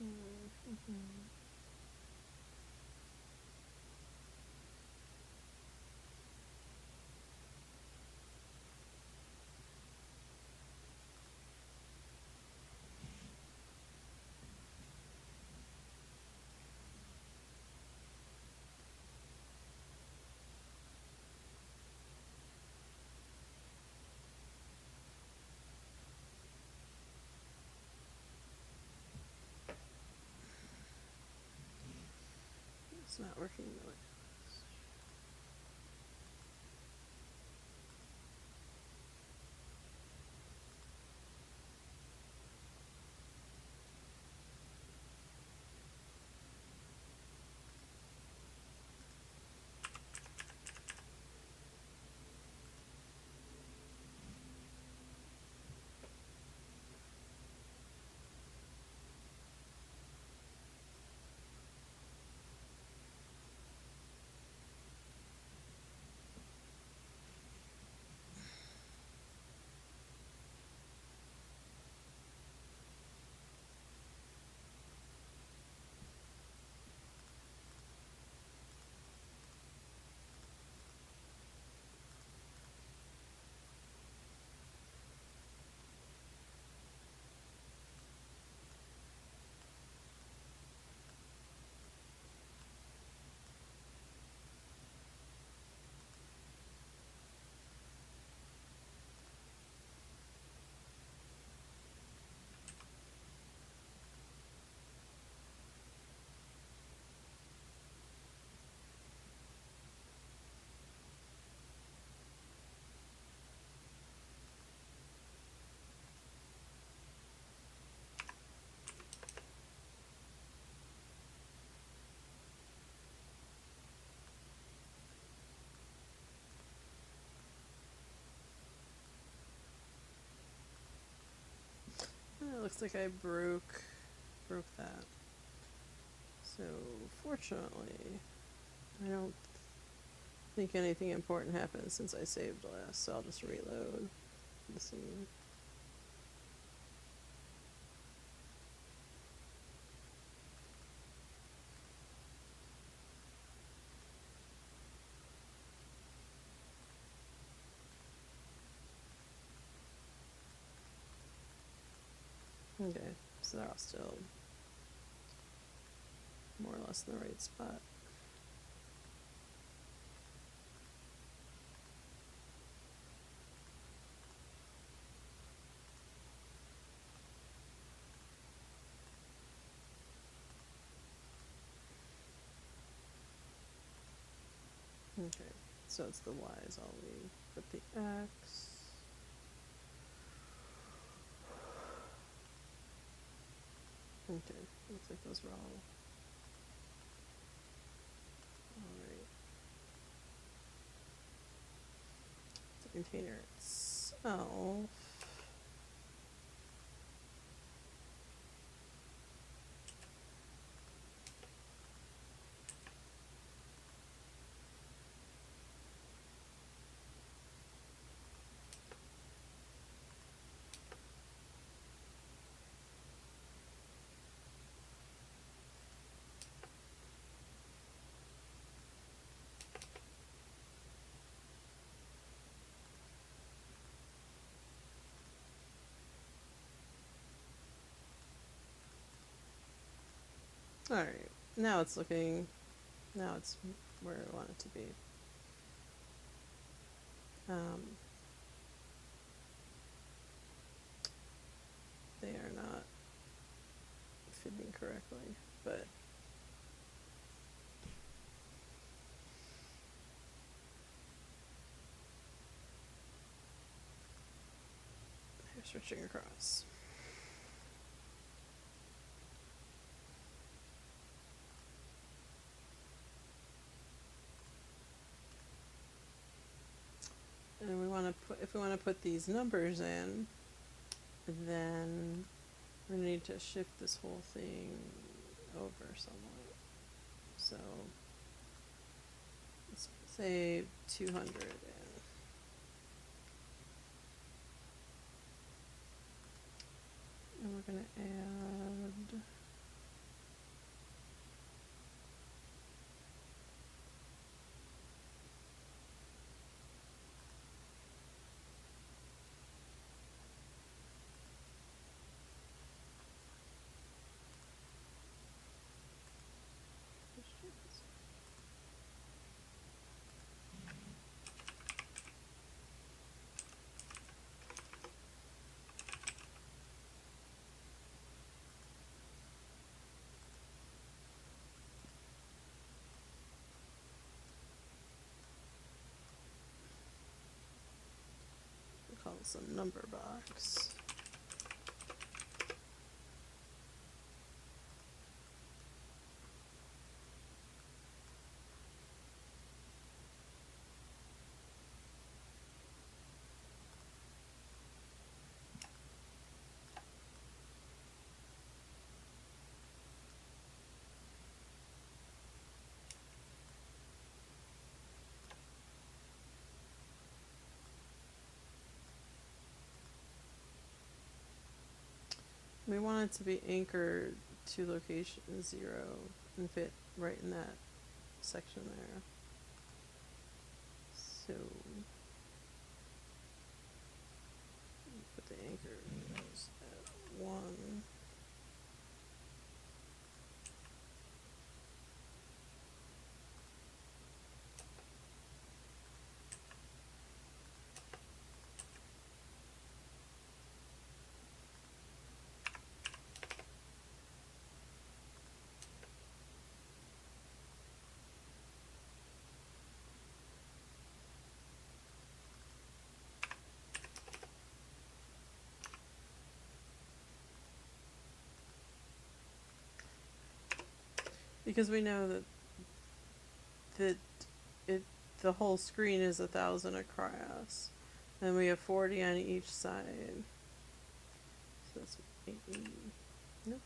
Mm-hmm. It's not working the way. It looks like I broke that. So fortunately, I don't think anything important happened since I saved last. So I'll just reload the scene. Okay, so they're all still more or less in the right spot. Okay, so it's the Y's I'll leave, but the X. Okay, looks like those were all. Alright. The container itself. Alright, now it's looking. Now it's where I want it to be. Um, they are not fitting correctly, but they're switching across. And we want to put, if we want to put these numbers in, then we're going to need to shift this whole thing over somewhat. So let's say 200. And we're going to add call this a number box. We want it to be anchored to location 0 and fit right in that section there. So put the anchor goes at 1. Because we know that it the whole screen is 1,000 across, and we have 40 on each side. So that's 80. Nope.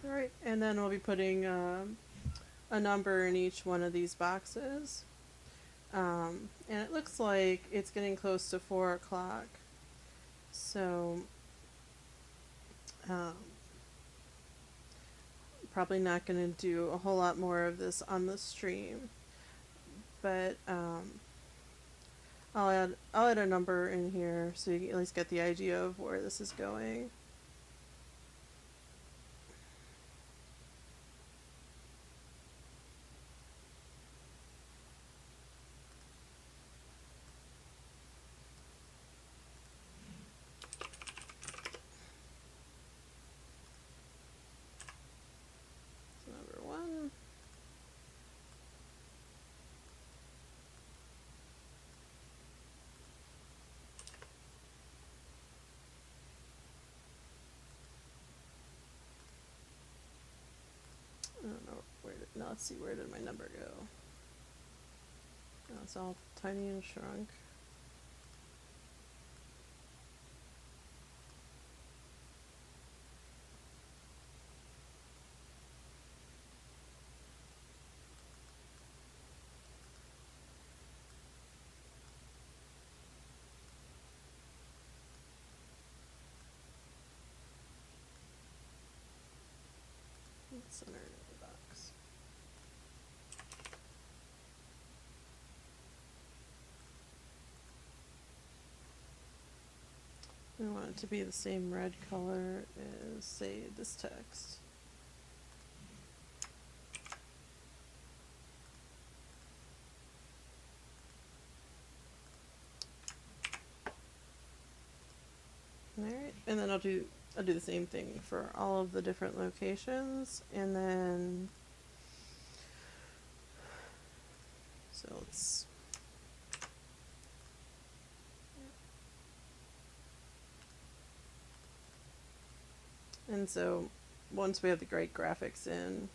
Alright, and then we'll be putting a number in each one of these boxes. And it looks like it's getting close to 4 o'clock. So, probably not going to do a whole lot more of this on the stream. But, I'll add a number in here so you can at least get the idea of where this is going. So number 1. let's see, where did my number go? Oh, it's all tiny and shrunk. Center of the box. We want it to be the same red color as, say, this text. Alright, and then I'll do the same thing for all of the different locations, and then so let's and so once we have the great graphics in,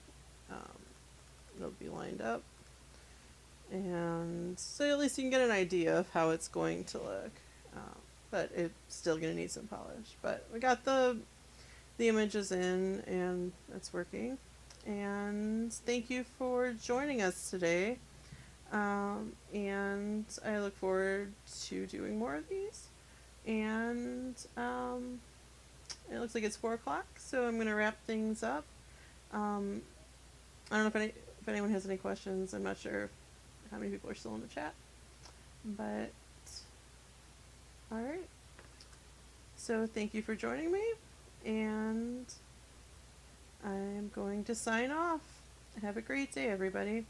it'll be lined up, and so at least you can get an idea of how it's going to look. But it's still going to need some polish. But we got the images in, and it's working. And thank you for joining us today. And I look forward to doing more of these. And it looks like it's 4 o'clock, so I'm going to wrap things up. I don't know if anyone has any questions. I'm not sure how many people are still in the chat. But alright. So thank you for joining me, and I'm going to sign off. Have a great day, everybody.